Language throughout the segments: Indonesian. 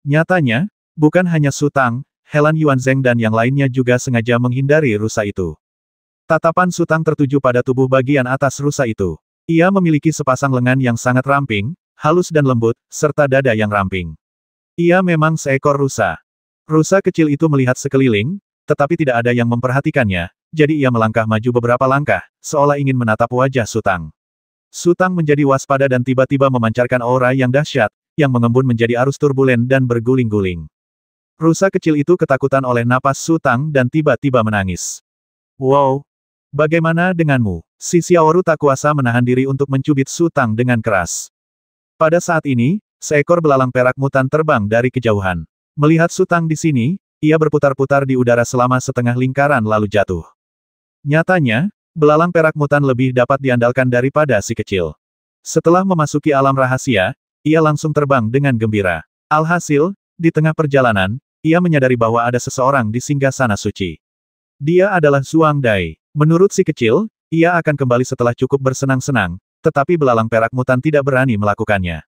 Nyatanya, bukan hanya Su Tang, Helan Yuanzheng dan yang lainnya juga sengaja menghindari rusa itu. Tatapan Su Tang tertuju pada tubuh bagian atas rusa itu. Ia memiliki sepasang lengan yang sangat ramping, halus dan lembut, serta dada yang ramping. Ia memang seekor rusa. Rusa kecil itu melihat sekeliling, tetapi tidak ada yang memperhatikannya, jadi ia melangkah maju beberapa langkah, seolah ingin menatap wajah Su Tang. Su Tang menjadi waspada dan tiba-tiba memancarkan aura yang dahsyat, yang mengembun menjadi arus turbulen dan berguling-guling. Rusa kecil itu ketakutan oleh napas Su Tang dan tiba-tiba menangis. Wow! Bagaimana denganmu? Si Xiaoru tak kuasa menahan diri untuk mencubit Su Tang dengan keras. Pada saat ini, seekor belalang perak mutan terbang dari kejauhan. Melihat Su Tang di sini, ia berputar-putar di udara selama setengah lingkaran lalu jatuh. Nyatanya, belalang perak mutan lebih dapat diandalkan daripada si kecil. Setelah memasuki alam rahasia, ia langsung terbang dengan gembira. Alhasil, di tengah perjalanan, ia menyadari bahwa ada seseorang di singgasana suci. Dia adalah Zhuang Dai. Menurut si kecil, ia akan kembali setelah cukup bersenang-senang, tetapi belalang perak mutan tidak berani melakukannya.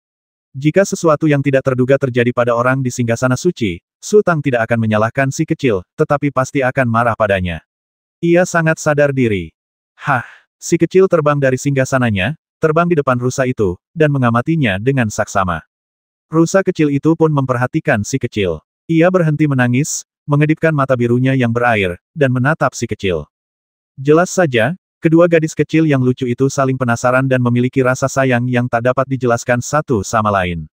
Jika sesuatu yang tidak terduga terjadi pada orang di singgasana suci, Su Tang tidak akan menyalahkan si kecil, tetapi pasti akan marah padanya. Ia sangat sadar diri. Hah, si kecil terbang dari singgasananya, terbang di depan rusa itu, dan mengamatinya dengan saksama. Rusa kecil itu pun memperhatikan si kecil. Ia berhenti menangis, mengedipkan mata birunya yang berair, dan menatap si kecil. Jelas saja, kedua gadis kecil yang lucu itu saling penasaran dan memiliki rasa sayang yang tak dapat dijelaskan satu sama lain.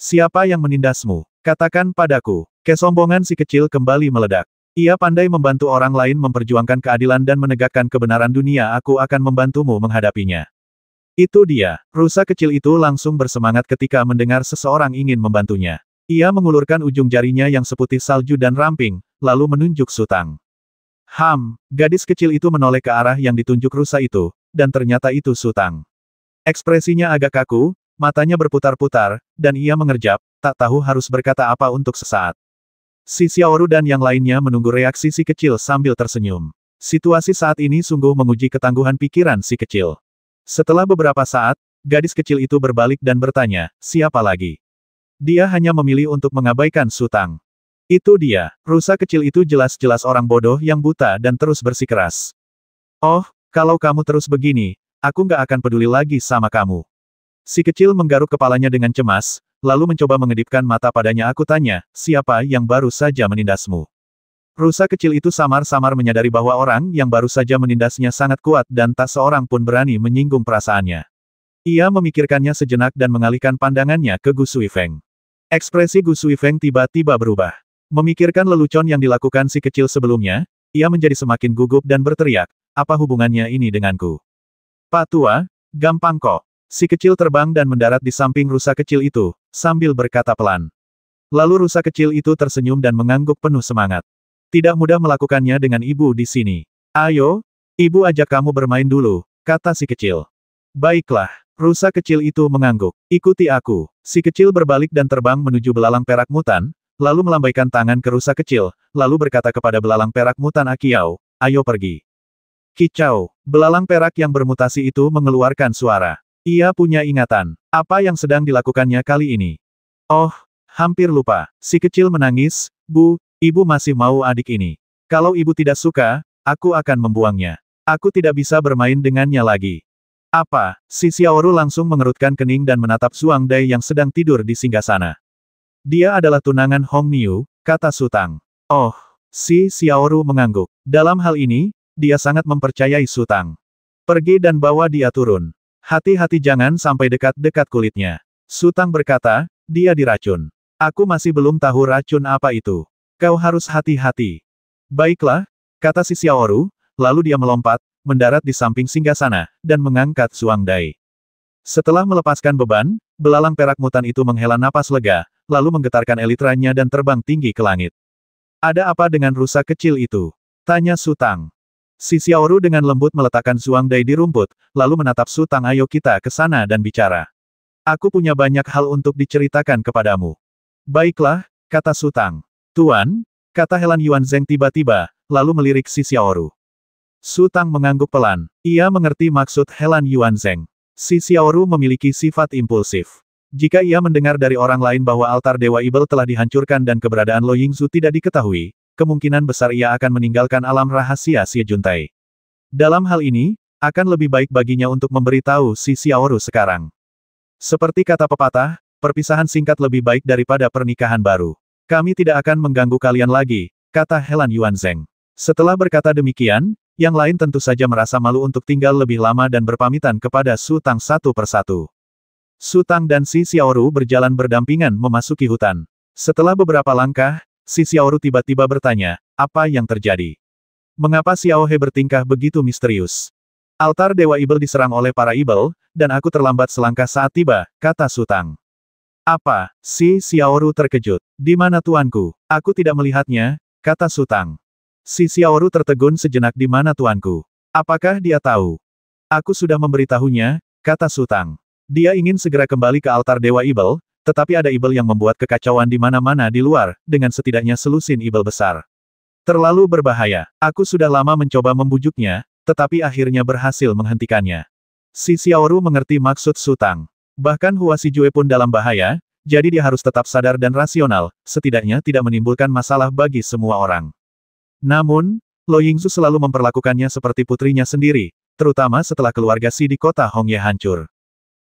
Siapa yang menindasmu? Katakan padaku. Kesombongan si kecil kembali meledak. Ia pandai membantu orang lain memperjuangkan keadilan dan menegakkan kebenaran dunia. Aku akan membantumu menghadapinya. Itu dia. Rusa kecil itu langsung bersemangat ketika mendengar seseorang ingin membantunya. Ia mengulurkan ujung jarinya yang seputih salju dan ramping, lalu menunjuk Su Tang. Gadis kecil itu menoleh ke arah yang ditunjuk rusa itu, dan ternyata itu Su Tang. Ekspresinya agak kaku, matanya berputar-putar, dan ia mengerjap, tak tahu harus berkata apa untuk sesaat. Si Xiaoru dan yang lainnya menunggu reaksi si kecil sambil tersenyum. Situasi saat ini sungguh menguji ketangguhan pikiran si kecil. Setelah beberapa saat, gadis kecil itu berbalik dan bertanya, siapa lagi? Dia hanya memilih untuk mengabaikan Su Tang. Itu dia, rusa kecil itu jelas-jelas orang bodoh yang buta dan terus bersikeras. Oh, kalau kamu terus begini, aku nggak akan peduli lagi sama kamu. Si kecil menggaruk kepalanya dengan cemas, lalu mencoba mengedipkan mata padanya. Aku tanya, siapa yang baru saja menindasmu? Rusa kecil itu samar-samar menyadari bahwa orang yang baru saja menindasnya sangat kuat dan tak seorang pun berani menyinggung perasaannya. Ia memikirkannya sejenak dan mengalihkan pandangannya ke Gu Suifeng. Ekspresi Gu Suifeng tiba-tiba berubah. Memikirkan lelucon yang dilakukan si kecil sebelumnya, ia menjadi semakin gugup dan berteriak, apa hubungannya ini denganku? Pak Tua, gampang kok. Si kecil terbang dan mendarat di samping rusa kecil itu, sambil berkata pelan. Lalu rusa kecil itu tersenyum dan mengangguk penuh semangat. Tidak mudah melakukannya dengan ibu di sini. Ayo, ibu ajak kamu bermain dulu, kata si kecil. Baiklah, rusa kecil itu mengangguk. Ikuti aku. Si kecil berbalik dan terbang menuju belalang perak mutan, lalu melambaikan tangan ke rusa kecil, lalu berkata kepada belalang perak mutan Akiao, ayo pergi. Kicau, belalang perak yang bermutasi itu mengeluarkan suara. Ia punya ingatan. Apa yang sedang dilakukannya kali ini? Oh, hampir lupa. Si kecil menangis, Bu, ibu masih mau adik ini. Kalau ibu tidak suka, aku akan membuangnya. Aku tidak bisa bermain dengannya lagi. Apa? Si Xiaoru langsung mengerutkan kening dan menatap Zhuang Dai yang sedang tidur di singgasana. Dia adalah tunangan Hong Niu, kata Su Tang. Oh, si Xiaoru mengangguk. Dalam hal ini, dia sangat mempercayai Su Tang. Pergi dan bawa dia turun. Hati-hati jangan sampai dekat-dekat kulitnya. Su Tang berkata, dia diracun. Aku masih belum tahu racun apa itu. Kau harus hati-hati. Baiklah, kata si Xiaoru, lalu dia melompat, mendarat di samping singgasana, dan mengangkat Zhuang Dai. Setelah melepaskan beban, belalang perak mutan itu menghela napas lega, lalu menggetarkan elitranya dan terbang tinggi ke langit. Ada apa dengan rusa kecil itu? Tanya Su Tang. Si Xiaoru dengan lembut meletakkan Zhuang Dai di rumput, lalu menatap Su Tang. Ayo kita ke sana dan bicara. Aku punya banyak hal untuk diceritakan kepadamu. Baiklah, kata Su Tang. Tuan, kata Helan Yuanzheng tiba-tiba, lalu melirik si Xiaoru. Su Tang mengangguk pelan. Ia mengerti maksud Helan Yuanzheng. Si Xiaoru memiliki sifat impulsif. Jika ia mendengar dari orang lain bahwa altar Dewa Ibel telah dihancurkan dan keberadaan Lo Yingzu tidak diketahui, kemungkinan besar ia akan meninggalkan alam rahasia Xie Juntai. Dalam hal ini, akan lebih baik baginya untuk memberitahu si Xiaoru sekarang. Seperti kata pepatah, perpisahan singkat lebih baik daripada pernikahan baru. Kami tidak akan mengganggu kalian lagi, kata Helan Yuanzheng. Setelah berkata demikian, yang lain tentu saja merasa malu untuk tinggal lebih lama dan berpamitan kepada Su Tang satu persatu. Su Tang dan si Xiaoru berjalan berdampingan memasuki hutan. Setelah beberapa langkah, si Xiaoru tiba-tiba bertanya, apa yang terjadi? Mengapa Xiao He bertingkah begitu misterius? Altar Dewa Ibel diserang oleh para Ibel, dan aku terlambat selangkah saat tiba, kata Su Tang. Apa? Si Xiaoru terkejut. Di mana tuanku? Aku tidak melihatnya, kata Su Tang. Si Xiaoru tertegun sejenak. Di mana tuanku? Apakah dia tahu? Aku sudah memberitahunya, kata Su Tang. Dia ingin segera kembali ke altar Dewa Ibel, tetapi ada Ibel yang membuat kekacauan di mana-mana di luar, dengan setidaknya selusin Ibel besar. Terlalu berbahaya. Aku sudah lama mencoba membujuknya, tetapi akhirnya berhasil menghentikannya. Si Xiaoru mengerti maksud Su Tang. Bahkan Hua Xijue pun dalam bahaya, jadi dia harus tetap sadar dan rasional, setidaknya tidak menimbulkan masalah bagi semua orang. Namun, Lo Yingzu selalu memperlakukannya seperti putrinya sendiri, terutama setelah keluarga Si di kota Hongye hancur.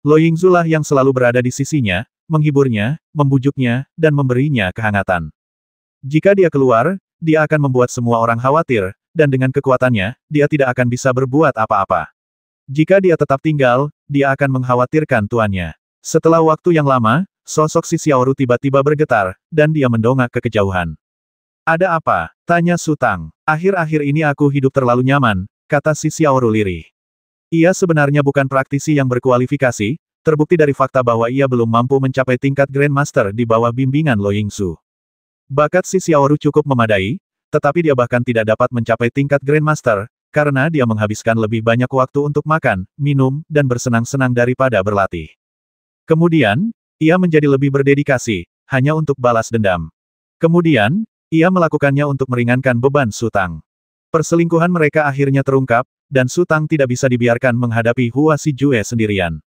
Lo Yingzu lah yang selalu berada di sisinya, menghiburnya, membujuknya, dan memberinya kehangatan. Jika dia keluar, dia akan membuat semua orang khawatir, dan dengan kekuatannya, dia tidak akan bisa berbuat apa-apa. Jika dia tetap tinggal, dia akan mengkhawatirkan tuannya. Setelah waktu yang lama, sosok si Xiaoru tiba-tiba bergetar, dan dia mendongak ke kejauhan. Ada apa? Tanya Su Tang. Akhir-akhir ini aku hidup terlalu nyaman, kata si Xiaoru lirih. Ia sebenarnya bukan praktisi yang berkualifikasi, terbukti dari fakta bahwa ia belum mampu mencapai tingkat Grandmaster di bawah bimbingan Lo Yingzu. Bakat si Xiaoru cukup memadai, tetapi dia bahkan tidak dapat mencapai tingkat Grandmaster, karena dia menghabiskan lebih banyak waktu untuk makan, minum, dan bersenang-senang daripada berlatih. Kemudian, ia menjadi lebih berdedikasi, hanya untuk balas dendam. Kemudian, ia melakukannya untuk meringankan beban Su Tang. Perselingkuhan mereka akhirnya terungkap, dan Su Tang tidak bisa dibiarkan menghadapi Hua Xijue sendirian.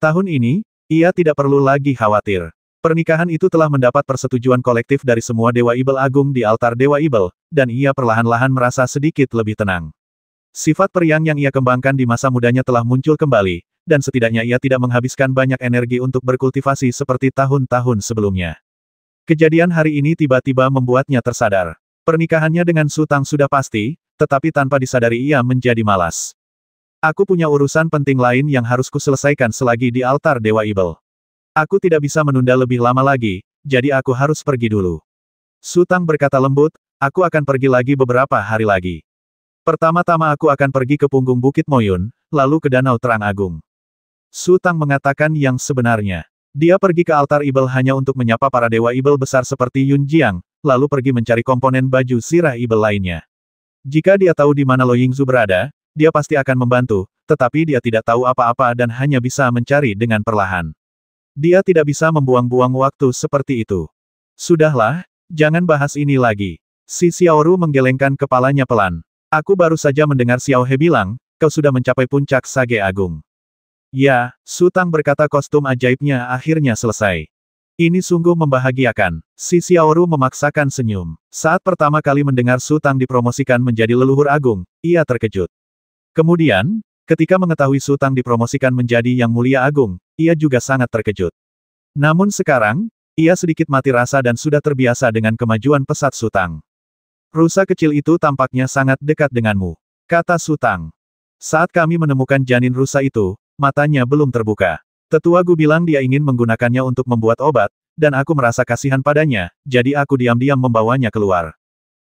Tahun ini, ia tidak perlu lagi khawatir. Pernikahan itu telah mendapat persetujuan kolektif dari semua Dewa Ibel Agung di altar Dewa Ibel, dan ia perlahan-lahan merasa sedikit lebih tenang. Sifat periang yang ia kembangkan di masa mudanya telah muncul kembali, dan setidaknya ia tidak menghabiskan banyak energi untuk berkultivasi seperti tahun-tahun sebelumnya. Kejadian hari ini tiba-tiba membuatnya tersadar. Pernikahannya dengan Su Tang sudah pasti, tetapi tanpa disadari ia menjadi malas. Aku punya urusan penting lain yang harus kuselesaikan selagi di altar Dewa Ibel. Aku tidak bisa menunda lebih lama lagi, jadi aku harus pergi dulu. Su Tang berkata lembut, aku akan pergi lagi beberapa hari lagi. Pertama-tama aku akan pergi ke punggung Bukit Moyun, lalu ke Danau Terang Agung. Su Tang mengatakan yang sebenarnya. Dia pergi ke altar Ibel hanya untuk menyapa para Dewa Ibel besar seperti Yun Jiang, lalu pergi mencari komponen baju sirah Ibel lainnya. Jika dia tahu di mana Lo Yingzu berada, dia pasti akan membantu, tetapi dia tidak tahu apa-apa dan hanya bisa mencari dengan perlahan. Dia tidak bisa membuang-buang waktu seperti itu. Sudahlah, jangan bahas ini lagi. Si Xiaoru menggelengkan kepalanya pelan. Aku baru saja mendengar Xiao He bilang, kau sudah mencapai puncak Sage Agung. Ya, Su Tang berkata kostum ajaibnya akhirnya selesai. Ini sungguh membahagiakan. Si Xiaoru memaksakan senyum. Saat pertama kali mendengar Su Tang dipromosikan menjadi leluhur agung, ia terkejut. Kemudian, ketika mengetahui Su Tang dipromosikan menjadi yang mulia agung, ia juga sangat terkejut. Namun sekarang, ia sedikit mati rasa dan sudah terbiasa dengan kemajuan pesat Su Tang. Rusa kecil itu tampaknya sangat dekat denganmu, kata Su Tang. Saat kami menemukan janin rusa itu, matanya belum terbuka. Tetua Gu bilang dia ingin menggunakannya untuk membuat obat, dan aku merasa kasihan padanya, jadi aku diam-diam membawanya keluar.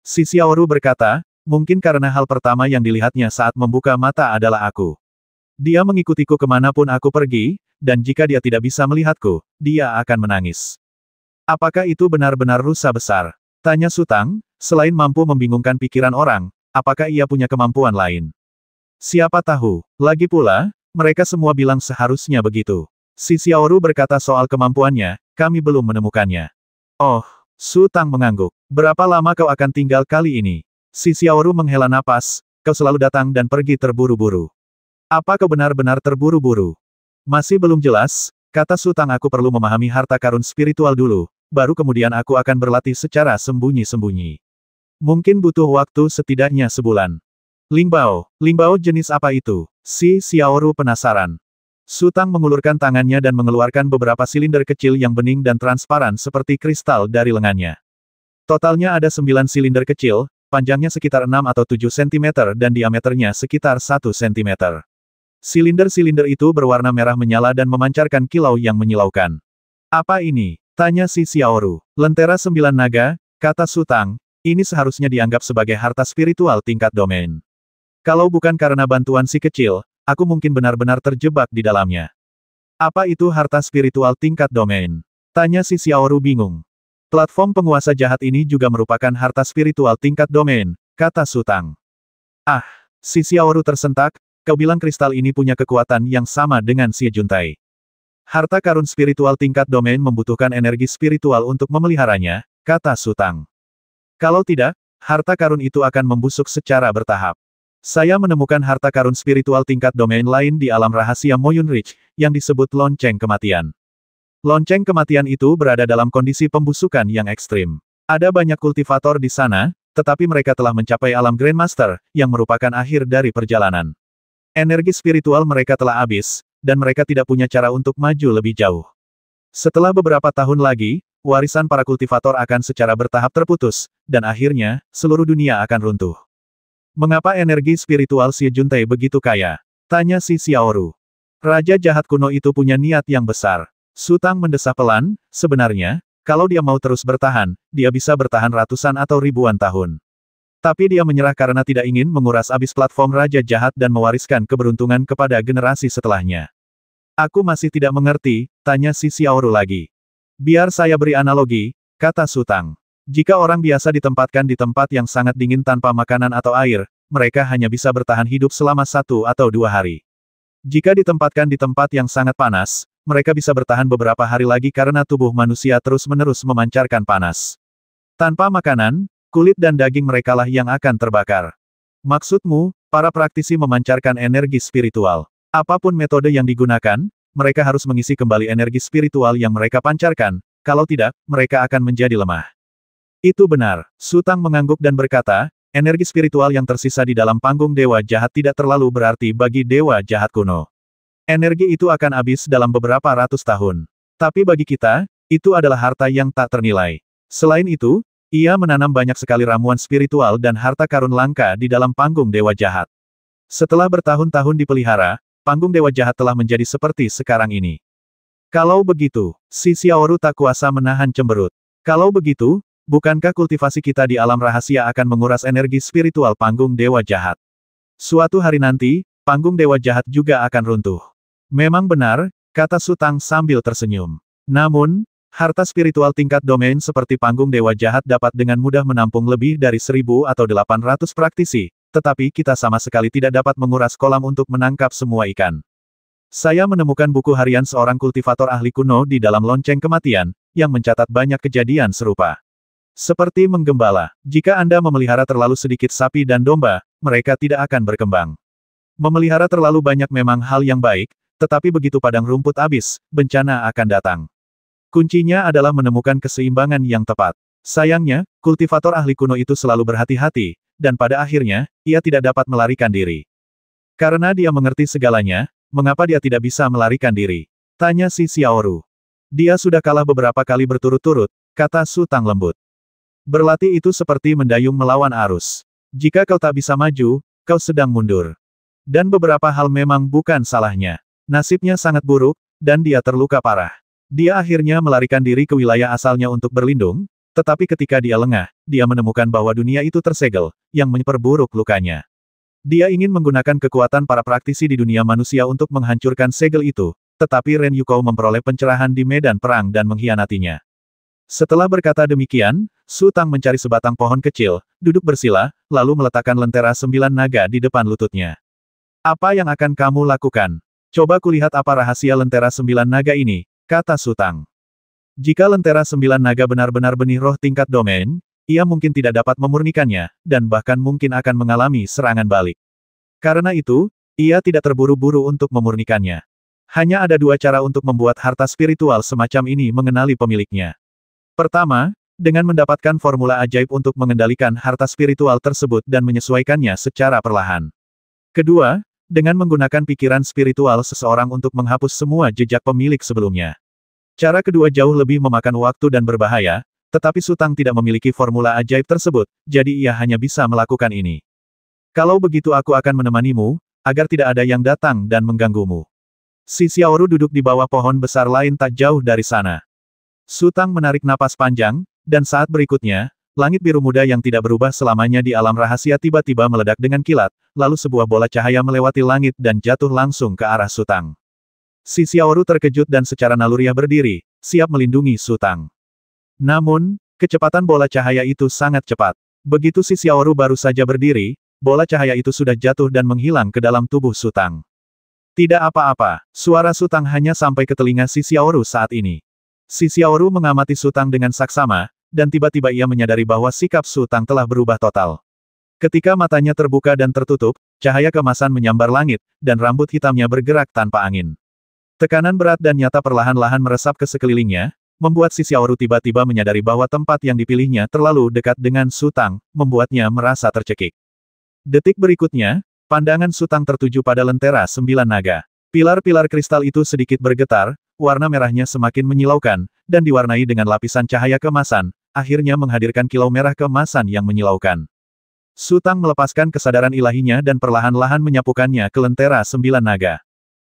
Si Xiaoru berkata, mungkin karena hal pertama yang dilihatnya saat membuka mata adalah aku. Dia mengikutiku kemanapun aku pergi, dan jika dia tidak bisa melihatku, dia akan menangis. Apakah itu benar-benar rusa besar? Tanya Su Tang, selain mampu membingungkan pikiran orang, apakah ia punya kemampuan lain? Siapa tahu, lagi pula, mereka semua bilang seharusnya begitu. Si Xiaoru berkata soal kemampuannya, kami belum menemukannya. Oh, Su Tang mengangguk. Berapa lama kau akan tinggal kali ini? Si Xiaoru menghela napas, kau selalu datang dan pergi terburu-buru. Apa kau benar-benar terburu-buru? Masih belum jelas, Kata Sutang, aku perlu memahami harta karun spiritual dulu, baru kemudian aku akan berlatih secara sembunyi-sembunyi. Mungkin butuh waktu setidaknya sebulan. Lingbao jenis apa itu? Si Xiaoru penasaran. Sutang mengulurkan tangannya dan mengeluarkan beberapa silinder kecil yang bening dan transparan seperti kristal dari lengannya. Totalnya ada 9 silinder kecil, panjangnya sekitar 6 atau 7 cm dan diameternya sekitar 1 cm. Silinder-silinder itu berwarna merah menyala dan memancarkan kilau yang menyilaukan. Apa ini? Tanya si Xiaoru. Lentera 9 naga, kata Sutang, ini seharusnya dianggap sebagai harta spiritual tingkat domain. Kalau bukan karena bantuan si kecil, aku mungkin benar-benar terjebak di dalamnya. Apa itu harta spiritual tingkat domain? Tanya si Xiaoru bingung. Platform penguasa jahat ini juga merupakan harta spiritual tingkat domain, kata Sutang. Ah, si Xiaoru tersentak. Kau bilang kristal ini punya kekuatan yang sama dengan Xie Juntai. Harta karun spiritual tingkat domain membutuhkan energi spiritual untuk memeliharanya, kata Sutang. Kalau tidak, harta karun itu akan membusuk secara bertahap. Saya menemukan harta karun spiritual tingkat domain lain di alam rahasia Moyun Ridge, yang disebut lonceng kematian. Lonceng kematian itu berada dalam kondisi pembusukan yang ekstrim. Ada banyak kultivator di sana, tetapi mereka telah mencapai alam Grandmaster, yang merupakan akhir dari perjalanan. Energi spiritual mereka telah habis, dan mereka tidak punya cara untuk maju lebih jauh. Setelah beberapa tahun lagi, warisan para kultivator akan secara bertahap terputus, dan akhirnya, seluruh dunia akan runtuh. Mengapa energi spiritual Xie Juntai begitu kaya? Tanya si Xiaoru. Raja jahat kuno itu punya niat yang besar. Sutang mendesah pelan, sebenarnya, kalau dia mau terus bertahan, dia bisa bertahan ratusan atau ribuan tahun. Tapi dia menyerah karena tidak ingin menguras habis platform Raja Jahat dan mewariskan keberuntungan kepada generasi setelahnya. Aku masih tidak mengerti, tanya si Xiaoru lagi. Biar saya beri analogi, kata Sutang. Jika orang biasa ditempatkan di tempat yang sangat dingin tanpa makanan atau air, mereka hanya bisa bertahan hidup selama 1 atau 2 hari. Jika ditempatkan di tempat yang sangat panas, mereka bisa bertahan beberapa hari lagi karena tubuh manusia terus-menerus memancarkan panas. Tanpa makanan, kulit dan daging merekalah yang akan terbakar. Maksudmu, para praktisi memancarkan energi spiritual. Apapun metode yang digunakan, mereka harus mengisi kembali energi spiritual yang mereka pancarkan, kalau tidak, mereka akan menjadi lemah. Itu benar. Sutang mengangguk dan berkata, energi spiritual yang tersisa di dalam panggung dewa jahat tidak terlalu berarti bagi dewa jahat kuno. Energi itu akan habis dalam beberapa ratus tahun. Tapi bagi kita, itu adalah harta yang tak ternilai. Selain itu, ia menanam banyak sekali ramuan spiritual dan harta karun langka di dalam panggung dewa jahat. Setelah bertahun-tahun dipelihara, panggung dewa jahat telah menjadi seperti sekarang ini. Kalau begitu, si Xiaoru tak kuasa menahan cemberut. Kalau begitu, bukankah kultivasi kita di alam rahasia akan menguras energi spiritual panggung dewa jahat? Suatu hari nanti, panggung dewa jahat juga akan runtuh. Memang benar, kata Sutang sambil tersenyum. Namun, harta spiritual tingkat domain seperti panggung dewa jahat dapat dengan mudah menampung lebih dari 1.000 atau 800 praktisi, tetapi kita sama sekali tidak dapat menguras kolam untuk menangkap semua ikan. Saya menemukan buku harian seorang kultivator ahli kuno di dalam lonceng kematian, yang mencatat banyak kejadian serupa. Seperti menggembala, jika Anda memelihara terlalu sedikit sapi dan domba, mereka tidak akan berkembang. Memelihara terlalu banyak memang hal yang baik, tetapi begitu padang rumput habis, bencana akan datang. Kuncinya adalah menemukan keseimbangan yang tepat. Sayangnya, kultivator ahli kuno itu selalu berhati-hati, dan pada akhirnya, ia tidak dapat melarikan diri. Karena dia mengerti segalanya, mengapa dia tidak bisa melarikan diri? Tanya si Xiaoru. Dia sudah kalah beberapa kali berturut-turut, kata Sutang lembut. Berlatih itu seperti mendayung melawan arus. Jika kau tak bisa maju, kau sedang mundur. Dan beberapa hal memang bukan salahnya. Nasibnya sangat buruk, dan dia terluka parah. Dia akhirnya melarikan diri ke wilayah asalnya untuk berlindung, tetapi ketika dia lengah, dia menemukan bahwa dunia itu tersegel, yang memperburuk lukanya. Dia ingin menggunakan kekuatan para praktisi di dunia manusia untuk menghancurkan segel itu, tetapi Ren Yukou memperoleh pencerahan di medan perang dan mengkhianatinya. Setelah berkata demikian, Sutang mencari sebatang pohon kecil, duduk bersila, lalu meletakkan lentera 9 naga di depan lututnya. Apa yang akan kamu lakukan? Coba kulihat apa rahasia lentera 9 naga ini, kata Sutang. Jika lentera 9 naga benar-benar benih roh tingkat domain, ia mungkin tidak dapat memurnikannya, dan bahkan mungkin akan mengalami serangan balik. Karena itu, ia tidak terburu-buru untuk memurnikannya. Hanya ada dua cara untuk membuat harta spiritual semacam ini mengenali pemiliknya. Pertama, dengan mendapatkan formula ajaib untuk mengendalikan harta spiritual tersebut dan menyesuaikannya secara perlahan. Kedua, dengan menggunakan pikiran spiritual seseorang untuk menghapus semua jejak pemilik sebelumnya. Cara kedua jauh lebih memakan waktu dan berbahaya, tetapi Sutang tidak memiliki formula ajaib tersebut, jadi ia hanya bisa melakukan ini. Kalau begitu aku akan menemanimu, agar tidak ada yang datang dan mengganggumu. Si Xiaoru duduk di bawah pohon besar lain tak jauh dari sana. Sutang menarik napas panjang, dan saat berikutnya, langit biru muda yang tidak berubah selamanya di alam rahasia tiba-tiba meledak dengan kilat, lalu sebuah bola cahaya melewati langit dan jatuh langsung ke arah Sutang. Si Xiaoru terkejut dan secara naluriah berdiri, siap melindungi Sutang. Namun, kecepatan bola cahaya itu sangat cepat. Begitu si Xiaoru baru saja berdiri, bola cahaya itu sudah jatuh dan menghilang ke dalam tubuh Sutang. Tidak apa-apa, suara Sutang hanya sampai ke telinga si Xiaoru saat ini. Si Xiaoru mengamati Sutang dengan saksama, dan tiba-tiba ia menyadari bahwa sikap Sutang telah berubah total. Ketika matanya terbuka dan tertutup, cahaya keemasan menyambar langit, dan rambut hitamnya bergerak tanpa angin. Tekanan berat dan nyata perlahan-lahan meresap ke sekelilingnya, membuat si Xiaoru tiba-tiba menyadari bahwa tempat yang dipilihnya terlalu dekat dengan Sutang, membuatnya merasa tercekik. Detik berikutnya, pandangan Sutang tertuju pada lentera 9 naga. Pilar-pilar kristal itu sedikit bergetar, warna merahnya semakin menyilaukan, dan diwarnai dengan lapisan cahaya keemasan, akhirnya menghadirkan kilau merah keemasan yang menyilaukan. Sutang melepaskan kesadaran ilahinya dan perlahan-lahan menyapukannya ke lentera 9 naga.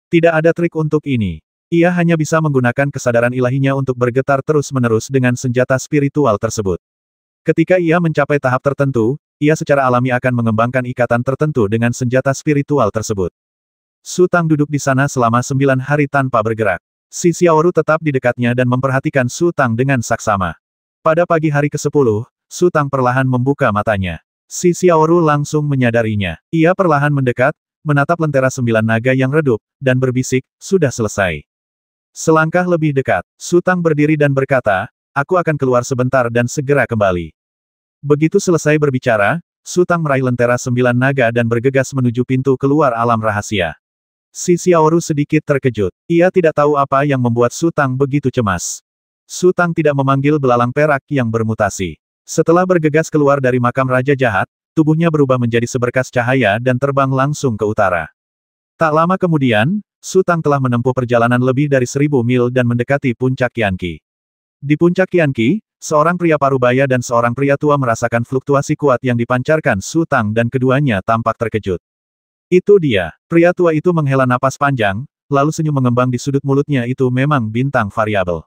Tidak ada trik untuk ini. Ia hanya bisa menggunakan kesadaran ilahinya untuk bergetar terus-menerus dengan senjata spiritual tersebut. Ketika ia mencapai tahap tertentu, ia secara alami akan mengembangkan ikatan tertentu dengan senjata spiritual tersebut. Sutang duduk di sana selama 9 hari tanpa bergerak. Si Xiaoru tetap di dekatnya dan memperhatikan Sutang dengan saksama. Pada pagi hari ke-10, Sutang perlahan membuka matanya. Si Xiaoru langsung menyadarinya. Ia perlahan mendekat, menatap lentera 9 naga yang redup, dan berbisik, sudah selesai. Selangkah lebih dekat, Sutang berdiri dan berkata, aku akan keluar sebentar dan segera kembali. Begitu selesai berbicara, Sutang meraih lentera 9 naga dan bergegas menuju pintu keluar alam rahasia. Si Xiaoru sedikit terkejut. Ia tidak tahu apa yang membuat Sutang begitu cemas. Sutang tidak memanggil belalang perak yang bermutasi. Setelah bergegas keluar dari makam Raja Jahat, tubuhnya berubah menjadi seberkas cahaya dan terbang langsung ke utara. Tak lama kemudian, Sutang telah menempuh perjalanan lebih dari 1000 mil dan mendekati puncak Qianqi. Di puncak Qianqi, seorang pria parubaya dan seorang pria tua merasakan fluktuasi kuat yang dipancarkan Sutang dan keduanya tampak terkejut. Itu dia. Pria tua itu menghela napas panjang, lalu senyum mengembang di sudut mulutnya itu memang bintang variabel.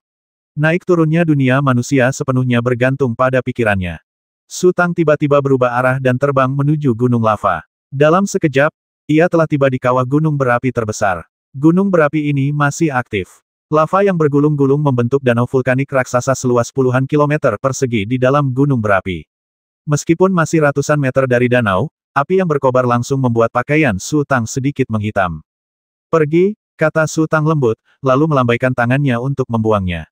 Naik turunnya dunia manusia sepenuhnya bergantung pada pikirannya. Sutang tiba-tiba berubah arah dan terbang menuju gunung lava. Dalam sekejap, ia telah tiba di kawah gunung berapi terbesar. Gunung berapi ini masih aktif. Lava yang bergulung-gulung membentuk danau vulkanik raksasa seluas puluhan kilometer persegi di dalam gunung berapi. Meskipun masih ratusan meter dari danau, api yang berkobar langsung membuat pakaian Sutang sedikit menghitam. Pergi, kata Sutang lembut, lalu melambaikan tangannya untuk membuangnya.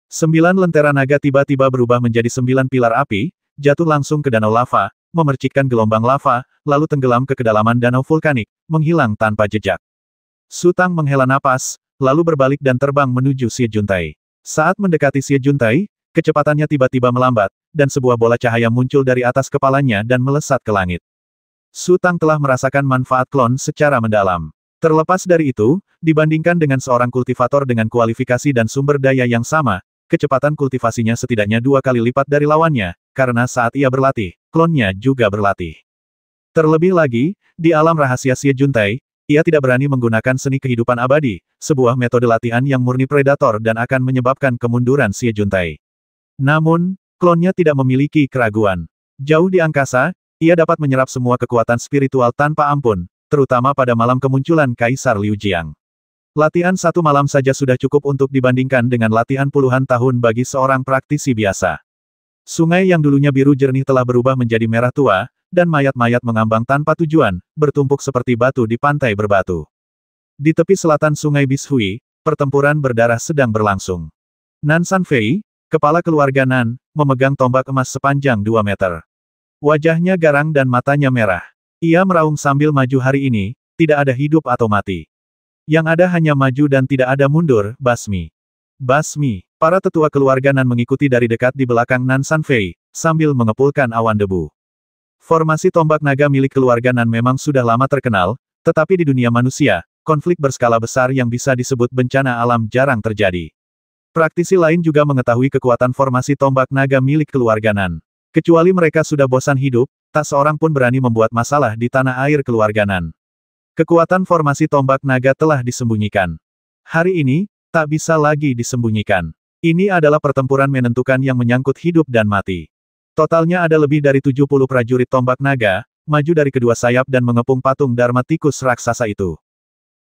9 lentera naga tiba-tiba berubah menjadi 9 pilar api, jatuh langsung ke danau lava, memercikkan gelombang lava, lalu tenggelam ke kedalaman danau vulkanik, menghilang tanpa jejak. Sutang menghela napas, lalu berbalik dan terbang menuju Xie Juntai. Saat mendekati Xie Juntai, kecepatannya tiba-tiba melambat, dan sebuah bola cahaya muncul dari atas kepalanya dan melesat ke langit. Sutang telah merasakan manfaat klon secara mendalam. Terlepas dari itu, dibandingkan dengan seorang kultivator dengan kualifikasi dan sumber daya yang sama, kecepatan kultivasinya setidaknya 2 kali lipat dari lawannya, karena saat ia berlatih, klonnya juga berlatih. Terlebih lagi, di alam rahasia Xie Juntai, ia tidak berani menggunakan seni kehidupan abadi, sebuah metode latihan yang murni predator dan akan menyebabkan kemunduran Xie Juntai. Namun, klonnya tidak memiliki keraguan. Jauh di angkasa, ia dapat menyerap semua kekuatan spiritual tanpa ampun, terutama pada malam kemunculan Kaisar Liu Jiang. Latihan 1 malam saja sudah cukup untuk dibandingkan dengan latihan puluhan tahun bagi seorang praktisi biasa. Sungai yang dulunya biru jernih telah berubah menjadi merah tua, dan mayat-mayat mengambang tanpa tujuan, bertumpuk seperti batu di pantai berbatu. Di tepi selatan Sungai Bishui, pertempuran berdarah sedang berlangsung. Nan Sanfei, kepala keluarga Nan, memegang tombak emas sepanjang 2 meter. Wajahnya garang dan matanya merah. Ia meraung sambil maju hari ini, tidak ada hidup atau mati. Yang ada hanya maju dan tidak ada mundur, basmi. Basmi. Para tetua keluarga Nan mengikuti dari dekat di belakang Nan Sanfei, sambil mengepulkan awan debu. Formasi tombak naga milik keluarga Nan memang sudah lama terkenal, tetapi di dunia manusia, konflik berskala besar yang bisa disebut bencana alam jarang terjadi. Praktisi lain juga mengetahui kekuatan formasi tombak naga milik keluarga Nan. Kecuali mereka sudah bosan hidup, tak seorang pun berani membuat masalah di tanah air keluarga Nan. Kekuatan formasi tombak naga telah disembunyikan. Hari ini, tak bisa lagi disembunyikan. Ini adalah pertempuran menentukan yang menyangkut hidup dan mati. Totalnya ada lebih dari 70 prajurit tombak naga, maju dari kedua sayap dan mengepung patung Dharma tikus raksasa itu.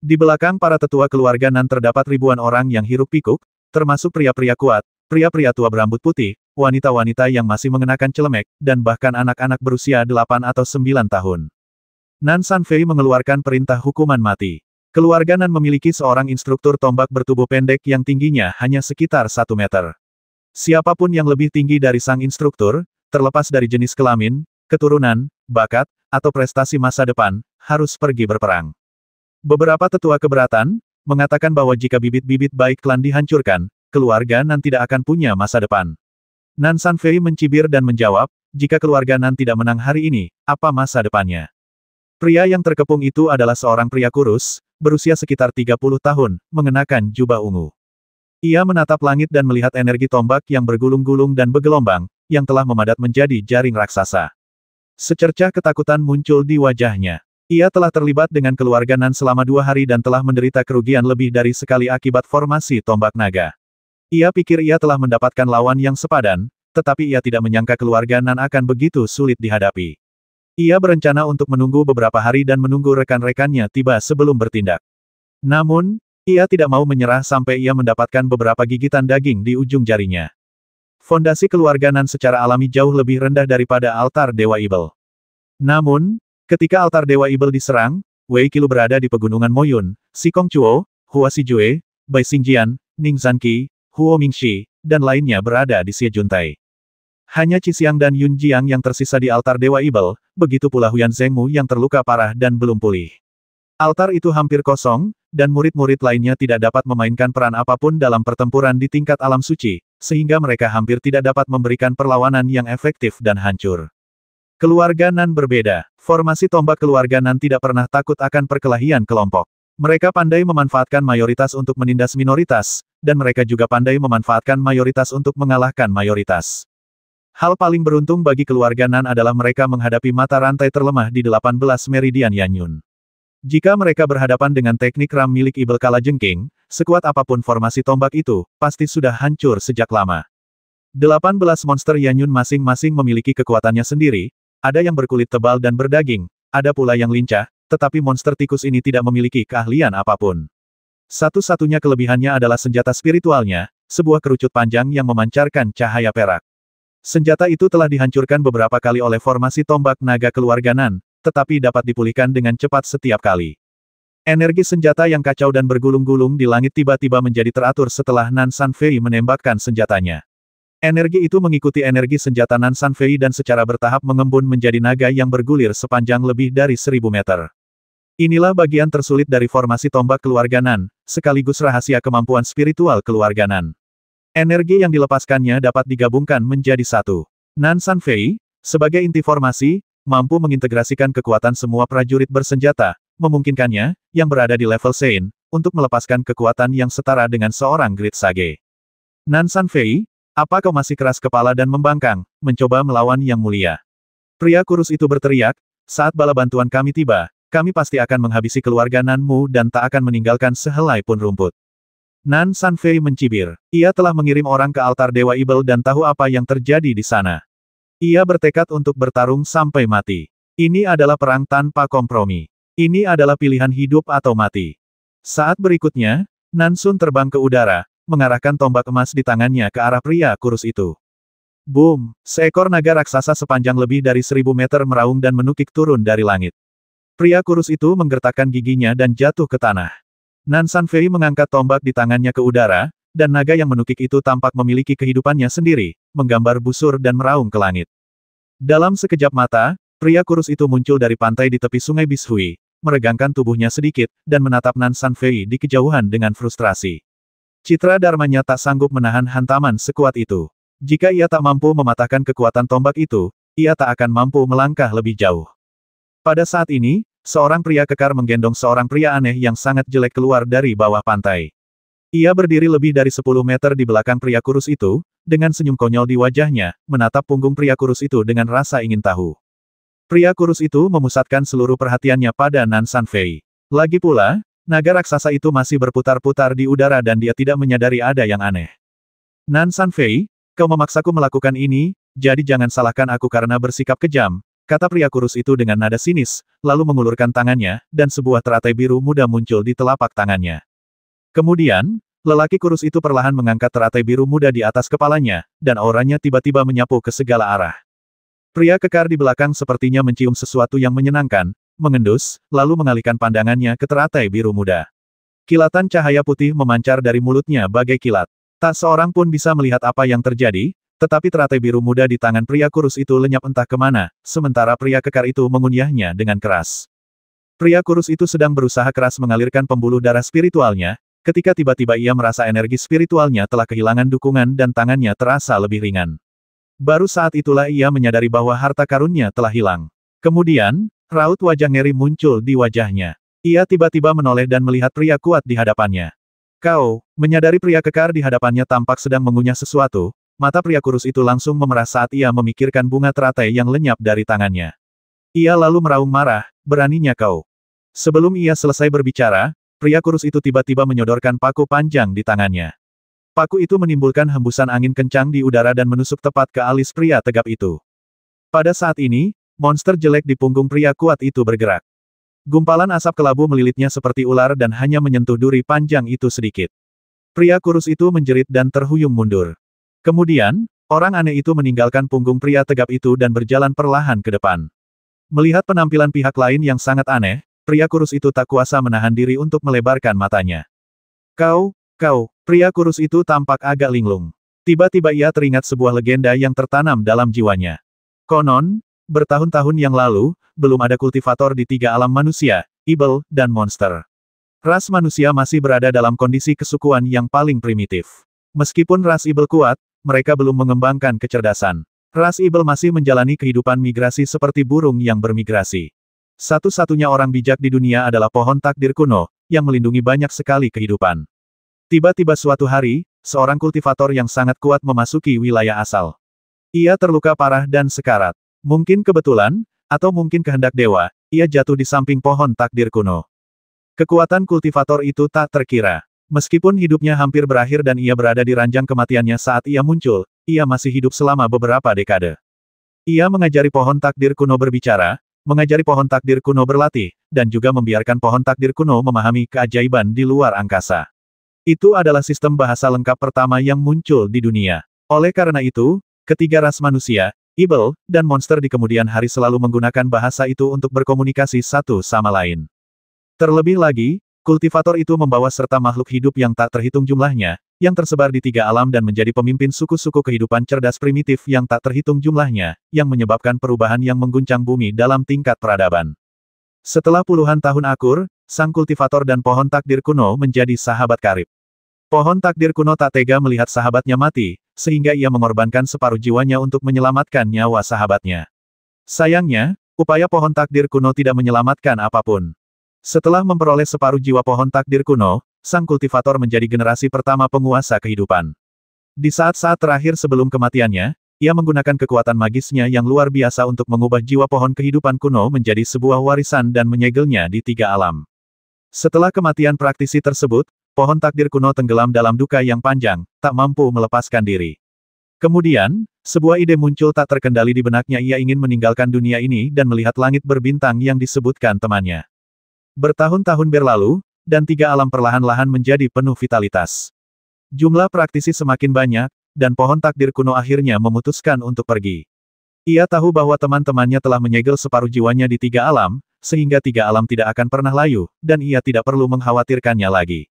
Di belakang para tetua keluarga Nan terdapat ribuan orang yang hiruk-pikuk, termasuk pria-pria kuat, pria-pria tua berambut putih, wanita-wanita yang masih mengenakan celemek, dan bahkan anak-anak berusia 8 atau 9 tahun. Nan Sanfei mengeluarkan perintah hukuman mati. Keluarga Nan memiliki seorang instruktur tombak bertubuh pendek yang tingginya hanya sekitar 1 meter. Siapapun yang lebih tinggi dari sang instruktur, terlepas dari jenis kelamin, keturunan, bakat, atau prestasi masa depan, harus pergi berperang. Beberapa tetua keberatan, mengatakan bahwa jika bibit-bibit baik klan dihancurkan, keluarga Nan tidak akan punya masa depan. Nan Sanfei mencibir dan menjawab, jika keluarga Nan tidak menang hari ini, apa masa depannya? Pria yang terkepung itu adalah seorang pria kurus, berusia sekitar 30 tahun, mengenakan jubah ungu. Ia menatap langit dan melihat energi tombak yang bergulung-gulung dan bergelombang, yang telah memadat menjadi jaring raksasa. Secercah ketakutan muncul di wajahnya. Ia telah terlibat dengan keluarga Nan selama 2 hari dan telah menderita kerugian lebih dari sekali akibat formasi tombak naga. Ia pikir ia telah mendapatkan lawan yang sepadan, tetapi ia tidak menyangka keluarga Nan akan begitu sulit dihadapi. Ia berencana untuk menunggu beberapa hari dan menunggu rekan-rekannya tiba sebelum bertindak. Namun, ia tidak mau menyerah sampai ia mendapatkan beberapa gigitan daging di ujung jarinya. Fondasi keluarga Nan secara alami jauh lebih rendah daripada altar Dewa Ibel. Namun, ketika altar Dewa Ibel diserang, Wei Qilu berada di pegunungan Moyun, Sikong Chuo, Hua Xijue, Bai Xingjian, Ning Zanqi, Huo Mingxi, dan lainnya berada di Xie Juntai. Hanya Qi-Xiang dan Yun Jiang yang tersisa di altar Dewa Ibel, begitu pula Huyan Zhengmu yang terluka parah dan belum pulih. Altar itu hampir kosong, dan murid-murid lainnya tidak dapat memainkan peran apapun dalam pertempuran di tingkat alam suci, sehingga mereka hampir tidak dapat memberikan perlawanan yang efektif dan hancur. Keluarga Nan berbeda. Formasi tombak keluarga Nan tidak pernah takut akan perkelahian kelompok. Mereka pandai memanfaatkan mayoritas untuk menindas minoritas, dan mereka juga pandai memanfaatkan mayoritas untuk mengalahkan mayoritas. Hal paling beruntung bagi keluarga Nan adalah mereka menghadapi mata rantai terlemah di 18 meridian Yanyun. Jika mereka berhadapan dengan teknik ram milik Ibel Kalajengking, sekuat apapun formasi tombak itu, pasti sudah hancur sejak lama. 18 monster Yanyun masing-masing memiliki kekuatannya sendiri, ada yang berkulit tebal dan berdaging, ada pula yang lincah, tetapi monster tikus ini tidak memiliki keahlian apapun. Satu-satunya kelebihannya adalah senjata spiritualnya, sebuah kerucut panjang yang memancarkan cahaya perak. Senjata itu telah dihancurkan beberapa kali oleh formasi tombak naga keluarga Nan, tetapi dapat dipulihkan dengan cepat setiap kali. Energi senjata yang kacau dan bergulung-gulung di langit tiba-tiba menjadi teratur setelah Nan Sanfei menembakkan senjatanya. Energi itu mengikuti energi senjata Nan Sanfei dan secara bertahap mengembun menjadi naga yang bergulir sepanjang lebih dari 1000 meter. Inilah bagian tersulit dari formasi tombak keluarga Nan, sekaligus rahasia kemampuan spiritual keluarga Nan. Energi yang dilepaskannya dapat digabungkan menjadi satu. Nan Sanfei, sebagai inti formasi, mampu mengintegrasikan kekuatan semua prajurit bersenjata, memungkinkannya, yang berada di level Sein, untuk melepaskan kekuatan yang setara dengan seorang Grid Sage. Nan Sanfei, apa kau masih keras kepala dan membangkang, mencoba melawan Yang Mulia? Pria kurus itu berteriak, saat bala bantuan kami tiba, kami pasti akan menghabisi keluarga Nanmu dan tak akan meninggalkan sehelai pun rumput. Nan Sanfei mencibir. Ia telah mengirim orang ke altar Dewa Ibel dan tahu apa yang terjadi di sana. Ia bertekad untuk bertarung sampai mati. Ini adalah perang tanpa kompromi. Ini adalah pilihan hidup atau mati. Saat berikutnya, Nan Sun terbang ke udara, mengarahkan tombak emas di tangannya ke arah pria kurus itu. Boom! Seekor naga raksasa sepanjang lebih dari 1000 meter meraung dan menukik turun dari langit. Pria kurus itu menggertakkan giginya dan jatuh ke tanah. Nan Sanfei mengangkat tombak di tangannya ke udara, dan naga yang menukik itu tampak memiliki kehidupannya sendiri, menggambar busur dan meraung ke langit. Dalam sekejap mata, pria kurus itu muncul dari pantai di tepi sungai Bishui, meregangkan tubuhnya sedikit, dan menatap Nan San Fei di kejauhan dengan frustrasi. Citra dharmanya tak sanggup menahan hantaman sekuat itu. Jika ia tak mampu mematahkan kekuatan tombak itu, ia tak akan mampu melangkah lebih jauh. Pada saat ini, seorang pria kekar menggendong seorang pria aneh yang sangat jelek keluar dari bawah pantai. Ia berdiri lebih dari 10 meter di belakang pria kurus itu, dengan senyum konyol di wajahnya, menatap punggung pria kurus itu dengan rasa ingin tahu. Pria kurus itu memusatkan seluruh perhatiannya pada Nan San Fei. Lagi pula, naga raksasa itu masih berputar-putar di udara dan dia tidak menyadari ada yang aneh. Nan San Fei, kau memaksaku melakukan ini, jadi jangan salahkan aku karena bersikap kejam, kata pria kurus itu dengan nada sinis, lalu mengulurkan tangannya, dan sebuah teratai biru muda muncul di telapak tangannya. Kemudian, lelaki kurus itu perlahan mengangkat teratai biru muda di atas kepalanya, dan auranya tiba-tiba menyapu ke segala arah. Pria kekar di belakang sepertinya mencium sesuatu yang menyenangkan, mengendus, lalu mengalihkan pandangannya ke teratai biru muda. Kilatan cahaya putih memancar dari mulutnya bagai kilat. Tak seorang pun bisa melihat apa yang terjadi, tetapi teratai biru muda di tangan pria kurus itu lenyap entah kemana, sementara pria kekar itu mengunyahnya dengan keras. Pria kurus itu sedang berusaha keras mengalirkan pembuluh darah spiritualnya, ketika tiba-tiba ia merasa energi spiritualnya telah kehilangan dukungan dan tangannya terasa lebih ringan. Baru saat itulah ia menyadari bahwa harta karunnya telah hilang. Kemudian, raut wajah ngeri muncul di wajahnya. Ia tiba-tiba menoleh dan melihat pria kuat di hadapannya. Kau, menyadari pria kekar di hadapannya tampak sedang mengunyah sesuatu, mata pria kurus itu langsung memerah saat ia memikirkan bunga teratai yang lenyap dari tangannya. Ia lalu meraung marah, beraninya kau. Sebelum ia selesai berbicara, pria kurus itu tiba-tiba menyodorkan paku panjang di tangannya. Paku itu menimbulkan hembusan angin kencang di udara dan menusuk tepat ke alis pria tegap itu. Pada saat ini, monster jelek di punggung pria kuat itu bergerak. Gumpalan asap kelabu melilitnya seperti ular dan hanya menyentuh duri panjang itu sedikit. Pria kurus itu menjerit dan terhuyung mundur. Kemudian, orang aneh itu meninggalkan punggung pria tegap itu dan berjalan perlahan ke depan. Melihat penampilan pihak lain yang sangat aneh, pria kurus itu tak kuasa menahan diri untuk melebarkan matanya. Kau, pria kurus itu tampak agak linglung. Tiba-tiba ia teringat sebuah legenda yang tertanam dalam jiwanya. Konon, bertahun-tahun yang lalu, belum ada kultivator di 3 alam manusia, ibel, dan monster. Ras manusia masih berada dalam kondisi kesukuan yang paling primitif. Meskipun ras ibel kuat, mereka belum mengembangkan kecerdasan. Ras ibel masih menjalani kehidupan migrasi seperti burung yang bermigrasi. Satu-satunya orang bijak di dunia adalah pohon takdir kuno, yang melindungi banyak sekali kehidupan. Tiba-tiba suatu hari, seorang kultivator yang sangat kuat memasuki wilayah asal. Ia terluka parah dan sekarat. Mungkin kebetulan, atau mungkin kehendak dewa, ia jatuh di samping pohon takdir kuno. Kekuatan kultivator itu tak terkira. Meskipun hidupnya hampir berakhir dan ia berada di ranjang kematiannya saat ia muncul, ia masih hidup selama beberapa dekade. Ia mengajari pohon takdir kuno berbicara, mengajari pohon takdir kuno berlatih, dan juga membiarkan pohon takdir kuno memahami keajaiban di luar angkasa. Itu adalah sistem bahasa lengkap pertama yang muncul di dunia. Oleh karena itu, ketiga ras manusia, ibel, dan monster di kemudian hari selalu menggunakan bahasa itu untuk berkomunikasi satu sama lain. Terlebih lagi, kultivator itu membawa serta makhluk hidup yang tak terhitung jumlahnya, yang tersebar di 3 alam dan menjadi pemimpin suku-suku kehidupan cerdas primitif yang tak terhitung jumlahnya, yang menyebabkan perubahan yang mengguncang bumi dalam tingkat peradaban. Setelah puluhan tahun akur, sang kultivator dan pohon takdir kuno menjadi sahabat karib. Pohon takdir kuno tak tega melihat sahabatnya mati, sehingga ia mengorbankan separuh jiwanya untuk menyelamatkan nyawa sahabatnya. Sayangnya, upaya pohon takdir kuno tidak menyelamatkan apapun. Setelah memperoleh separuh jiwa pohon takdir kuno, sang kultivator menjadi generasi pertama penguasa kehidupan. Di saat-saat terakhir sebelum kematiannya, ia menggunakan kekuatan magisnya yang luar biasa untuk mengubah jiwa pohon kehidupan kuno menjadi sebuah warisan dan menyegelnya di 3 alam. Setelah kematian praktisi tersebut, pohon takdir kuno tenggelam dalam duka yang panjang, tak mampu melepaskan diri. Kemudian, sebuah ide muncul tak terkendali di benaknya. Ia ingin meninggalkan dunia ini dan melihat langit berbintang yang disebutkan temannya. Bertahun-tahun berlalu, dan 3 alam perlahan-lahan menjadi penuh vitalitas. Jumlah praktisi semakin banyak, dan pohon takdir kuno akhirnya memutuskan untuk pergi. Ia tahu bahwa teman-temannya telah menyegel separuh jiwanya di 3 alam, sehingga 3 alam tidak akan pernah layu, dan ia tidak perlu mengkhawatirkannya lagi.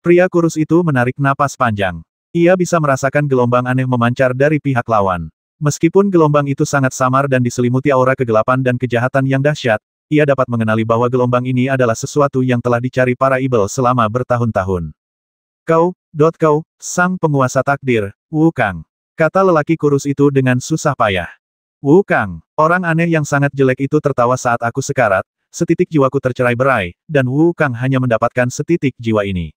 Pria kurus itu menarik napas panjang. Ia bisa merasakan gelombang aneh memancar dari pihak lawan. Meskipun gelombang itu sangat samar dan diselimuti aura kegelapan dan kejahatan yang dahsyat, ia dapat mengenali bahwa gelombang ini adalah sesuatu yang telah dicari para ibel selama bertahun-tahun. Kau, sang penguasa takdir, Wu Kang. Kata lelaki kurus itu dengan susah payah. Wu Kang, orang aneh yang sangat jelek itu tertawa saat aku sekarat, setitik jiwaku tercerai-berai, dan Wu Kang hanya mendapatkan setitik jiwa ini.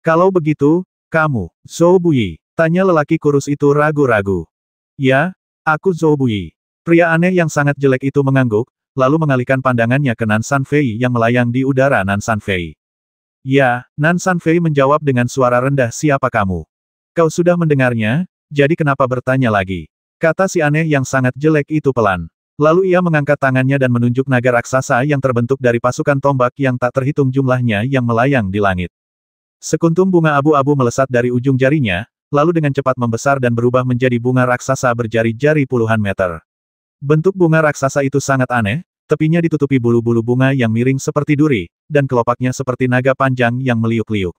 Kalau begitu, kamu, Zhou Buyi, tanya lelaki kurus itu ragu-ragu. Ya, aku Zhou Buyi. Pria aneh yang sangat jelek itu mengangguk, lalu mengalihkan pandangannya ke Nan San Fei yang melayang di udara Nan San Fei. Ya, Nan San Fei menjawab dengan suara rendah, siapa kamu? Kau sudah mendengarnya, jadi kenapa bertanya lagi? Kata si aneh yang sangat jelek itu pelan. Lalu ia mengangkat tangannya dan menunjuk naga raksasa yang terbentuk dari pasukan tombak yang tak terhitung jumlahnya yang melayang di langit. Sekuntum bunga abu-abu melesat dari ujung jarinya, lalu dengan cepat membesar dan berubah menjadi bunga raksasa berjari-jari puluhan meter. Bentuk bunga raksasa itu sangat aneh, tepinya ditutupi bulu-bulu bunga yang miring seperti duri, dan kelopaknya seperti naga panjang yang meliuk-liuk.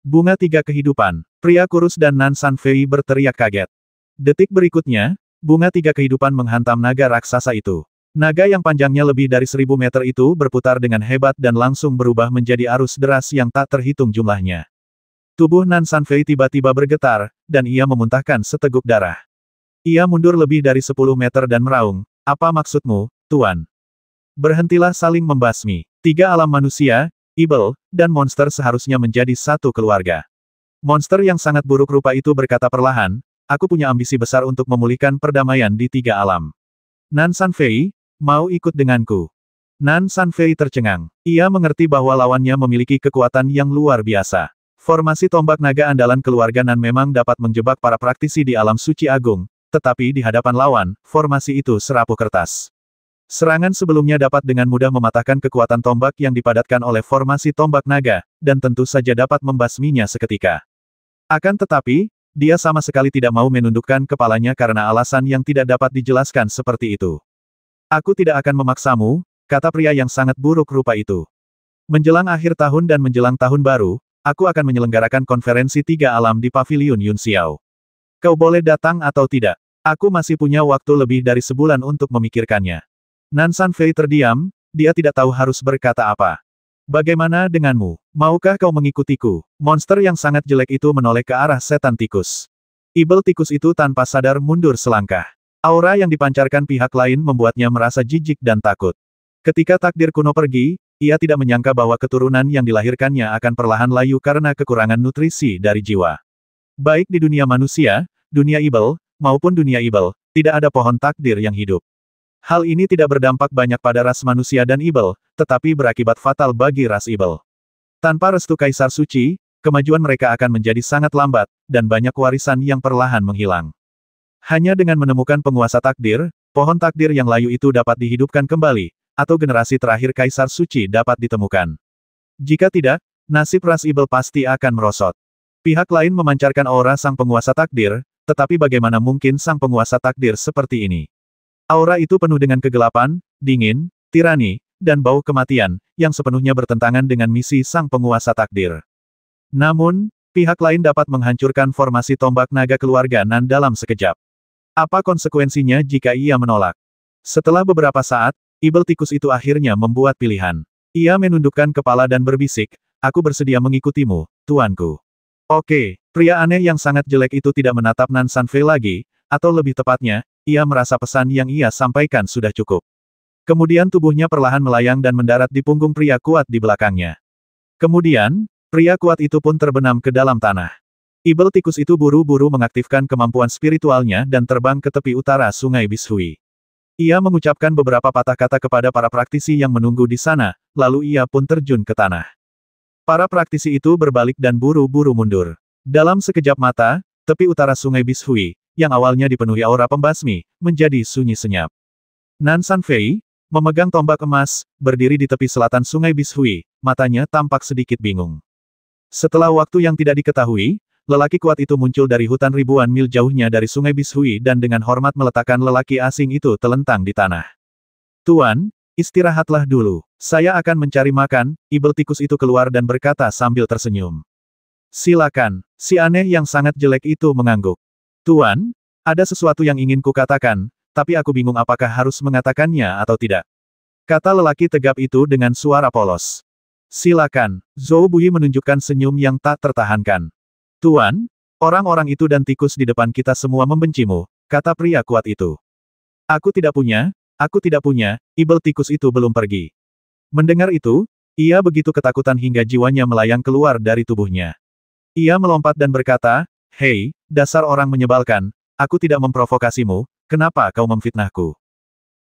Bunga tiga kehidupan. Pria kurus dan Nan San Fei berteriak kaget. Detik berikutnya, bunga tiga kehidupan menghantam naga raksasa itu. Naga yang panjangnya lebih dari 1000 meter itu berputar dengan hebat dan langsung berubah menjadi arus deras yang tak terhitung jumlahnya. Tubuh Nan San Fei tiba-tiba bergetar, dan ia memuntahkan seteguk darah. Ia mundur lebih dari 10 meter dan meraung, apa maksudmu, Tuan? Berhentilah saling membasmi. 3 alam manusia, ibel, dan monster seharusnya menjadi satu keluarga. Monster yang sangat buruk rupa itu berkata perlahan, aku punya ambisi besar untuk memulihkan perdamaian di 3 alam. Nan San Fei, mau ikut denganku? Nan San Fei tercengang. Ia mengerti bahwa lawannya memiliki kekuatan yang luar biasa. Formasi tombak naga andalan keluarga Nan memang dapat menjebak para praktisi di alam suci agung, tetapi di hadapan lawan, formasi itu serapuh kertas. Serangan sebelumnya dapat dengan mudah mematahkan kekuatan tombak yang dipadatkan oleh formasi tombak naga, dan tentu saja dapat membasminya seketika. Akan tetapi, dia sama sekali tidak mau menundukkan kepalanya karena alasan yang tidak dapat dijelaskan seperti itu. Aku tidak akan memaksamu, kata pria yang sangat buruk rupa itu. Menjelang akhir tahun dan menjelang tahun baru, aku akan menyelenggarakan konferensi 3 alam di Paviliun Yun Xiao. Kau boleh datang atau tidak. Aku masih punya waktu lebih dari sebulan untuk memikirkannya. Nan San Fei terdiam, dia tidak tahu harus berkata apa. Bagaimana denganmu? Maukah kau mengikutiku? Monster yang sangat jelek itu menoleh ke arah setan tikus. Ibel tikus itu tanpa sadar mundur selangkah. Aura yang dipancarkan pihak lain membuatnya merasa jijik dan takut. Ketika takdir kuno pergi, ia tidak menyangka bahwa keturunan yang dilahirkannya akan perlahan layu karena kekurangan nutrisi dari jiwa. Baik di dunia manusia, dunia ibel, maupun dunia ibel, tidak ada pohon takdir yang hidup. Hal ini tidak berdampak banyak pada ras manusia dan ibel, tetapi berakibat fatal bagi ras ibel. Tanpa restu Kaisar Suci, kemajuan mereka akan menjadi sangat lambat, dan banyak warisan yang perlahan menghilang. Hanya dengan menemukan penguasa takdir, pohon takdir yang layu itu dapat dihidupkan kembali, atau generasi terakhir Kaisar Suci dapat ditemukan. Jika tidak, nasib ras ibel pasti akan merosot. Pihak lain memancarkan aura sang penguasa takdir, tetapi bagaimana mungkin sang penguasa takdir seperti ini? Aura itu penuh dengan kegelapan, dingin, tirani, dan bau kematian, yang sepenuhnya bertentangan dengan misi sang penguasa takdir. Namun, pihak lain dapat menghancurkan formasi tombak naga keluarga Nan dalam sekejap. Apa konsekuensinya jika ia menolak? Setelah beberapa saat, ibel tikus itu akhirnya membuat pilihan. Ia menundukkan kepala dan berbisik, aku bersedia mengikutimu, tuanku. Oke, pria aneh yang sangat jelek itu tidak menatap Nan San Fei lagi, atau lebih tepatnya, ia merasa pesan yang ia sampaikan sudah cukup. Kemudian tubuhnya perlahan melayang dan mendarat di punggung pria kuat di belakangnya. Kemudian, pria kuat itu pun terbenam ke dalam tanah. Ibel tikus itu buru-buru mengaktifkan kemampuan spiritualnya dan terbang ke tepi utara Sungai Bishui. Ia mengucapkan beberapa patah kata kepada para praktisi yang menunggu di sana, lalu ia pun terjun ke tanah. Para praktisi itu berbalik dan buru-buru mundur. Dalam sekejap mata, tepi utara Sungai Bishui, yang awalnya dipenuhi aura pembasmi, menjadi sunyi senyap. Nan San Fei, memegang tombak emas, berdiri di tepi selatan Sungai Bishui, matanya tampak sedikit bingung. Setelah waktu yang tidak diketahui, lelaki kuat itu muncul dari hutan ribuan mil jauhnya dari Sungai Bishui dan dengan hormat meletakkan lelaki asing itu telentang di tanah. Tuan, istirahatlah dulu. Saya akan mencari makan, ibel tikus itu keluar dan berkata sambil tersenyum. Silakan, si aneh yang sangat jelek itu mengangguk. Tuan, ada sesuatu yang ingin kukatakan, tapi aku bingung apakah harus mengatakannya atau tidak. Kata lelaki tegap itu dengan suara polos. Silakan, Zhou Buyi menunjukkan senyum yang tak tertahankan. Tuan, orang-orang itu dan tikus di depan kita semua membencimu, kata pria kuat itu. Aku tidak punya, ibel tikus itu belum pergi. Mendengar itu, ia begitu ketakutan hingga jiwanya melayang keluar dari tubuhnya. Ia melompat dan berkata, "Hei, dasar orang menyebalkan, aku tidak memprovokasimu, kenapa kau memfitnahku?"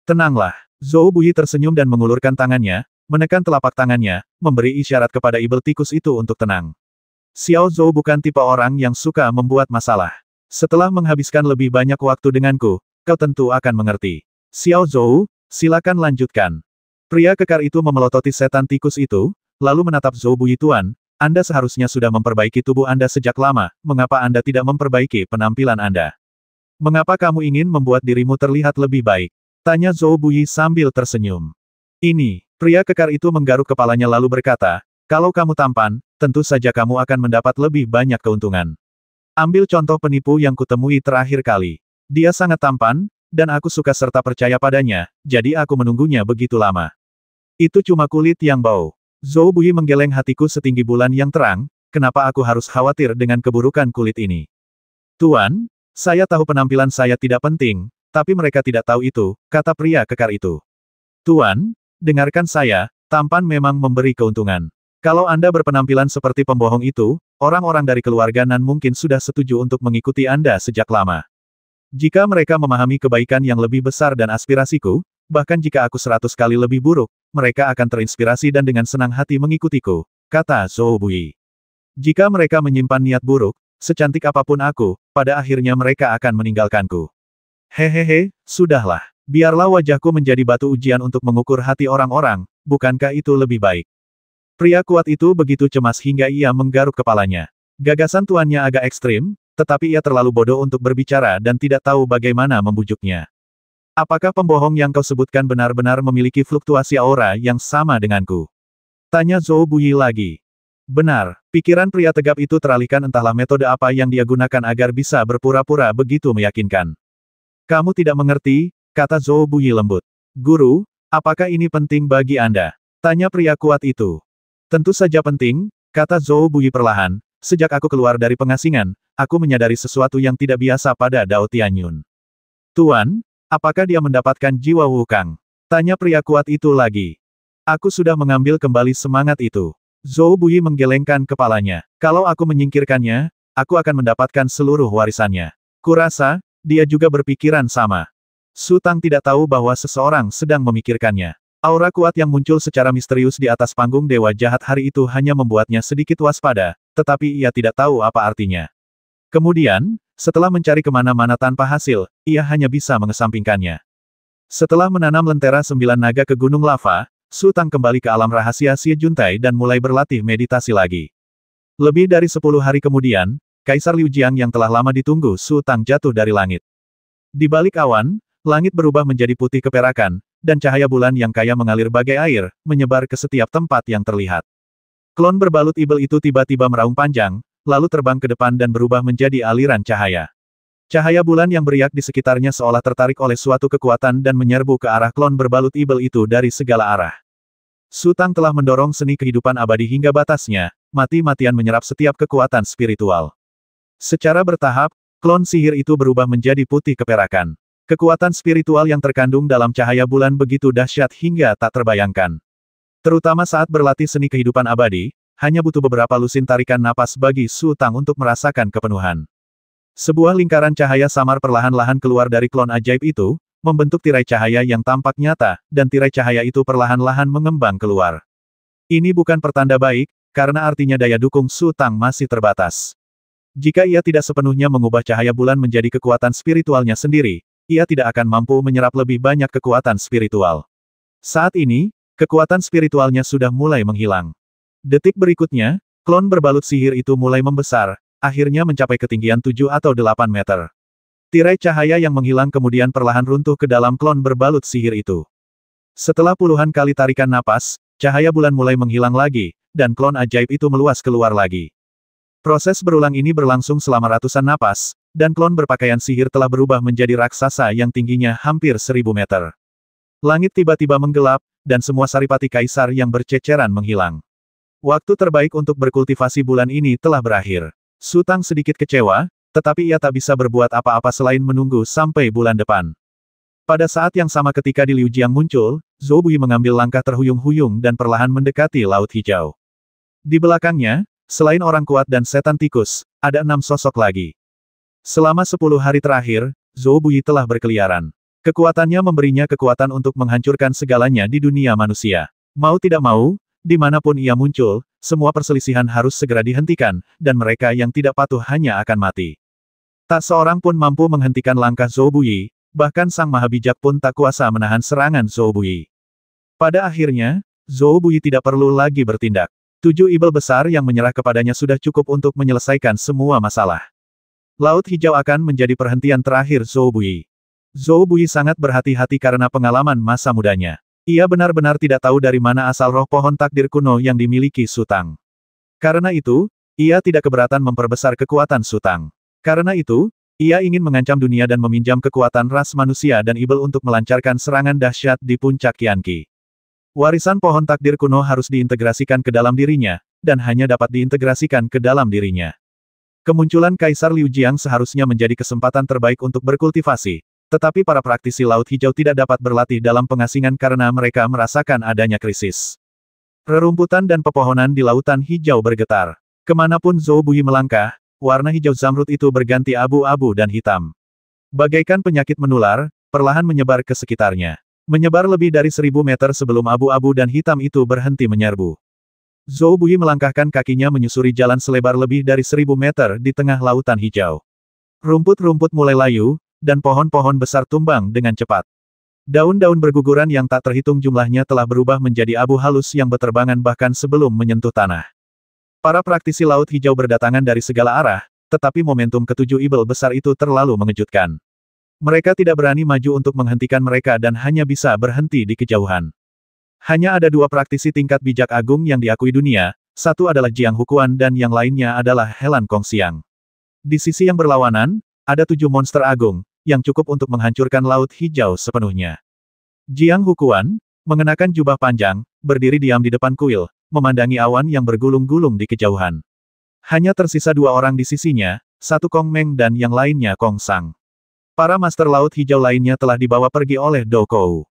Tenanglah, Zhou Buyi tersenyum dan mengulurkan tangannya, menekan telapak tangannya, memberi isyarat kepada ibel tikus itu untuk tenang. Xiao Zhou bukan tipe orang yang suka membuat masalah. Setelah menghabiskan lebih banyak waktu denganku, kau tentu akan mengerti. Xiao Zhou, silakan lanjutkan. Pria kekar itu memelototi setan tikus itu, lalu menatap Zhou Buyi. Tuan, Anda seharusnya sudah memperbaiki tubuh Anda sejak lama, mengapa Anda tidak memperbaiki penampilan Anda? Mengapa kamu ingin membuat dirimu terlihat lebih baik? Tanya Zhou Buyi sambil tersenyum. Ini, pria kekar itu menggaruk kepalanya lalu berkata, kalau kamu tampan, tentu saja kamu akan mendapat lebih banyak keuntungan. Ambil contoh penipu yang kutemui terakhir kali. Dia sangat tampan, dan aku suka serta percaya padanya, jadi aku menunggunya begitu lama. Itu cuma kulit yang bau. Zhou Buyi menggeleng hatiku setinggi bulan yang terang, kenapa aku harus khawatir dengan keburukan kulit ini? Tuan, saya tahu penampilan saya tidak penting, tapi mereka tidak tahu itu, kata pria kekar itu. Tuan, dengarkan saya, tampan memang memberi keuntungan. Kalau Anda berpenampilan seperti pembohong itu, orang-orang dari keluarga Nan mungkin sudah setuju untuk mengikuti Anda sejak lama. Jika mereka memahami kebaikan yang lebih besar dan aspirasiku, bahkan jika aku 100 kali lebih buruk, mereka akan terinspirasi dan dengan senang hati mengikutiku, kata Zhou Buyi. Jika mereka menyimpan niat buruk, secantik apapun aku, pada akhirnya mereka akan meninggalkanku. Hehehe, sudahlah. Biarlah wajahku menjadi batu ujian untuk mengukur hati orang-orang, bukankah itu lebih baik? Pria kuat itu begitu cemas hingga ia menggaruk kepalanya. Gagasan tuannya agak ekstrim, tetapi ia terlalu bodoh untuk berbicara dan tidak tahu bagaimana membujuknya. Apakah pembohong yang kau sebutkan benar-benar memiliki fluktuasi aura yang sama denganku? Tanya Zhou Buyi lagi. Benar, pikiran pria tegap itu teralihkan entahlah metode apa yang dia gunakan agar bisa berpura-pura begitu meyakinkan. Kamu tidak mengerti, kata Zhou Buyi lembut. Guru, apakah ini penting bagi Anda? Tanya pria kuat itu. Tentu saja penting, kata Zhou Buyi perlahan. Sejak aku keluar dari pengasingan, aku menyadari sesuatu yang tidak biasa pada Dao Tianyun. Tuan, apakah dia mendapatkan jiwa Wukang? Tanya pria kuat itu lagi. Aku sudah mengambil kembali semangat itu. Zhou Buyi menggelengkan kepalanya. Kalau aku menyingkirkannya, aku akan mendapatkan seluruh warisannya. Kurasa, dia juga berpikiran sama. Su Tang tidak tahu bahwa seseorang sedang memikirkannya. Aura kuat yang muncul secara misterius di atas panggung Dewa Jahat hari itu hanya membuatnya sedikit waspada, tetapi ia tidak tahu apa artinya. Kemudian, setelah mencari kemana-mana tanpa hasil, ia hanya bisa mengesampingkannya. Setelah menanam lentera 9 naga ke Gunung Lava, Su Tang kembali ke alam rahasia Xie Juntai dan mulai berlatih meditasi lagi. Lebih dari 10 hari kemudian, Kaisar Liu Jiang yang telah lama ditunggu Su Tang jatuh dari langit. Di balik awan, langit berubah menjadi putih keperakan, dan cahaya bulan yang kaya mengalir bagai air, menyebar ke setiap tempat yang terlihat. Klon berbalut ibel itu tiba-tiba meraung panjang, lalu terbang ke depan dan berubah menjadi aliran cahaya. Cahaya bulan yang beriak di sekitarnya seolah tertarik oleh suatu kekuatan dan menyerbu ke arah klon berbalut ibel itu dari segala arah. Su Tang telah mendorong seni kehidupan abadi hingga batasnya, mati-matian menyerap setiap kekuatan spiritual. Secara bertahap, klon sihir itu berubah menjadi putih keperakan. Kekuatan spiritual yang terkandung dalam cahaya bulan begitu dahsyat hingga tak terbayangkan. Terutama saat berlatih seni kehidupan abadi, hanya butuh beberapa lusin tarikan napas bagi Su Tang untuk merasakan kepenuhan. Sebuah lingkaran cahaya samar perlahan-lahan keluar dari klon ajaib itu, membentuk tirai cahaya yang tampak nyata, dan tirai cahaya itu perlahan-lahan mengembang keluar. Ini bukan pertanda baik, karena artinya daya dukung Su Tang masih terbatas. Jika ia tidak sepenuhnya mengubah cahaya bulan menjadi kekuatan spiritualnya sendiri, ia tidak akan mampu menyerap lebih banyak kekuatan spiritual. Saat ini, kekuatan spiritualnya sudah mulai menghilang. Detik berikutnya, klon berbalut sihir itu mulai membesar, akhirnya mencapai ketinggian 7 atau 8 meter. Tirai cahaya yang menghilang kemudian perlahan runtuh ke dalam klon berbalut sihir itu. Setelah puluhan kali tarikan napas, cahaya bulan mulai menghilang lagi, dan klon ajaib itu meluas keluar lagi. Proses berulang ini berlangsung selama ratusan napas, dan klon berpakaian sihir telah berubah menjadi raksasa yang tingginya hampir 1000 meter. Langit tiba-tiba menggelap, dan semua saripati kaisar yang berceceran menghilang. Waktu terbaik untuk berkultivasi bulan ini telah berakhir. Su Tang sedikit kecewa, tetapi ia tak bisa berbuat apa-apa selain menunggu sampai bulan depan. Pada saat yang sama ketika di Liu Jiang muncul, Zhou Bui mengambil langkah terhuyung-huyung dan perlahan mendekati Laut Hijau. Di belakangnya, selain orang kuat dan setan tikus, ada 6 sosok lagi. Selama 10 hari terakhir, Zhou Bui telah berkeliaran. Kekuatannya memberinya kekuatan untuk menghancurkan segalanya di dunia manusia. Mau tidak mau, dimanapun ia muncul, semua perselisihan harus segera dihentikan, dan mereka yang tidak patuh hanya akan mati. Tak seorang pun mampu menghentikan langkah Zhou Bui, bahkan Sang Maha Bijak pun tak kuasa menahan serangan Zhou Bui. Pada akhirnya, Zhou Bui tidak perlu lagi bertindak. 7 ibel besar yang menyerah kepadanya sudah cukup untuk menyelesaikan semua masalah. Laut Hijau akan menjadi perhentian terakhir Zhou Bui. Zhou Bui sangat berhati-hati karena pengalaman masa mudanya. Ia benar-benar tidak tahu dari mana asal roh pohon takdir kuno yang dimiliki Su Tang. Karena itu, ia tidak keberatan memperbesar kekuatan Su Tang. Karena itu, ia ingin mengancam dunia dan meminjam kekuatan ras manusia dan ibel untuk melancarkan serangan dahsyat di puncak Qianqi. Warisan pohon takdir kuno harus diintegrasikan ke dalam dirinya, dan hanya dapat diintegrasikan ke dalam dirinya. Kemunculan Kaisar Liu Jiang seharusnya menjadi kesempatan terbaik untuk berkultivasi. Tetapi para praktisi Laut Hijau tidak dapat berlatih dalam pengasingan karena mereka merasakan adanya krisis. Rerumputan dan pepohonan di Lautan Hijau bergetar. Kemanapun Zhou Bui melangkah, warna hijau zamrud itu berganti abu-abu dan hitam. Bagaikan penyakit menular, perlahan menyebar ke sekitarnya. Menyebar lebih dari 1000 meter sebelum abu-abu dan hitam itu berhenti menyerbu. Zhou Bui melangkahkan kakinya menyusuri jalan selebar lebih dari 1000 meter di tengah Lautan Hijau. Rumput-rumput mulai layu, dan pohon-pohon besar tumbang dengan cepat. Daun-daun berguguran yang tak terhitung jumlahnya telah berubah menjadi abu halus yang beterbangan bahkan sebelum menyentuh tanah. Para praktisi Laut Hijau berdatangan dari segala arah, tetapi momentum ketujuh ibel besar itu terlalu mengejutkan. Mereka tidak berani maju untuk menghentikan mereka dan hanya bisa berhenti di kejauhan. Hanya ada 2 praktisi tingkat bijak agung yang diakui dunia, satu adalah Jiang Hukuan dan yang lainnya adalah Helan Kongxiang. Di sisi yang berlawanan, ada 7 monster agung, yang cukup untuk menghancurkan Laut Hijau sepenuhnya. Jiang Hukuan, mengenakan jubah panjang, berdiri diam di depan kuil, memandangi awan yang bergulung-gulung di kejauhan. Hanya tersisa 2 orang di sisinya, satu Kong Meng dan yang lainnya Kong Sang. Para Master Laut Hijau lainnya telah dibawa pergi oleh Dou Kou.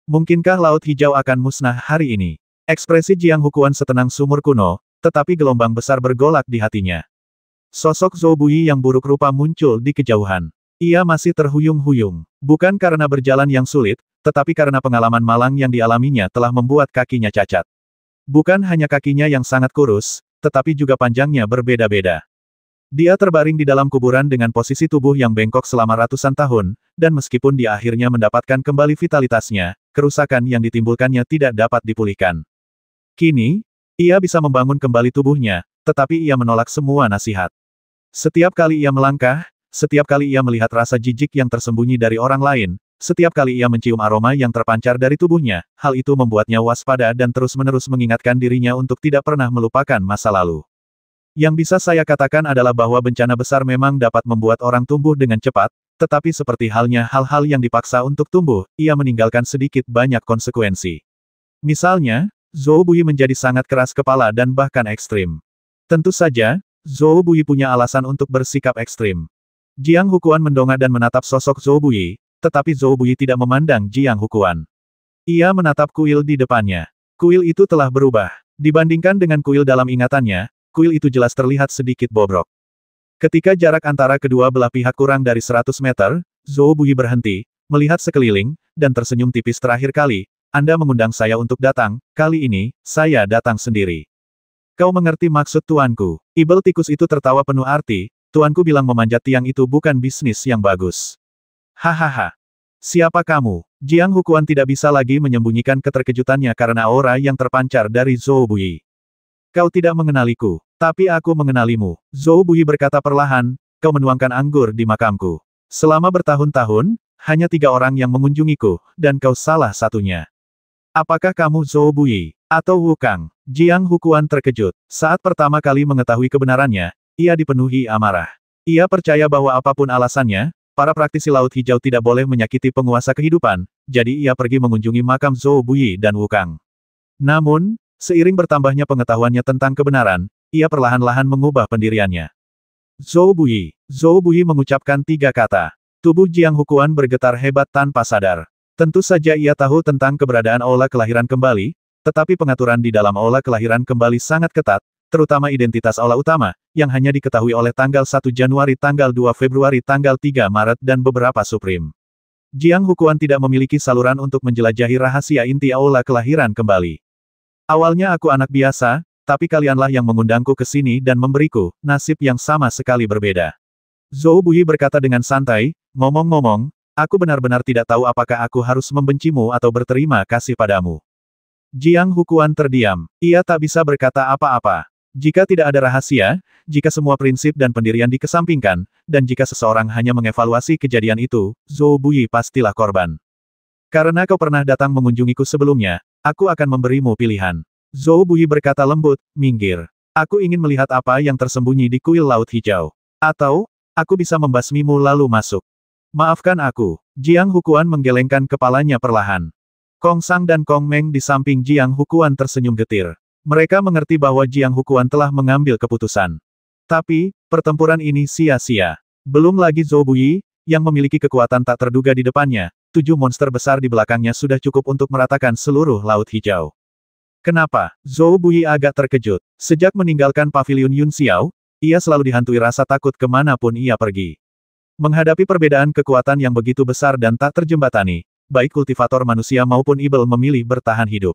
Mungkinkah Laut Hijau akan musnah hari ini? Ekspresi Jiang Hukuan setenang sumur kuno, tetapi gelombang besar bergolak di hatinya. Sosok Zhou Bui yang buruk rupa muncul di kejauhan. Ia masih terhuyung-huyung. Bukan karena berjalan yang sulit, tetapi karena pengalaman malang yang dialaminya telah membuat kakinya cacat. Bukan hanya kakinya yang sangat kurus, tetapi juga panjangnya berbeda-beda. Dia terbaring di dalam kuburan dengan posisi tubuh yang bengkok selama ratusan tahun, dan meskipun dia akhirnya mendapatkan kembali vitalitasnya, kerusakan yang ditimbulkannya tidak dapat dipulihkan. Kini, ia bisa membangun kembali tubuhnya, tetapi ia menolak semua nasihat. Setiap kali ia melangkah, setiap kali ia melihat rasa jijik yang tersembunyi dari orang lain, setiap kali ia mencium aroma yang terpancar dari tubuhnya, hal itu membuatnya waspada dan terus-menerus mengingatkan dirinya untuk tidak pernah melupakan masa lalu. Yang bisa saya katakan adalah bahwa bencana besar memang dapat membuat orang tumbuh dengan cepat, tetapi seperti halnya hal-hal yang dipaksa untuk tumbuh, ia meninggalkan sedikit banyak konsekuensi. Misalnya, Zhou Bui menjadi sangat keras kepala dan bahkan ekstrim. Tentu saja, Zhou Bui punya alasan untuk bersikap ekstrim. Jiang Hukuan mendongak dan menatap sosok Zhou Bui, tetapi Zhou Bui tidak memandang Jiang Hukuan. Ia menatap kuil di depannya. Kuil itu telah berubah. Dibandingkan dengan kuil dalam ingatannya, kuil itu jelas terlihat sedikit bobrok. Ketika jarak antara kedua belah pihak kurang dari 100 meter, Zhou Bui berhenti, melihat sekeliling, dan tersenyum tipis terakhir kali. Anda mengundang saya untuk datang, kali ini, saya datang sendiri. Kau mengerti maksud tuanku. Ibel tikus itu tertawa penuh arti. Tuanku bilang memanjat tiang itu bukan bisnis yang bagus. Hahaha. Siapa kamu? Jiang Hukuan tidak bisa lagi menyembunyikan keterkejutannya karena aura yang terpancar dari Zhou Bui. Kau tidak mengenaliku, tapi aku mengenalimu. Zhou Bui berkata perlahan, kau menuangkan anggur di makamku. Selama bertahun-tahun, hanya 3 orang yang mengunjungiku, dan kau salah satunya. Apakah kamu Zhou Bui? Atau Wu Kang? Jiang Hukuan terkejut. Saat pertama kali mengetahui kebenarannya, ia dipenuhi amarah. Ia percaya bahwa apapun alasannya, para praktisi Laut Hijau tidak boleh menyakiti penguasa kehidupan, jadi ia pergi mengunjungi makam Zhou Buyi dan Wukang. Namun, seiring bertambahnya pengetahuannya tentang kebenaran, ia perlahan-lahan mengubah pendiriannya. Zhou Buyi mengucapkan 3 kata. Tubuh Jiang Hukuan bergetar hebat tanpa sadar. Tentu saja ia tahu tentang keberadaan aula kelahiran kembali, tetapi pengaturan di dalam aula kelahiran kembali sangat ketat, terutama identitas aula utama, yang hanya diketahui oleh tanggal 1 Januari, tanggal 2 Februari, tanggal 3 Maret dan beberapa Supreme. Jiang Hukuan tidak memiliki saluran untuk menjelajahi rahasia inti aula kelahiran kembali. Awalnya aku anak biasa, tapi kalianlah yang mengundangku ke sini dan memberiku nasib yang sama sekali berbeda. Zhou Buyi berkata dengan santai, ngomong-ngomong, aku benar-benar tidak tahu apakah aku harus membencimu atau berterima kasih padamu. Jiang Hukuan terdiam. Ia tak bisa berkata apa-apa. Jika tidak ada rahasia, jika semua prinsip dan pendirian dikesampingkan, dan jika seseorang hanya mengevaluasi kejadian itu, Zhou Buyi pastilah korban. Karena kau pernah datang mengunjungiku sebelumnya, aku akan memberimu pilihan. Zhou Buyi berkata lembut, minggir. Aku ingin melihat apa yang tersembunyi di kuil Laut Hijau. Atau, aku bisa membasmimu lalu masuk. Maafkan aku. Jiang Hukuan menggelengkan kepalanya perlahan. Kong Sang dan Kong Meng di samping Jiang Hukuan tersenyum getir. Mereka mengerti bahwa Jiang Hukuan telah mengambil keputusan. Tapi, pertempuran ini sia-sia. Belum lagi Zhou Buyi, yang memiliki kekuatan tak terduga di depannya, 7 monster besar di belakangnya sudah cukup untuk meratakan seluruh Laut Hijau. Kenapa? Zhou Buyi agak terkejut. Sejak meninggalkan paviliun Yun Xiao, ia selalu dihantui rasa takut kemanapun ia pergi. Menghadapi perbedaan kekuatan yang begitu besar dan tak terjembatani, baik kultivator manusia maupun ibel memilih bertahan hidup.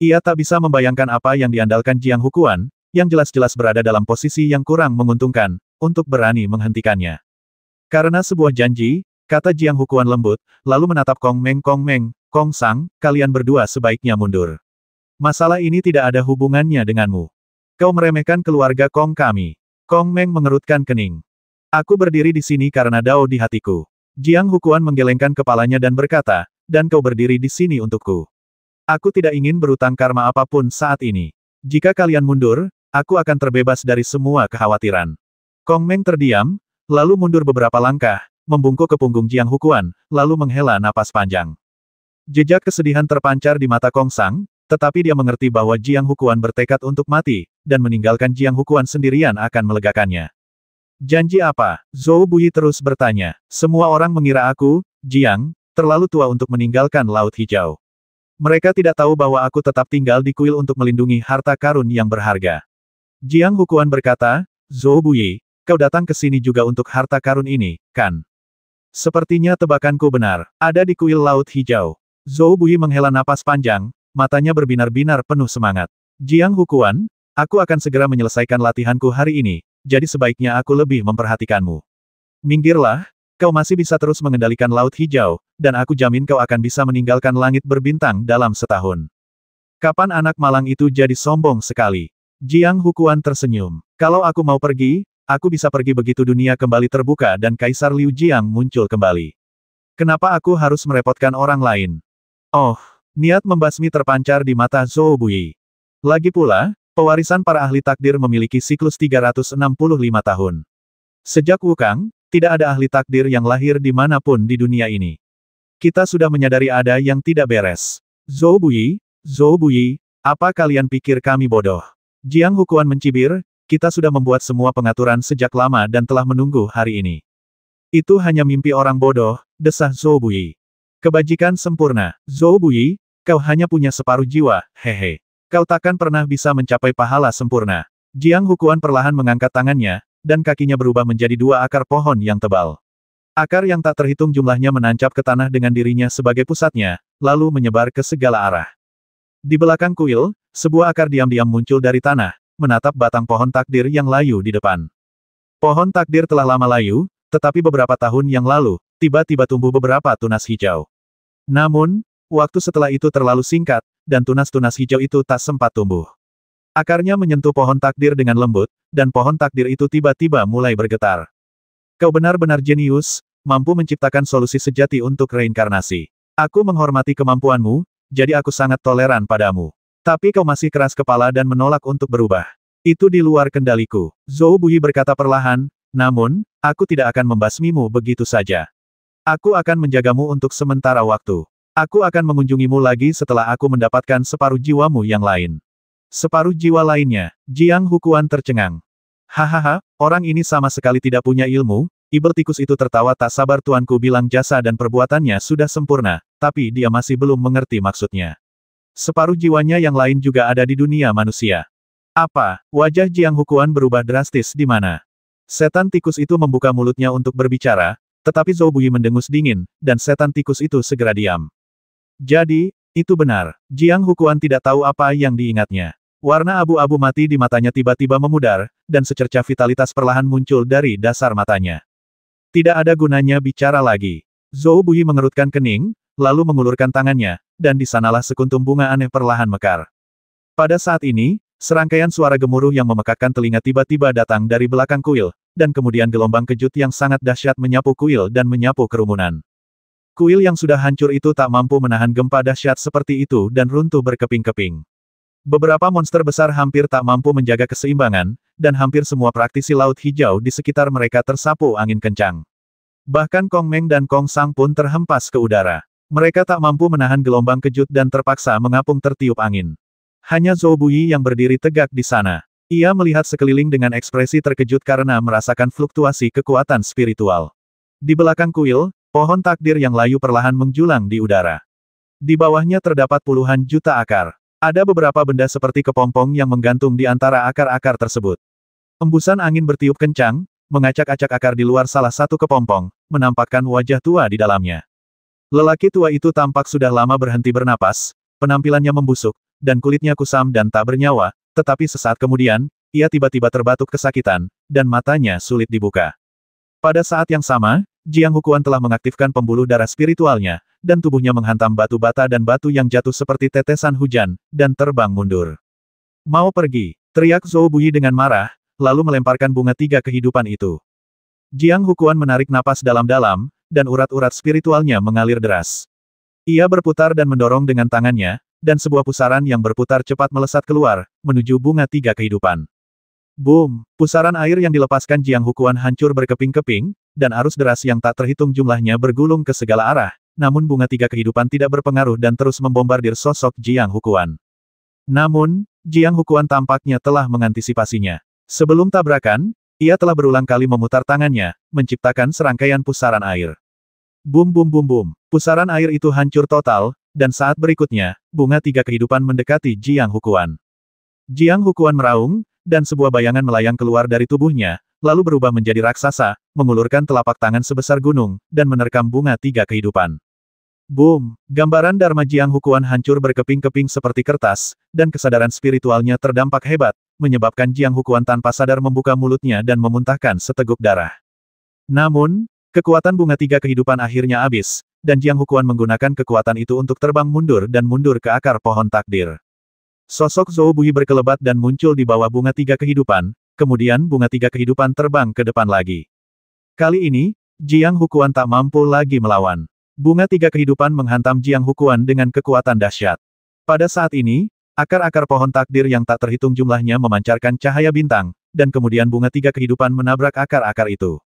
Ia tak bisa membayangkan apa yang diandalkan Jiang Hukuan, yang jelas-jelas berada dalam posisi yang kurang menguntungkan, untuk berani menghentikannya. Karena sebuah janji, kata Jiang Hukuan lembut, lalu menatap Kong Meng, Kong Sang, kalian berdua sebaiknya mundur. Masalah ini tidak ada hubungannya denganmu. Kau meremehkan keluarga Kong kami. Kong Meng mengerutkan kening. Aku berdiri di sini karena Dao di hatiku. Jiang Hukuan menggelengkan kepalanya dan berkata, dan kau berdiri di sini untukku. Aku tidak ingin berutang karma apapun saat ini. Jika kalian mundur, aku akan terbebas dari semua kekhawatiran. Kong Meng terdiam, lalu mundur beberapa langkah, membungkuk ke punggung Jiang Hukuan, lalu menghela napas panjang. Jejak kesedihan terpancar di mata Kong Sang, tetapi dia mengerti bahwa Jiang Hukuan bertekad untuk mati, dan meninggalkan Jiang Hukuan sendirian akan melegakannya. Janji apa? Zhou Buyi terus bertanya. Semua orang mengira aku, Jiang, terlalu tua untuk meninggalkan Laut Hijau. Mereka tidak tahu bahwa aku tetap tinggal di kuil untuk melindungi harta karun yang berharga. Jiang Hukuan berkata, Zhou Buyi, kau datang ke sini juga untuk harta karun ini, kan? Sepertinya tebakanku benar. Ada di kuil Laut Hijau. Zhou Buyi menghela napas panjang, matanya berbinar-binar penuh semangat. Jiang Hukuan, aku akan segera menyelesaikan latihanku hari ini. Jadi sebaiknya aku lebih memperhatikanmu. Minggirlah, kau masih bisa terus mengendalikan Laut Hijau, dan aku jamin kau akan bisa meninggalkan langit berbintang dalam setahun. Kapan anak malang itu jadi sombong sekali? Jiang Hukuan tersenyum. Kalau aku mau pergi, aku bisa pergi begitu dunia kembali terbuka dan Kaisar Liu Jiang muncul kembali. Kenapa aku harus merepotkan orang lain? Oh, niat membasmi terpancar di mata Zhou Buyi. Lagi pula, pewarisan para ahli takdir memiliki siklus 365 tahun. Sejak Wukang, tidak ada ahli takdir yang lahir di manapun di dunia ini. Kita sudah menyadari ada yang tidak beres. Zhou Buyi, apa kalian pikir kami bodoh? Jiang Hukuan mencibir, kita sudah membuat semua pengaturan sejak lama dan telah menunggu hari ini. Itu hanya mimpi orang bodoh, desah Zhou Buyi. Kebajikan sempurna. Zhou Buyi, kau hanya punya separuh jiwa, hehe. Kau takkan pernah bisa mencapai pahala sempurna. Jiang Hukuan perlahan mengangkat tangannya, dan kakinya berubah menjadi 2 akar pohon yang tebal. Akar yang tak terhitung jumlahnya menancap ke tanah dengan dirinya sebagai pusatnya, lalu menyebar ke segala arah. Di belakang kuil, sebuah akar diam-diam muncul dari tanah, menatap batang pohon takdir yang layu di depan. Pohon takdir telah lama layu, tetapi beberapa tahun yang lalu, tiba-tiba tumbuh beberapa tunas hijau. Namun, waktu setelah itu terlalu singkat, dan tunas-tunas hijau itu tak sempat tumbuh. Akarnya menyentuh pohon takdir dengan lembut, dan pohon takdir itu tiba-tiba mulai bergetar. Kau benar-benar jenius, mampu menciptakan solusi sejati untuk reinkarnasi. Aku menghormati kemampuanmu, jadi aku sangat toleran padamu. Tapi kau masih keras kepala dan menolak untuk berubah. Itu di luar kendaliku. Zhou Buyi berkata perlahan, namun, Aku tidak akan membasmimu begitu saja. Aku akan menjagamu untuk sementara waktu. Aku akan mengunjungimu lagi setelah aku mendapatkan separuh jiwamu yang lain. Separuh jiwa lainnya, Jiang Hukuan tercengang. Hahaha, orang ini sama sekali tidak punya ilmu. Ibel tikus itu tertawa tak sabar. Tuanku bilang jasa dan perbuatannya sudah sempurna, tapi dia masih belum mengerti maksudnya. Separuh jiwanya yang lain juga ada di dunia manusia. Apa? Wajah Jiang Hukuan berubah drastis di mana? Setan tikus itu membuka mulutnya untuk berbicara, tetapi Zhou Buyi mendengus dingin, dan setan tikus itu segera diam. Jadi, itu benar. Jiang Hukuan tidak tahu apa yang diingatnya. Warna abu-abu mati di matanya tiba-tiba memudar, dan secercah vitalitas perlahan muncul dari dasar matanya. Tidak ada gunanya bicara lagi. Zhou Buyi mengerutkan kening, lalu mengulurkan tangannya, dan di sanalah sekuntum bunga aneh perlahan mekar. Pada saat ini, serangkaian suara gemuruh yang memekakkan telinga tiba-tiba datang dari belakang kuil, dan kemudian gelombang kejut yang sangat dahsyat menyapu kuil dan menyapu kerumunan. Kuil yang sudah hancur itu tak mampu menahan gempa dahsyat seperti itu dan runtuh berkeping-keping. Beberapa monster besar hampir tak mampu menjaga keseimbangan, dan hampir semua praktisi Laut Hijau di sekitar mereka tersapu angin kencang. Bahkan Kong Meng dan Kong Sang pun terhempas ke udara. Mereka tak mampu menahan gelombang kejut dan terpaksa mengapung tertiup angin. Hanya Zhou Buyi yang berdiri tegak di sana. Ia melihat sekeliling dengan ekspresi terkejut karena merasakan fluktuasi kekuatan spiritual. Di belakang kuil, pohon takdir yang layu perlahan menjulang di udara. Di bawahnya terdapat puluhan juta akar. Ada beberapa benda seperti kepompong yang menggantung di antara akar-akar tersebut. Embusan angin bertiup kencang, mengacak-acak akar di luar salah satu kepompong, menampakkan wajah tua di dalamnya. Lelaki tua itu tampak sudah lama berhenti bernapas, penampilannya membusuk, dan kulitnya kusam dan tak bernyawa, tetapi sesaat kemudian, ia tiba-tiba terbatuk kesakitan, dan matanya sulit dibuka. Pada saat yang sama, Jiang Hukuan telah mengaktifkan pembuluh darah spiritualnya, dan tubuhnya menghantam batu bata dan batu yang jatuh seperti tetesan hujan, dan terbang mundur. Mau pergi, teriak Zhou Buyi dengan marah, lalu melemparkan bunga tiga kehidupan itu. Jiang Hukuan menarik napas dalam-dalam, dan urat-urat spiritualnya mengalir deras. Ia berputar dan mendorong dengan tangannya, dan sebuah pusaran yang berputar cepat melesat keluar, menuju bunga tiga kehidupan. Boom! Pusaran air yang dilepaskan Jiang Hukuan hancur berkeping-keping, dan arus deras yang tak terhitung jumlahnya bergulung ke segala arah, namun bunga tiga kehidupan tidak berpengaruh dan terus membombardir sosok Jiang Hukuan. Namun, Jiang Hukuan tampaknya telah mengantisipasinya. Sebelum tabrakan, ia telah berulang kali memutar tangannya, menciptakan serangkaian pusaran air. Bum bum bum bum. Pusaran air itu hancur total, dan saat berikutnya, bunga tiga kehidupan mendekati Jiang Hukuan. Jiang Hukuan meraung, dan sebuah bayangan melayang keluar dari tubuhnya, lalu berubah menjadi raksasa, mengulurkan telapak tangan sebesar gunung, dan menerkam bunga tiga kehidupan. Boom! Gambaran Dharma Jiang Hukuan hancur berkeping-keping seperti kertas, dan kesadaran spiritualnya terdampak hebat, menyebabkan Jiang Hukuan tanpa sadar membuka mulutnya dan memuntahkan seteguk darah. Namun, kekuatan bunga tiga kehidupan akhirnya habis, dan Jiang Hukuan menggunakan kekuatan itu untuk terbang mundur dan mundur ke akar pohon takdir. Sosok Zhou Buyi berkelebat dan muncul di bawah bunga tiga kehidupan, kemudian bunga tiga kehidupan terbang ke depan lagi. Kali ini, Jiang Hukuan tak mampu lagi melawan. Bunga tiga kehidupan menghantam Jiang Hukuan dengan kekuatan dahsyat. Pada saat ini, akar-akar pohon takdir yang tak terhitung jumlahnya memancarkan cahaya bintang, dan kemudian bunga tiga kehidupan menabrak akar-akar itu.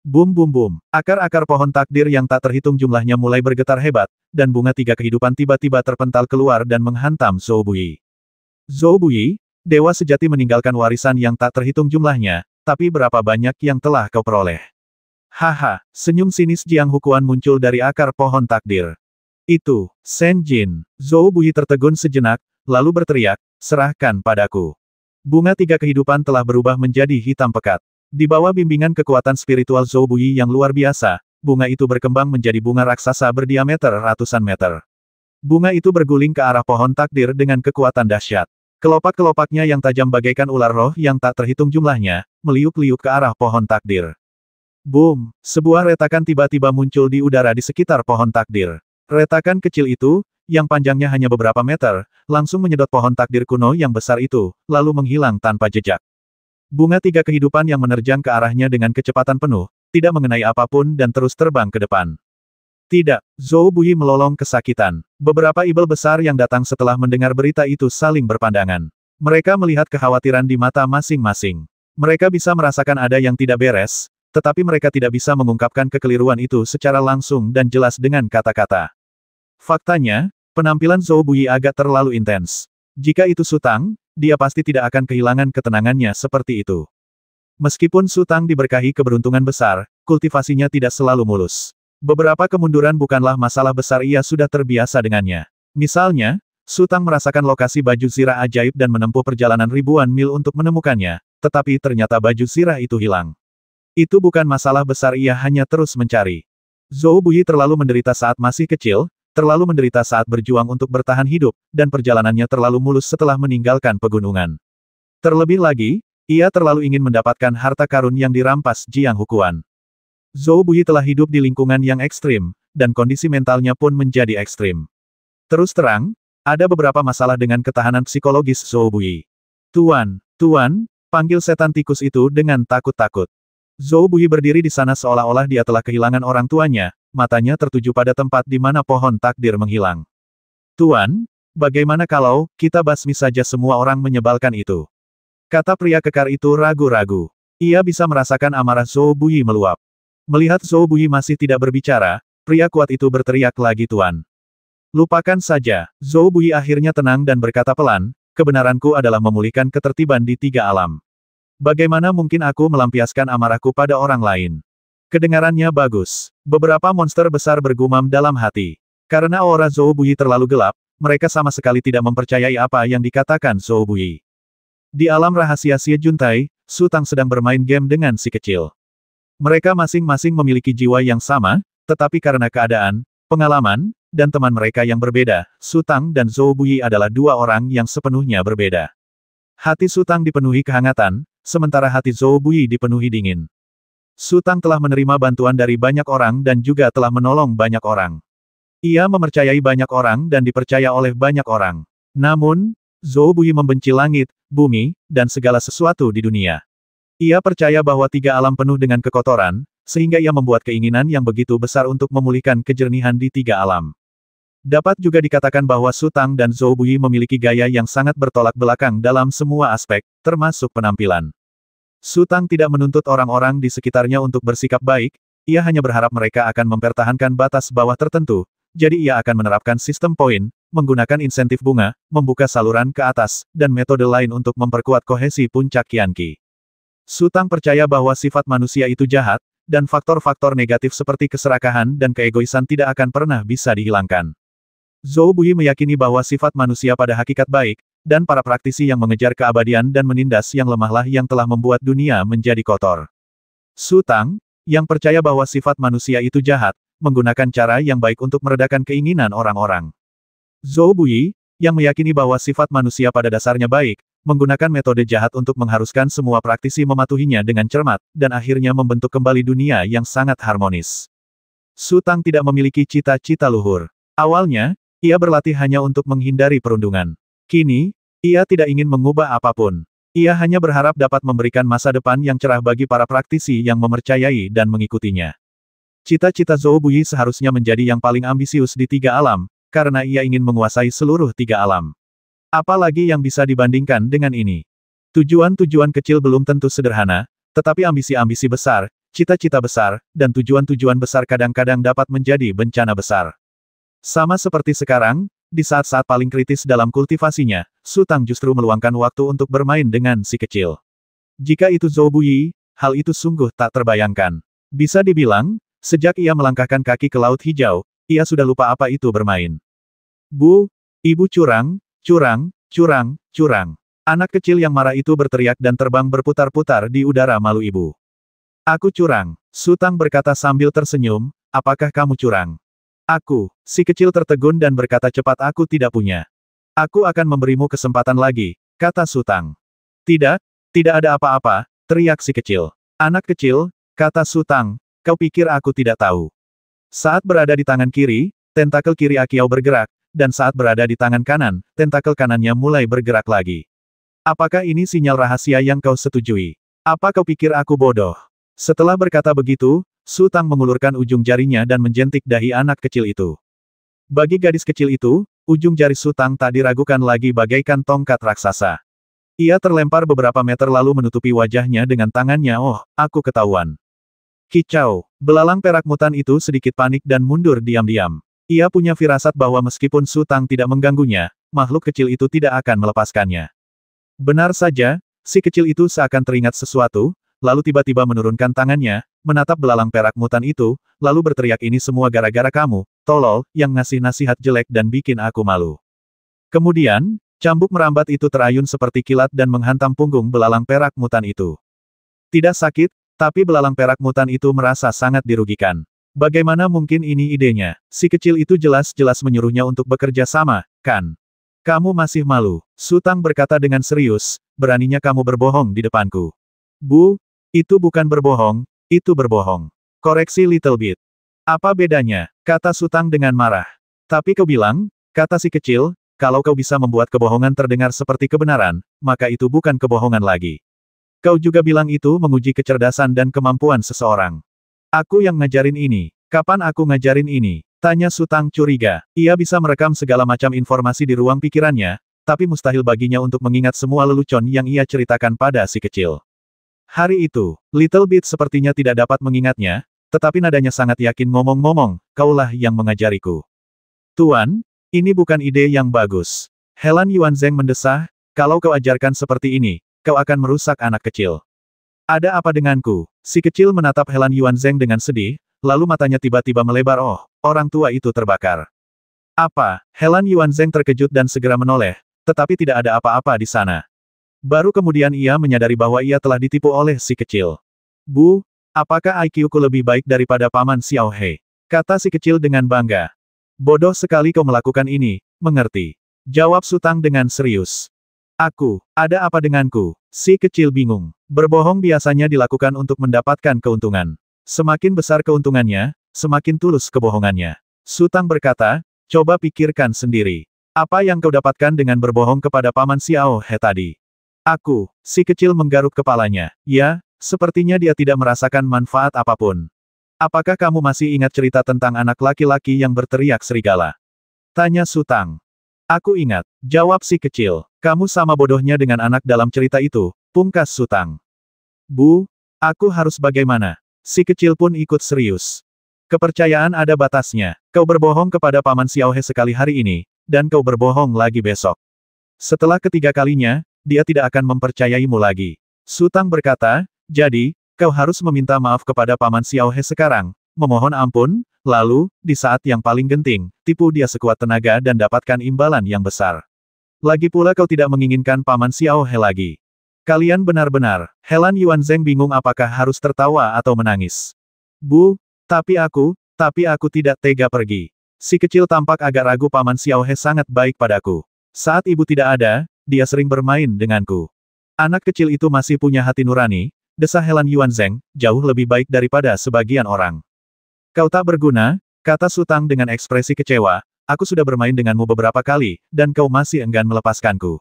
Bum bum bum. Akar-akar pohon takdir yang tak terhitung jumlahnya mulai bergetar hebat, dan bunga tiga kehidupan tiba-tiba terpental keluar dan menghantam Zhou Buyi. Zhou Buyi, dewa sejati meninggalkan warisan yang tak terhitung jumlahnya, tapi berapa banyak yang telah kau peroleh? Haha, senyum sinis Jiang Hukuan muncul dari akar pohon takdir. Itu, Shen Jin. Zhou Buyi tertegun sejenak, lalu berteriak, serahkan padaku. Bunga tiga kehidupan telah berubah menjadi hitam pekat. Di bawah bimbingan kekuatan spiritual Zhou Buyi yang luar biasa, bunga itu berkembang menjadi bunga raksasa berdiameter ratusan meter. Bunga itu berguling ke arah pohon takdir dengan kekuatan dahsyat. Kelopak-kelopaknya yang tajam bagaikan ular roh yang tak terhitung jumlahnya, meliuk-liuk ke arah pohon takdir. Boom! Sebuah retakan tiba-tiba muncul di udara di sekitar pohon takdir. Retakan kecil itu, yang panjangnya hanya beberapa meter, langsung menyedot pohon takdir kuno yang besar itu, lalu menghilang tanpa jejak. Bunga tiga kehidupan yang menerjang ke arahnya dengan kecepatan penuh, tidak mengenai apapun dan terus terbang ke depan. Tidak, Zhou Buyi melolong kesakitan. Beberapa ibel besar yang datang setelah mendengar berita itu saling berpandangan. Mereka melihat kekhawatiran di mata masing-masing. Mereka bisa merasakan ada yang tidak beres, tetapi mereka tidak bisa mengungkapkan kekeliruan itu secara langsung dan jelas dengan kata-kata. Faktanya, penampilan Zhou Buyi agak terlalu intens. Jika itu Su Tang, dia pasti tidak akan kehilangan ketenangannya seperti itu. Meskipun Su Tang diberkahi keberuntungan besar, kultivasinya tidak selalu mulus. Beberapa kemunduran bukanlah masalah besar, ia sudah terbiasa dengannya. Misalnya, Su Tang merasakan lokasi baju zirah ajaib dan menempuh perjalanan ribuan mil untuk menemukannya, tetapi ternyata baju zirah itu hilang. Itu bukan masalah besar, ia hanya terus mencari. Zhou Buyi terlalu menderita saat masih kecil, terlalu menderita saat berjuang untuk bertahan hidup, dan perjalanannya terlalu mulus setelah meninggalkan pegunungan. Terlebih lagi, ia terlalu ingin mendapatkan harta karun yang dirampas Jiang Hukuan. Zhou Buyi telah hidup di lingkungan yang ekstrim, dan kondisi mentalnya pun menjadi ekstrim. Terus terang, ada beberapa masalah dengan ketahanan psikologis Zhou Buyi. Tuan, panggil setan tikus itu dengan takut-takut. Zhou Buyi berdiri di sana seolah-olah dia telah kehilangan orang tuanya, matanya tertuju pada tempat di mana pohon takdir menghilang. Tuan, bagaimana kalau kita basmi saja semua orang menyebalkan itu? Kata pria kekar itu ragu-ragu. Ia bisa merasakan amarah Zhou Buyi meluap. Melihat Zhou Buyi masih tidak berbicara, pria kuat itu berteriak lagi, Tuan. Lupakan saja. Zhou Buyi akhirnya tenang dan berkata pelan, kebenaranku adalah memulihkan ketertiban di tiga alam. Bagaimana mungkin aku melampiaskan amarahku pada orang lain? Kedengarannya bagus. Beberapa monster besar bergumam dalam hati. Karena aura Zhou Buyi terlalu gelap, mereka sama sekali tidak mempercayai apa yang dikatakan Zhou Buyi. Di alam rahasia Xie Juntai, Su Tang sedang bermain game dengan si kecil. Mereka masing-masing memiliki jiwa yang sama, tetapi karena keadaan, pengalaman, dan teman mereka yang berbeda, Su Tang dan Zhou Buyi adalah dua orang yang sepenuhnya berbeda. Hati Su Tang dipenuhi kehangatan, sementara hati Zhou Buyi dipenuhi dingin. Su Tang telah menerima bantuan dari banyak orang dan juga telah menolong banyak orang. Ia mempercayai banyak orang dan dipercaya oleh banyak orang. Namun, Zhou Buyi membenci langit, bumi, dan segala sesuatu di dunia. Ia percaya bahwa tiga alam penuh dengan kekotoran, sehingga ia membuat keinginan yang begitu besar untuk memulihkan kejernihan di tiga alam. Dapat juga dikatakan bahwa Su Tang dan Zhou Buyi memiliki gaya yang sangat bertolak belakang dalam semua aspek, termasuk penampilan. Su Tang tidak menuntut orang-orang di sekitarnya untuk bersikap baik, ia hanya berharap mereka akan mempertahankan batas bawah tertentu, jadi ia akan menerapkan sistem poin, menggunakan insentif bunga, membuka saluran ke atas, dan metode lain untuk memperkuat kohesi puncak Qianqi. Su Tang percaya bahwa sifat manusia itu jahat, dan faktor-faktor negatif seperti keserakahan dan keegoisan tidak akan pernah bisa dihilangkan. Zhou Buyi meyakini bahwa sifat manusia pada hakikat baik, dan para praktisi yang mengejar keabadian dan menindas yang lemahlah yang telah membuat dunia menjadi kotor. Su Tang, yang percaya bahwa sifat manusia itu jahat, menggunakan cara yang baik untuk meredakan keinginan orang-orang. Zhou Buyi, yang meyakini bahwa sifat manusia pada dasarnya baik, menggunakan metode jahat untuk mengharuskan semua praktisi mematuhinya dengan cermat, dan akhirnya membentuk kembali dunia yang sangat harmonis. Su Tang tidak memiliki cita-cita luhur. Awalnya, ia berlatih hanya untuk menghindari perundungan. Kini, ia tidak ingin mengubah apapun. Ia hanya berharap dapat memberikan masa depan yang cerah bagi para praktisi yang mempercayai dan mengikutinya. Cita-cita Zhou Buyi seharusnya menjadi yang paling ambisius di tiga alam, karena ia ingin menguasai seluruh tiga alam. Apalagi yang bisa dibandingkan dengan ini? Tujuan-tujuan kecil belum tentu sederhana, tetapi ambisi-ambisi besar, cita-cita besar, dan tujuan-tujuan besar kadang-kadang dapat menjadi bencana besar. Sama seperti sekarang, di saat-saat paling kritis dalam kultivasinya, Su Tang justru meluangkan waktu untuk bermain dengan si kecil. Jika itu Zhou Buyi, hal itu sungguh tak terbayangkan. Bisa dibilang, sejak ia melangkahkan kaki ke Laut Hijau, ia sudah lupa apa itu bermain. Bu, ibu curang, curang, curang, curang. Anak kecil yang marah itu berteriak dan terbang berputar-putar di udara malu ibu. Aku curang, Su Tang berkata sambil tersenyum, apakah kamu curang? Aku, si kecil tertegun dan berkata cepat, aku tidak punya. Aku akan memberimu kesempatan lagi, kata Su Tang. Tidak ada apa-apa, teriak si kecil. Anak kecil, kata Su Tang, kau pikir aku tidak tahu. Saat berada di tangan kiri, tentakel kiri Akiao bergerak, dan saat berada di tangan kanan, tentakel kanannya mulai bergerak lagi. Apakah ini sinyal rahasia yang kau setujui? Apa kau pikir aku bodoh? Setelah berkata begitu, Su Tang mengulurkan ujung jarinya dan menjentik dahi anak kecil itu. Bagi gadis kecil itu, ujung jari Su Tang tak diragukan lagi bagaikan tongkat raksasa. Ia terlempar beberapa meter lalu menutupi wajahnya dengan tangannya. Oh, aku ketahuan. Kicau. Belalang perak mutan itu sedikit panik dan mundur diam-diam. Ia punya firasat bahwa meskipun Su Tang tidak mengganggunya, makhluk kecil itu tidak akan melepaskannya. Benar saja, si kecil itu seakan teringat sesuatu, lalu tiba-tiba menurunkan tangannya, menatap belalang perak mutan itu, lalu berteriak, ini semua gara-gara kamu, tolol, yang ngasih nasihat jelek dan bikin aku malu. Kemudian, cambuk merambat itu terayun seperti kilat dan menghantam punggung belalang perak mutan itu. Tidak sakit, tapi belalang perak mutan itu merasa sangat dirugikan. Bagaimana mungkin ini idenya? Si kecil itu jelas-jelas menyuruhnya untuk bekerja sama, kan? Kamu masih malu. Su Tang berkata dengan serius, beraninya kamu berbohong di depanku. Bu, itu bukan berbohong, itu berbohong. Koreksi Little Bit. Apa bedanya? Kata Su Tang dengan marah. Tapi kau bilang, kata si kecil, kalau kau bisa membuat kebohongan terdengar seperti kebenaran, maka itu bukan kebohongan lagi. Kau juga bilang itu menguji kecerdasan dan kemampuan seseorang. Aku yang ngajarin ini. Kapan aku ngajarin ini? Tanya Su Tang curiga. Ia bisa merekam segala macam informasi di ruang pikirannya, tapi mustahil baginya untuk mengingat semua lelucon yang ia ceritakan pada si kecil. Hari itu, Little Bit sepertinya tidak dapat mengingatnya, tetapi nadanya sangat yakin ngomong-ngomong, kaulah yang mengajariku. Tuan, ini bukan ide yang bagus. Helan Yuanzeng mendesah, kalau kau ajarkan seperti ini, kau akan merusak anak kecil. Ada apa denganku? Si kecil menatap Helan Yuanzeng dengan sedih, lalu matanya tiba-tiba melebar. Oh, orang tua itu terbakar. Apa? Helan Yuanzeng terkejut dan segera menoleh, tetapi tidak ada apa-apa di sana. Baru kemudian ia menyadari bahwa ia telah ditipu oleh si kecil. Bu, apakah IQ-ku lebih baik daripada Paman Xiao He? Kata si kecil dengan bangga. Bodoh sekali kau melakukan ini, mengerti? Jawab Su Tang dengan serius. Aku, ada apa denganku? Si kecil bingung. Berbohong biasanya dilakukan untuk mendapatkan keuntungan. Semakin besar keuntungannya, semakin tulus kebohongannya. Su Tang berkata, coba pikirkan sendiri. Apa yang kau dapatkan dengan berbohong kepada Paman Xiao He tadi? Aku, si kecil menggaruk kepalanya. Ya, sepertinya dia tidak merasakan manfaat apapun. Apakah kamu masih ingat cerita tentang anak laki-laki yang berteriak serigala? Tanya Su Tang. Aku ingat, jawab si kecil. Kamu sama bodohnya dengan anak dalam cerita itu, pungkas Su Tang. Bu, aku harus bagaimana? Si kecil pun ikut serius. Kepercayaan ada batasnya. Kau berbohong kepada Paman Xiao He sekali hari ini, dan kau berbohong lagi besok. Setelah ketiga kalinya, dia tidak akan mempercayaimu lagi. Su Tang berkata, jadi, kau harus meminta maaf kepada Paman Xiao He sekarang, memohon ampun, lalu, di saat yang paling genting, tipu dia sekuat tenaga dan dapatkan imbalan yang besar. Lagi pula kau tidak menginginkan Paman Xiao He lagi. Kalian benar-benar. Helan Yuanzeng bingung apakah harus tertawa atau menangis. Bu, tapi aku tidak tega pergi. Si kecil tampak agak ragu. Paman Xiao He sangat baik padaku. Saat ibu tidak ada, dia sering bermain denganku. Anak kecil itu masih punya hati nurani, desah Helan Yuanzeng, jauh lebih baik daripada sebagian orang. Kau tak berguna, kata Su Tang dengan ekspresi kecewa. Aku sudah bermain denganmu beberapa kali, dan kau masih enggan melepaskanku.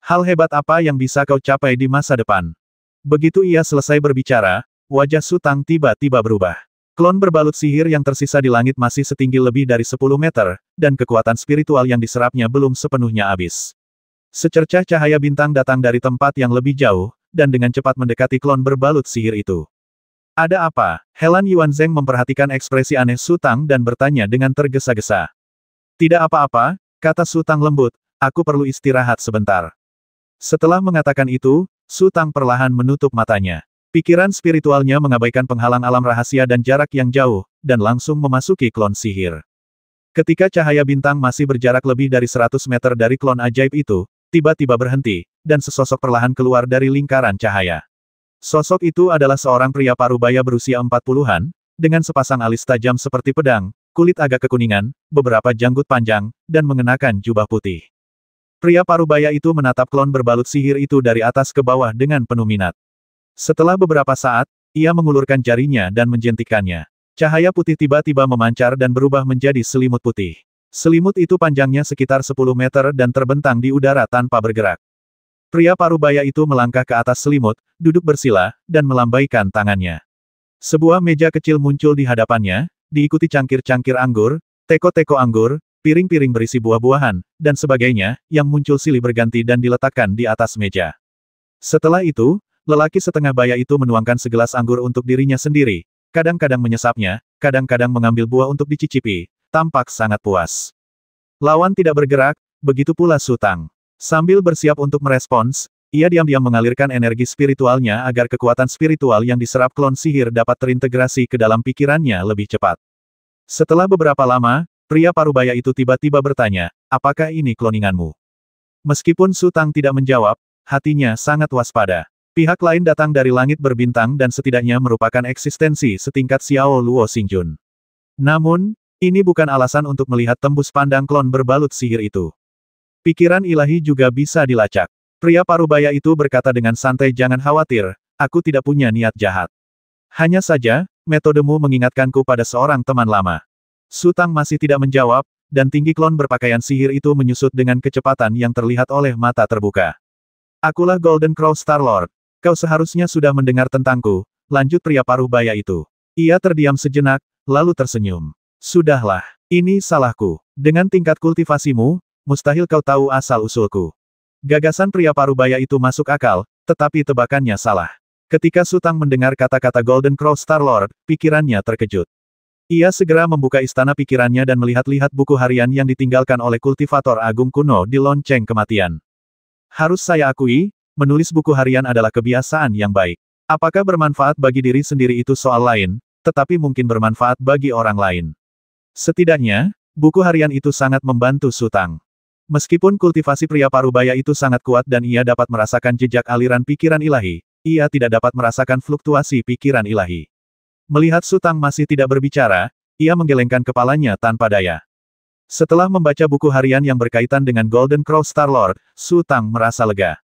Hal hebat apa yang bisa kau capai di masa depan? Begitu ia selesai berbicara, wajah Su Tang tiba-tiba berubah. Klon berbalut sihir yang tersisa di langit masih setinggi lebih dari 10 meter, dan kekuatan spiritual yang diserapnya belum sepenuhnya habis. Secercah cahaya bintang datang dari tempat yang lebih jauh, dan dengan cepat mendekati klon berbalut sihir itu. Ada apa? Helan Yuanzeng memperhatikan ekspresi aneh Su Tang dan bertanya dengan tergesa-gesa. Tidak apa-apa, kata Su Tang lembut, aku perlu istirahat sebentar. Setelah mengatakan itu, Su Tang perlahan menutup matanya. Pikiran spiritualnya mengabaikan penghalang alam rahasia dan jarak yang jauh, dan langsung memasuki klon sihir. Ketika cahaya bintang masih berjarak lebih dari 100 meter dari klon ajaib itu, tiba-tiba berhenti, dan sesosok perlahan keluar dari lingkaran cahaya. Sosok itu adalah seorang pria parubaya berusia 40-an, dengan sepasang alis tajam seperti pedang, kulit agak kekuningan, beberapa janggut panjang, dan mengenakan jubah putih. Pria parubaya itu menatap klon berbalut sihir itu dari atas ke bawah dengan penuh minat. Setelah beberapa saat, ia mengulurkan jarinya dan menjentikannya. Cahaya putih tiba-tiba memancar dan berubah menjadi selimut putih. Selimut itu panjangnya sekitar 10 meter dan terbentang di udara tanpa bergerak. Pria parubaya itu melangkah ke atas selimut, duduk bersila, dan melambaikan tangannya. Sebuah meja kecil muncul di hadapannya, diikuti cangkir-cangkir anggur, teko-teko anggur, piring-piring berisi buah-buahan, dan sebagainya, yang muncul silih berganti dan diletakkan di atas meja. Setelah itu, lelaki setengah baya itu menuangkan segelas anggur untuk dirinya sendiri, kadang-kadang menyesapnya, kadang-kadang mengambil buah untuk dicicipi, tampak sangat puas. Lawan tidak bergerak, begitu pula Su Tang. Sambil bersiap untuk merespons, ia diam-diam mengalirkan energi spiritualnya agar kekuatan spiritual yang diserap klon sihir dapat terintegrasi ke dalam pikirannya lebih cepat. Setelah beberapa lama, pria parubaya itu tiba-tiba bertanya, apakah ini kloninganmu? Meskipun Su Tang tidak menjawab, hatinya sangat waspada. Pihak lain datang dari langit berbintang dan setidaknya merupakan eksistensi setingkat Xiao Luo Xingjun. Namun, ini bukan alasan untuk melihat tembus pandang klon berbalut sihir itu. Pikiran ilahi juga bisa dilacak. Pria parubaya itu berkata dengan santai, jangan khawatir, aku tidak punya niat jahat. Hanya saja, metodemu mengingatkanku pada seorang teman lama. Su Tang masih tidak menjawab, dan tinggi klon berpakaian sihir itu menyusut dengan kecepatan yang terlihat oleh mata terbuka. Akulah Golden Crow Star-Lord. Kau seharusnya sudah mendengar tentangku, lanjut pria parubaya itu. Ia terdiam sejenak, lalu tersenyum. Sudahlah, ini salahku. Dengan tingkat kultivasimu, mustahil kau tahu asal-usulku. Gagasan pria parubaya itu masuk akal, tetapi tebakannya salah. Ketika Su Tang mendengar kata-kata Golden Crow Star-Lord, pikirannya terkejut. Ia segera membuka istana pikirannya dan melihat-lihat buku harian yang ditinggalkan oleh kultivator agung kuno di lonceng kematian. Harus saya akui, menulis buku harian adalah kebiasaan yang baik. Apakah bermanfaat bagi diri sendiri itu soal lain, tetapi mungkin bermanfaat bagi orang lain. Setidaknya, buku harian itu sangat membantu Su Tang. Meskipun kultivasi pria parubaya itu sangat kuat dan ia dapat merasakan jejak aliran pikiran ilahi, ia tidak dapat merasakan fluktuasi pikiran ilahi. Melihat Su Tang masih tidak berbicara, ia menggelengkan kepalanya tanpa daya. Setelah membaca buku harian yang berkaitan dengan Golden Crow Star-Lord, Su Tang merasa lega.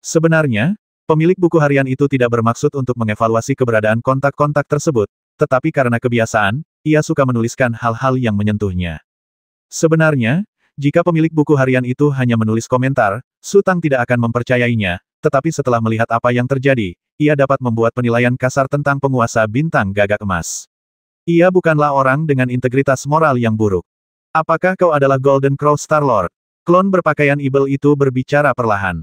Sebenarnya, pemilik buku harian itu tidak bermaksud untuk mengevaluasi keberadaan kontak-kontak tersebut, tetapi karena kebiasaan, ia suka menuliskan hal-hal yang menyentuhnya. Sebenarnya, jika pemilik buku harian itu hanya menulis komentar, Su Tang tidak akan mempercayainya, tetapi setelah melihat apa yang terjadi, ia dapat membuat penilaian kasar tentang penguasa bintang gagak emas. Ia bukanlah orang dengan integritas moral yang buruk. Apakah kau adalah Golden Crow Star-Lord? Klon berpakaian Ibel itu berbicara perlahan.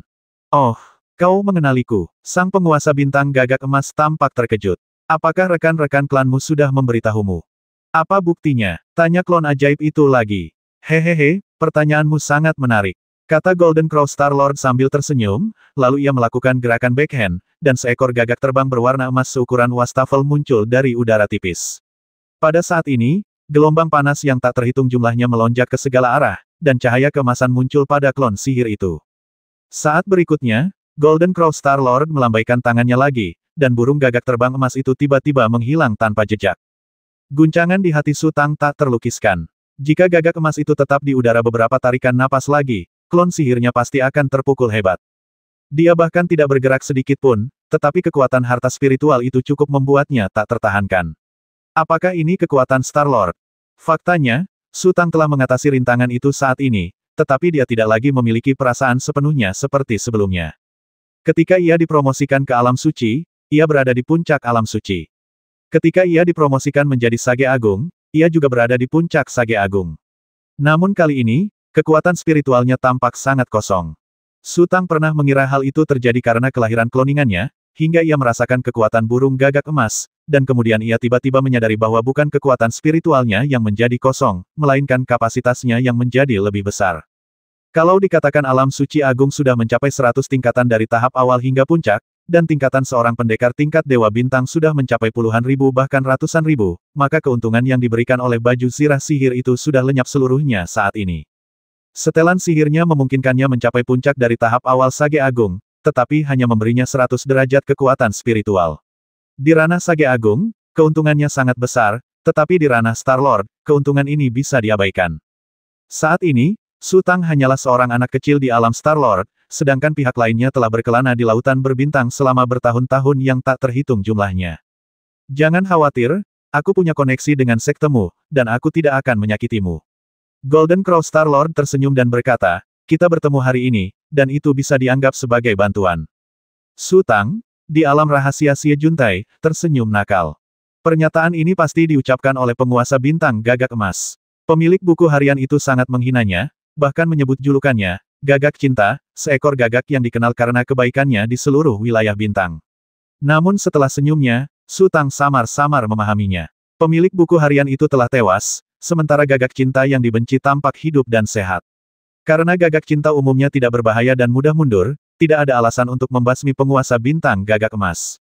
Oh, kau mengenaliku. Sang penguasa bintang gagak emas tampak terkejut. Apakah rekan-rekan klanmu sudah memberitahumu? Apa buktinya? Tanya klon ajaib itu lagi. Hehehe, pertanyaanmu sangat menarik. Kata Golden Crow Star-Lord sambil tersenyum, lalu ia melakukan gerakan backhand, dan seekor gagak terbang berwarna emas seukuran wastafel muncul dari udara tipis. Pada saat ini, gelombang panas yang tak terhitung jumlahnya melonjak ke segala arah, dan cahaya keemasan muncul pada klon sihir itu. Saat berikutnya, Golden Crow Star-Lord melambaikan tangannya lagi, dan burung gagak terbang emas itu tiba-tiba menghilang tanpa jejak. Guncangan di hati Su Tang tak terlukiskan. Jika gagak emas itu tetap di udara beberapa tarikan napas lagi, klon sihirnya pasti akan terpukul hebat. Dia bahkan tidak bergerak sedikit pun, tetapi kekuatan harta spiritual itu cukup membuatnya tak tertahankan. Apakah ini kekuatan Star-Lord? Faktanya, Su Tang telah mengatasi rintangan itu saat ini, tetapi dia tidak lagi memiliki perasaan sepenuhnya seperti sebelumnya. Ketika ia dipromosikan ke alam suci, ia berada di puncak alam suci. Ketika ia dipromosikan menjadi Sage Agung, ia juga berada di puncak Sage Agung. Namun kali ini, kekuatan spiritualnya tampak sangat kosong. Su Tang pernah mengira hal itu terjadi karena kelahiran kloningannya, hingga ia merasakan kekuatan burung gagak emas, dan kemudian ia tiba-tiba menyadari bahwa bukan kekuatan spiritualnya yang menjadi kosong, melainkan kapasitasnya yang menjadi lebih besar. Kalau dikatakan alam suci agung sudah mencapai 100 tingkatan dari tahap awal hingga puncak, dan tingkatan seorang pendekar tingkat dewa bintang sudah mencapai puluhan ribu bahkan ratusan ribu, maka keuntungan yang diberikan oleh baju zirah sihir itu sudah lenyap seluruhnya saat ini. Setelan sihirnya memungkinkannya mencapai puncak dari tahap awal Sage Agung, tetapi hanya memberinya 100 derajat kekuatan spiritual. Di ranah Sage Agung, keuntungannya sangat besar, tetapi di ranah Star-Lord, keuntungan ini bisa diabaikan. Saat ini, Su Tang hanyalah seorang anak kecil di alam Star-Lord, sedangkan pihak lainnya telah berkelana di lautan berbintang selama bertahun-tahun yang tak terhitung jumlahnya. Jangan khawatir, aku punya koneksi dengan sektemu, dan aku tidak akan menyakitimu. Golden Crow Star-Lord tersenyum dan berkata, kita bertemu hari ini, dan itu bisa dianggap sebagai bantuan. Su Tang, di alam rahasia Xie Juntai, tersenyum nakal. Pernyataan ini pasti diucapkan oleh penguasa bintang gagak emas. Pemilik buku harian itu sangat menghinanya, bahkan menyebut julukannya, Gagak Cinta, seekor gagak yang dikenal karena kebaikannya di seluruh wilayah bintang. Namun setelah senyumnya, Sutang samar-samar memahaminya. Pemilik buku harian itu telah tewas, sementara gagak cinta yang dibenci tampak hidup dan sehat. Karena gagak cinta umumnya tidak berbahaya dan mudah mundur, tidak ada alasan untuk membasmi penguasa bintang gagak emas.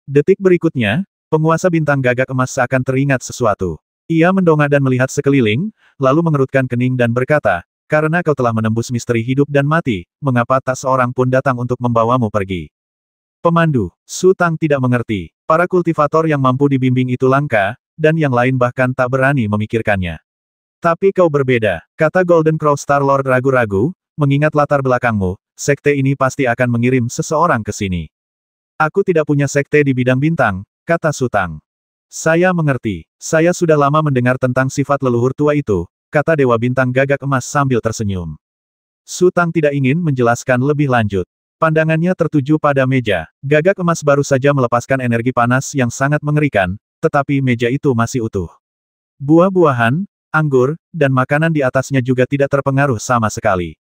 Detik berikutnya, penguasa bintang gagak emas seakan teringat sesuatu. Ia mendongak dan melihat sekeliling, lalu mengerutkan kening dan berkata, karena kau telah menembus misteri hidup dan mati, mengapa tak seorang pun datang untuk membawamu pergi? Pemandu, Sutang tidak mengerti. Para kultivator yang mampu dibimbing itu langka, dan yang lain bahkan tak berani memikirkannya. Tapi kau berbeda, kata Golden Crow Star Lord ragu-ragu, mengingat latar belakangmu, sekte ini pasti akan mengirim seseorang ke sini. Aku tidak punya sekte di bidang bintang, kata Sutang. Saya mengerti. Saya sudah lama mendengar tentang sifat leluhur tua itu, kata Dewa Bintang Gagak Emas sambil tersenyum. Sutang tidak ingin menjelaskan lebih lanjut. Pandangannya tertuju pada meja. Gagak Emas baru saja melepaskan energi panas yang sangat mengerikan, tetapi meja itu masih utuh. Buah-buahan, anggur, dan makanan di atasnya juga tidak terpengaruh sama sekali.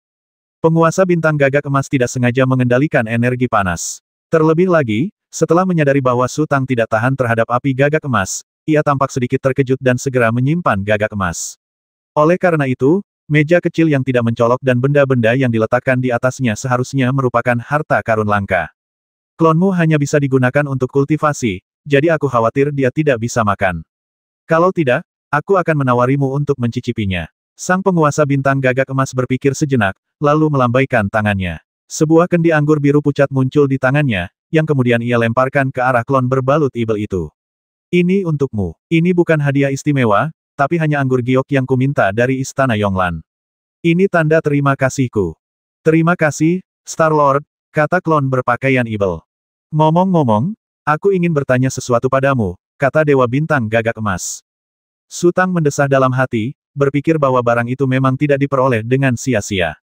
Penguasa bintang gagak emas tidak sengaja mengendalikan energi panas. Terlebih lagi, setelah menyadari bahwa Sutang tidak tahan terhadap api gagak emas, ia tampak sedikit terkejut dan segera menyimpan gagak emas. Oleh karena itu, meja kecil yang tidak mencolok dan benda-benda yang diletakkan di atasnya seharusnya merupakan harta karun langka. Klonmu hanya bisa digunakan untuk kultivasi, jadi aku khawatir dia tidak bisa makan. Kalau tidak, aku akan menawarimu untuk mencicipinya. Sang penguasa bintang gagak emas berpikir sejenak, lalu melambaikan tangannya. Sebuah kendi anggur biru pucat muncul di tangannya, yang kemudian ia lemparkan ke arah klon berbalut ibel itu. Ini untukmu. Ini bukan hadiah istimewa, tapi hanya anggur giok yang kuminta dari istana Yonglan. Ini tanda terima kasihku. Terima kasih, Star-Lord, kata klon berpakaian ibel. Ngomong-ngomong, aku ingin bertanya sesuatu padamu, kata Dewa Bintang Gagak Emas. Sutang mendesah dalam hati, berpikir bahwa barang itu memang tidak diperoleh dengan sia-sia.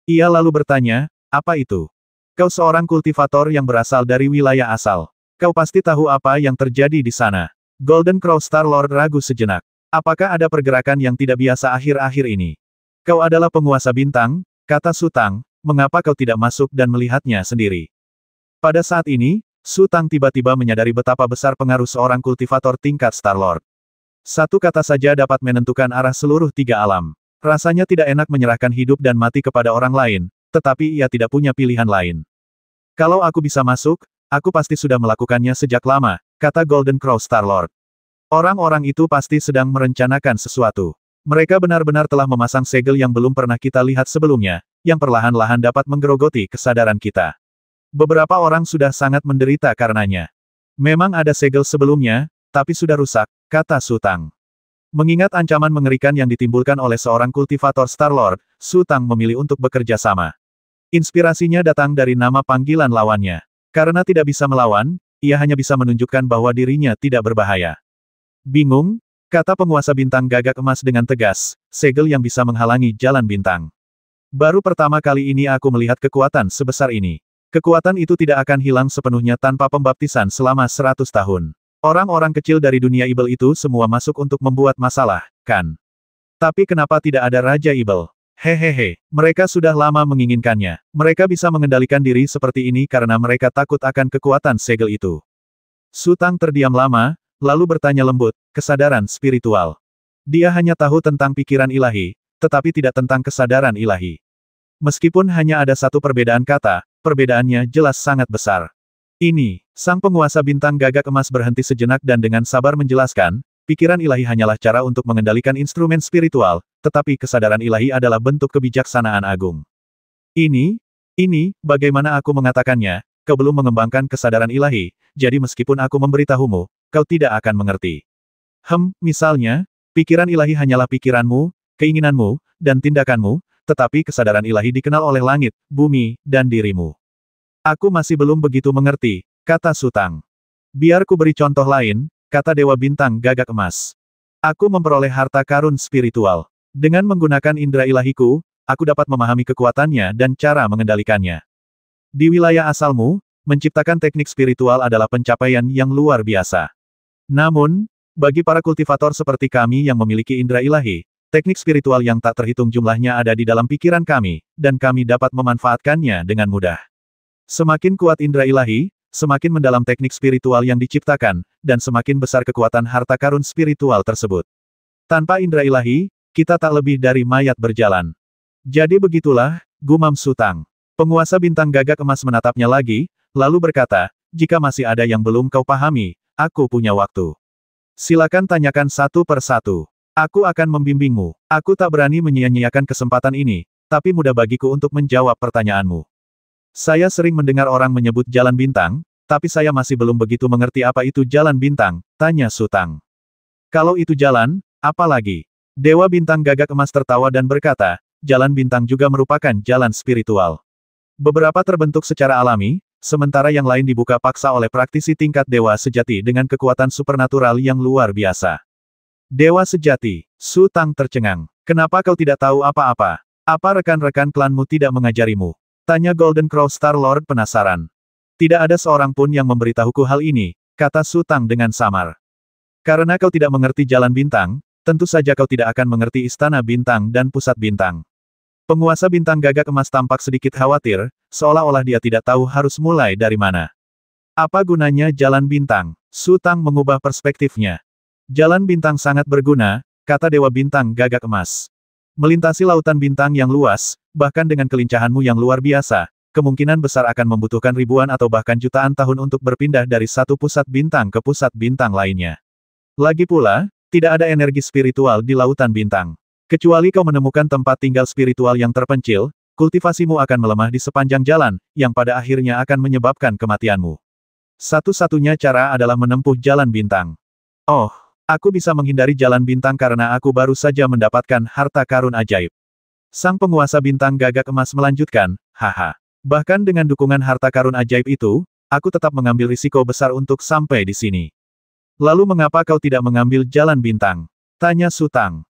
Ia lalu bertanya, apa itu? Kau seorang kultivator yang berasal dari wilayah asal. Kau pasti tahu apa yang terjadi di sana. Golden Crow Star Lord ragu sejenak. Apakah ada pergerakan yang tidak biasa akhir-akhir ini? Kau adalah penguasa bintang, kata Sutang, mengapa kau tidak masuk dan melihatnya sendiri? Pada saat ini, Sutang tiba-tiba menyadari betapa besar pengaruh seorang kultivator tingkat Star Lord. Satu kata saja dapat menentukan arah seluruh tiga alam. Rasanya tidak enak menyerahkan hidup dan mati kepada orang lain, tetapi ia tidak punya pilihan lain. Kalau aku bisa masuk, aku pasti sudah melakukannya sejak lama, kata Golden Crow Star Lord. Orang-orang itu pasti sedang merencanakan sesuatu. Mereka benar-benar telah memasang segel yang belum pernah kita lihat sebelumnya, yang perlahan-lahan dapat menggerogoti kesadaran kita. Beberapa orang sudah sangat menderita karenanya. Memang ada segel sebelumnya, tapi sudah rusak, kata Sutang. Mengingat ancaman mengerikan yang ditimbulkan oleh seorang kultivator Star Lord, Sutang memilih untuk bekerja sama. Inspirasinya datang dari nama panggilan lawannya. Karena tidak bisa melawan, ia hanya bisa menunjukkan bahwa dirinya tidak berbahaya. Bingung, kata penguasa bintang gagak emas dengan tegas, segel yang bisa menghalangi jalan bintang. Baru pertama kali ini aku melihat kekuatan sebesar ini. Kekuatan itu tidak akan hilang sepenuhnya tanpa pembaptisan selama 100 tahun. Orang-orang kecil dari dunia ibel itu semua masuk untuk membuat masalah, kan? Tapi kenapa tidak ada Raja Ibel? Hehehe, mereka sudah lama menginginkannya. Mereka bisa mengendalikan diri seperti ini karena mereka takut akan kekuatan segel itu. Sutang terdiam lama, lalu bertanya lembut, kesadaran spiritual. Dia hanya tahu tentang pikiran ilahi, tetapi tidak tentang kesadaran ilahi. Meskipun hanya ada satu perbedaan kata, perbedaannya jelas sangat besar. Ini, sang penguasa bintang gagak emas berhenti sejenak dan dengan sabar menjelaskan, pikiran ilahi hanyalah cara untuk mengendalikan instrumen spiritual, tetapi kesadaran ilahi adalah bentuk kebijaksanaan agung. Ini, bagaimana aku mengatakannya, kau belum mengembangkan kesadaran ilahi, jadi meskipun aku memberitahumu, kau tidak akan mengerti. Misalnya, pikiran ilahi hanyalah pikiranmu, keinginanmu, dan tindakanmu, tetapi kesadaran ilahi dikenal oleh langit, bumi, dan dirimu. Aku masih belum begitu mengerti, kata Sutang. Biar ku beri contoh lain, kata Dewa Bintang Gagak Emas. Aku memperoleh harta karun spiritual. Dengan menggunakan indera ilahiku, aku dapat memahami kekuatannya dan cara mengendalikannya. Di wilayah asalmu, menciptakan teknik spiritual adalah pencapaian yang luar biasa. Namun, bagi para kultivator seperti kami yang memiliki indera ilahi, teknik spiritual yang tak terhitung jumlahnya ada di dalam pikiran kami, dan kami dapat memanfaatkannya dengan mudah. Semakin kuat indera ilahi, semakin mendalam teknik spiritual yang diciptakan, dan semakin besar kekuatan harta karun spiritual tersebut. Tanpa indera ilahi, kita tak lebih dari mayat berjalan. Jadi begitulah, gumam Sutang. Penguasa bintang gagak emas menatapnya lagi, lalu berkata, jika masih ada yang belum kau pahami, aku punya waktu. Silakan tanyakan satu per satu. Aku akan membimbingmu. Aku tak berani menyia-nyiakan kesempatan ini, tapi mudah bagiku untuk menjawab pertanyaanmu. Saya sering mendengar orang menyebut jalan bintang, tapi saya masih belum begitu mengerti apa itu jalan bintang, tanya Sutang. Kalau itu jalan, apa lagi? Dewa bintang gagak emas tertawa dan berkata, jalan bintang juga merupakan jalan spiritual. Beberapa terbentuk secara alami, sementara yang lain dibuka paksa oleh praktisi tingkat dewa sejati dengan kekuatan supernatural yang luar biasa. Dewa sejati, Sutang tercengang. Kenapa kau tidak tahu apa-apa? Apa rekan-rekan klanmu tidak mengajarimu? Tanya Golden Crow Star Lord penasaran. Tidak ada seorang pun yang memberitahuku hal ini, kata Sutang dengan samar. Karena kau tidak mengerti jalan bintang, tentu saja kau tidak akan mengerti istana bintang dan pusat bintang. Penguasa bintang gagak emas tampak sedikit khawatir, seolah-olah dia tidak tahu harus mulai dari mana. Apa gunanya jalan bintang? Sutang mengubah perspektifnya. Jalan bintang sangat berguna, kata Dewa Bintang Gagak Emas. Melintasi lautan bintang yang luas, bahkan dengan kelincahanmu yang luar biasa, kemungkinan besar akan membutuhkan ribuan atau bahkan jutaan tahun untuk berpindah dari satu pusat bintang ke pusat bintang lainnya. Lagi pula, tidak ada energi spiritual di lautan bintang. Kecuali kau menemukan tempat tinggal spiritual yang terpencil, kultivasimu akan melemah di sepanjang jalan, yang pada akhirnya akan menyebabkan kematianmu. Satu-satunya cara adalah menempuh jalan bintang. Oh, aku bisa menghindari jalan bintang karena aku baru saja mendapatkan harta karun ajaib. Sang penguasa bintang gagak emas melanjutkan, haha. Bahkan dengan dukungan harta karun ajaib itu, aku tetap mengambil risiko besar untuk sampai di sini. Lalu mengapa kau tidak mengambil jalan bintang? Tanya Sutang.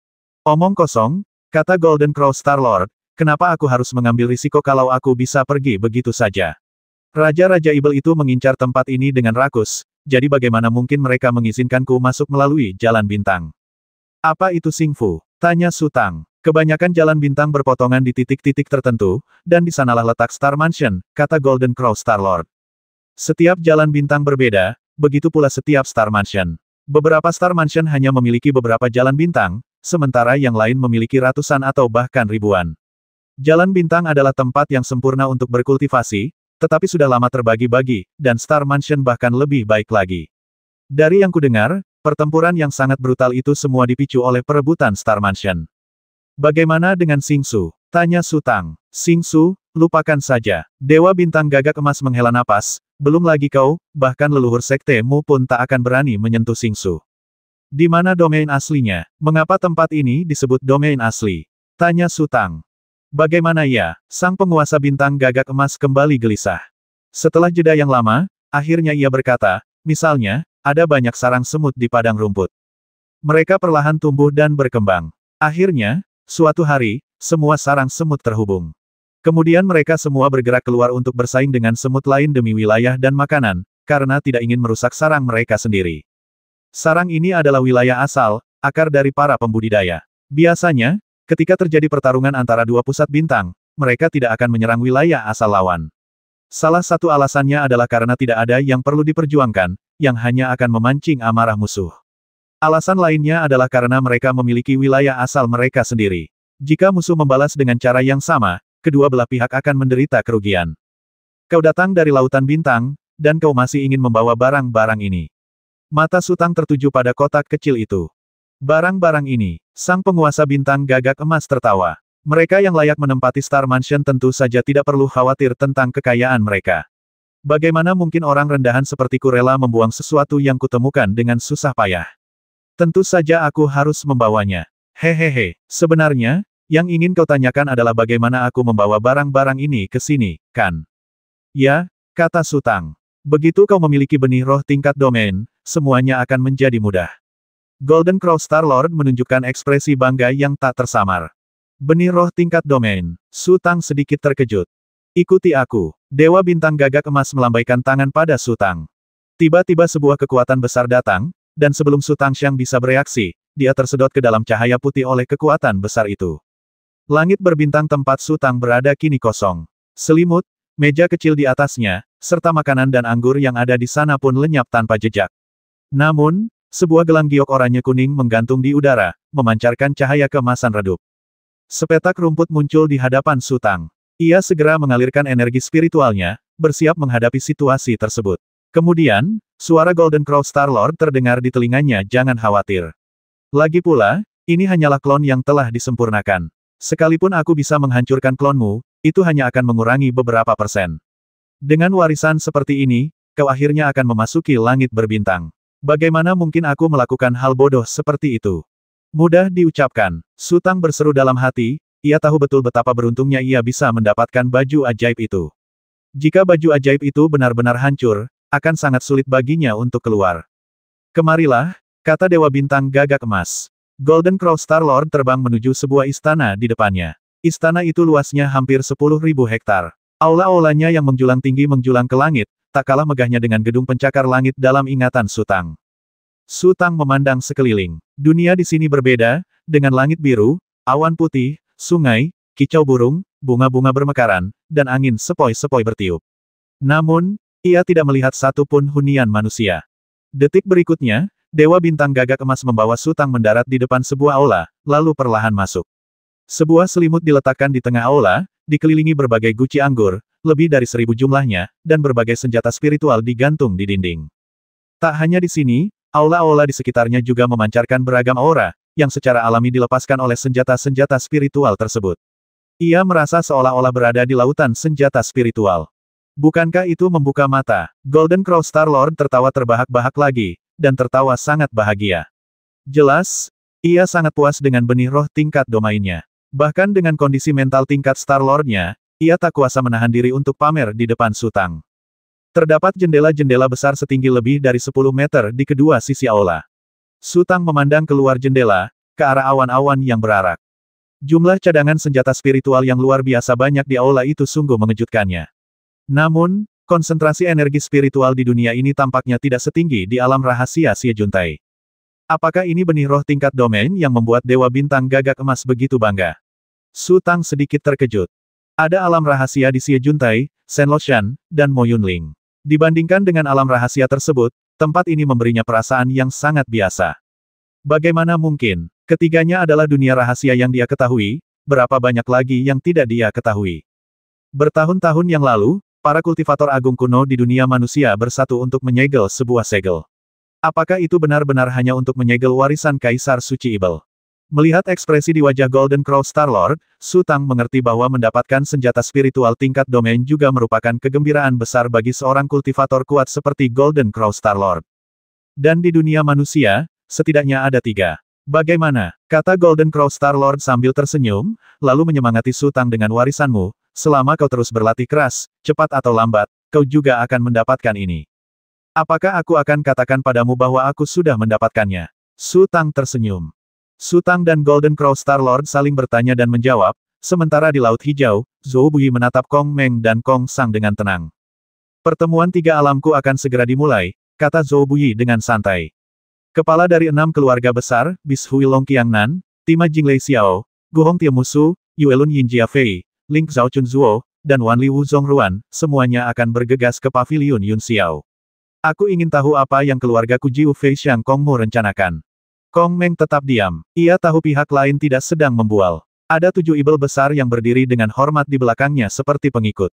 Omong kosong, kata Golden Crow Star Lord, kenapa aku harus mengambil risiko kalau aku bisa pergi begitu saja? Raja-raja Ibel itu mengincar tempat ini dengan rakus, jadi bagaimana mungkin mereka mengizinkanku masuk melalui jalan bintang? Apa itu Xingfu? Tanya Sutang. Kebanyakan jalan bintang berpotongan di titik-titik tertentu, dan di sanalah letak Star Mansion, kata Golden Crow Star Lord. Setiap jalan bintang berbeda, begitu pula setiap Star Mansion. Beberapa Star Mansion hanya memiliki beberapa jalan bintang, sementara yang lain memiliki ratusan atau bahkan ribuan. Jalan bintang adalah tempat yang sempurna untuk berkultivasi, tetapi sudah lama terbagi-bagi, dan Star Mansion bahkan lebih baik lagi. Dari yang kudengar, pertempuran yang sangat brutal itu semua dipicu oleh perebutan Star Mansion. Bagaimana dengan Xingsu? Tanya Sutang. Xingsu, lupakan saja. Dewa bintang gagak emas menghela napas, belum lagi kau, bahkan leluhur sektemu pun tak akan berani menyentuh Xingsu. Di mana domain aslinya? Mengapa tempat ini disebut domain asli? Tanya Sutang. Bagaimana ya? Sang penguasa bintang gagak emas kembali gelisah. Setelah jeda yang lama, akhirnya ia berkata, misalnya, ada banyak sarang semut di padang rumput. Mereka perlahan tumbuh dan berkembang. Akhirnya, suatu hari, semua sarang semut terhubung. Kemudian mereka semua bergerak keluar untuk bersaing dengan semut lain demi wilayah dan makanan, karena tidak ingin merusak sarang mereka sendiri. Sarang ini adalah wilayah asal, akar dari para pembudidaya. Biasanya, ketika terjadi pertarungan antara dua pusat bintang, mereka tidak akan menyerang wilayah asal lawan. Salah satu alasannya adalah karena tidak ada yang perlu diperjuangkan, yang hanya akan memancing amarah musuh. Alasan lainnya adalah karena mereka memiliki wilayah asal mereka sendiri. Jika musuh membalas dengan cara yang sama, kedua belah pihak akan menderita kerugian. Kau datang dari lautan bintang, dan kau masih ingin membawa barang-barang ini. Mata Sutang tertuju pada kotak kecil itu. Barang-barang ini, sang penguasa bintang gagak emas tertawa. Mereka yang layak menempati Star Mansion tentu saja tidak perlu khawatir tentang kekayaan mereka. Bagaimana mungkin orang rendahan sepertiku rela membuang sesuatu yang kutemukan dengan susah payah? Tentu saja aku harus membawanya. Hehehe, sebenarnya, yang ingin kau tanyakan adalah bagaimana aku membawa barang-barang ini ke sini, kan? Ya, kata Sutang. Begitu kau memiliki benih roh tingkat domain, semuanya akan menjadi mudah. Golden Crow Star Lord menunjukkan ekspresi bangga yang tak tersamar. Benih roh tingkat domain. Sutang sedikit terkejut. Ikuti aku. Dewa bintang gagak emas melambaikan tangan pada Sutang. Tiba-tiba sebuah kekuatan besar datang, dan sebelum Sutang Xiang bisa bereaksi, dia tersedot ke dalam cahaya putih oleh kekuatan besar itu. Langit berbintang tempat Sutang berada kini kosong. Selimut, Meja kecil di atasnya, serta makanan dan anggur yang ada di sana pun lenyap tanpa jejak. Namun, sebuah gelang giok oranye kuning menggantung di udara, memancarkan cahaya keemasan redup. Sepetak rumput muncul di hadapan Su Tang. Ia segera mengalirkan energi spiritualnya, bersiap menghadapi situasi tersebut. Kemudian, suara Golden Crow Star Lord terdengar di telinganya, "Jangan khawatir. Lagi pula, ini hanyalah klon yang telah disempurnakan. Sekalipun aku bisa menghancurkan klonmu, itu hanya akan mengurangi beberapa persen. Dengan warisan seperti ini, kau akhirnya akan memasuki langit berbintang. Bagaimana mungkin aku melakukan hal bodoh seperti itu?" Mudah diucapkan, Su Tang berseru dalam hati, ia tahu betul betapa beruntungnya ia bisa mendapatkan baju ajaib itu. Jika baju ajaib itu benar-benar hancur, akan sangat sulit baginya untuk keluar. "Kemarilah," kata Dewa Bintang Gagak Emas. Golden Crow Star Lord terbang menuju sebuah istana di depannya. Istana itu luasnya hampir 10.000 hektar. Aula-aulanya yang menjulang tinggi menjulang ke langit, tak kalah megahnya dengan gedung pencakar langit dalam ingatan Su Tang. Su Tang memandang sekeliling. Dunia di sini berbeda, dengan langit biru, awan putih, sungai, kicau burung, bunga-bunga bermekaran, dan angin sepoi-sepoi bertiup. Namun, ia tidak melihat satu pun hunian manusia. Detik berikutnya, Dewa Bintang Gagak Emas membawa Su Tang mendarat di depan sebuah aula, lalu perlahan masuk. Sebuah selimut diletakkan di tengah aula, dikelilingi berbagai guci anggur, lebih dari 1.000 jumlahnya, dan berbagai senjata spiritual digantung di dinding. Tak hanya di sini, aula-aula di sekitarnya juga memancarkan beragam aura, yang secara alami dilepaskan oleh senjata-senjata spiritual tersebut. Ia merasa seolah-olah berada di lautan senjata spiritual. Bukankah itu membuka mata? Golden Crow Star Lord tertawa terbahak-bahak lagi, dan tertawa sangat bahagia. Jelas, ia sangat puas dengan benih roh tingkat domainnya. Bahkan dengan kondisi mental tingkat Star Lord-nya, ia tak kuasa menahan diri untuk pamer di depan Su Tang. Terdapat jendela-jendela besar setinggi lebih dari 10 meter di kedua sisi aula. Su Tang memandang keluar jendela, ke arah awan-awan yang berarak. Jumlah cadangan senjata spiritual yang luar biasa banyak di aula itu sungguh mengejutkannya. Namun, konsentrasi energi spiritual di dunia ini tampaknya tidak setinggi di alam rahasia Xie Juntai. Apakah ini benih roh tingkat domain yang membuat Dewa Bintang Gagak Emas begitu bangga? Su Tang sedikit terkejut. Ada alam rahasia di Xie Juntai, Shen Loshan, dan Mo Yunling. Dibandingkan dengan alam rahasia tersebut, tempat ini memberinya perasaan yang sangat biasa. Bagaimana mungkin? Ketiganya adalah dunia rahasia yang dia ketahui, berapa banyak lagi yang tidak dia ketahui. Bertahun-tahun yang lalu, para kultivator agung kuno di dunia manusia bersatu untuk menyegel sebuah segel. Apakah itu benar-benar hanya untuk menyegel warisan Kaisar Suci Ibel? Melihat ekspresi di wajah Golden Crow Star Lord, Su Tang mengerti bahwa mendapatkan senjata spiritual tingkat domain juga merupakan kegembiraan besar bagi seorang kultivator kuat seperti Golden Crow Star Lord. Dan di dunia manusia, setidaknya ada 3. "Bagaimana?" kata Golden Crow Star Lord sambil tersenyum, lalu menyemangati Su Tang dengan warisanmu, selama kau terus berlatih keras, cepat atau lambat, kau juga akan mendapatkan ini. Apakah aku akan katakan padamu bahwa aku sudah mendapatkannya? Su Tang tersenyum. Su Tang dan Golden Crow Star Lord saling bertanya dan menjawab, sementara di Laut Hijau, Zhou Buyi menatap Kong Meng dan Kong Sang dengan tenang. "Pertemuan 3 alamku akan segera dimulai," kata Zhou Buyi dengan santai. Kepala dari 6 keluarga besar, Bis Hui Long Qiangnan, Tima Jinglei Xiao, Gu Hong Tie Musu, Yuelun Yin Jia Fei, Ling Zhao Chun Zuo, dan Wan Li Wu Zong Ruan, semuanya akan bergegas ke paviliun Yun Xiao. "Aku ingin tahu apa yang keluargaku Jiu Fei Xiang Kongmu rencanakan." Kong Meng tetap diam. Ia tahu pihak lain tidak sedang membual. Ada 7 ibel besar yang berdiri dengan hormat di belakangnya seperti pengikut.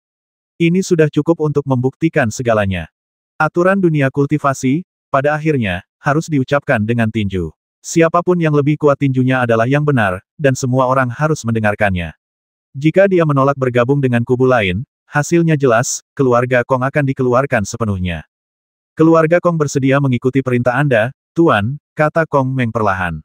Ini sudah cukup untuk membuktikan segalanya. Aturan dunia kultivasi, pada akhirnya, harus diucapkan dengan tinju. Siapapun yang lebih kuat tinjunya adalah yang benar, dan semua orang harus mendengarkannya. Jika dia menolak bergabung dengan kubu lain, hasilnya jelas, keluarga Kong akan dikeluarkan sepenuhnya. "Keluarga Kong bersedia mengikuti perintah Anda, Tuan," kata Kong Meng perlahan.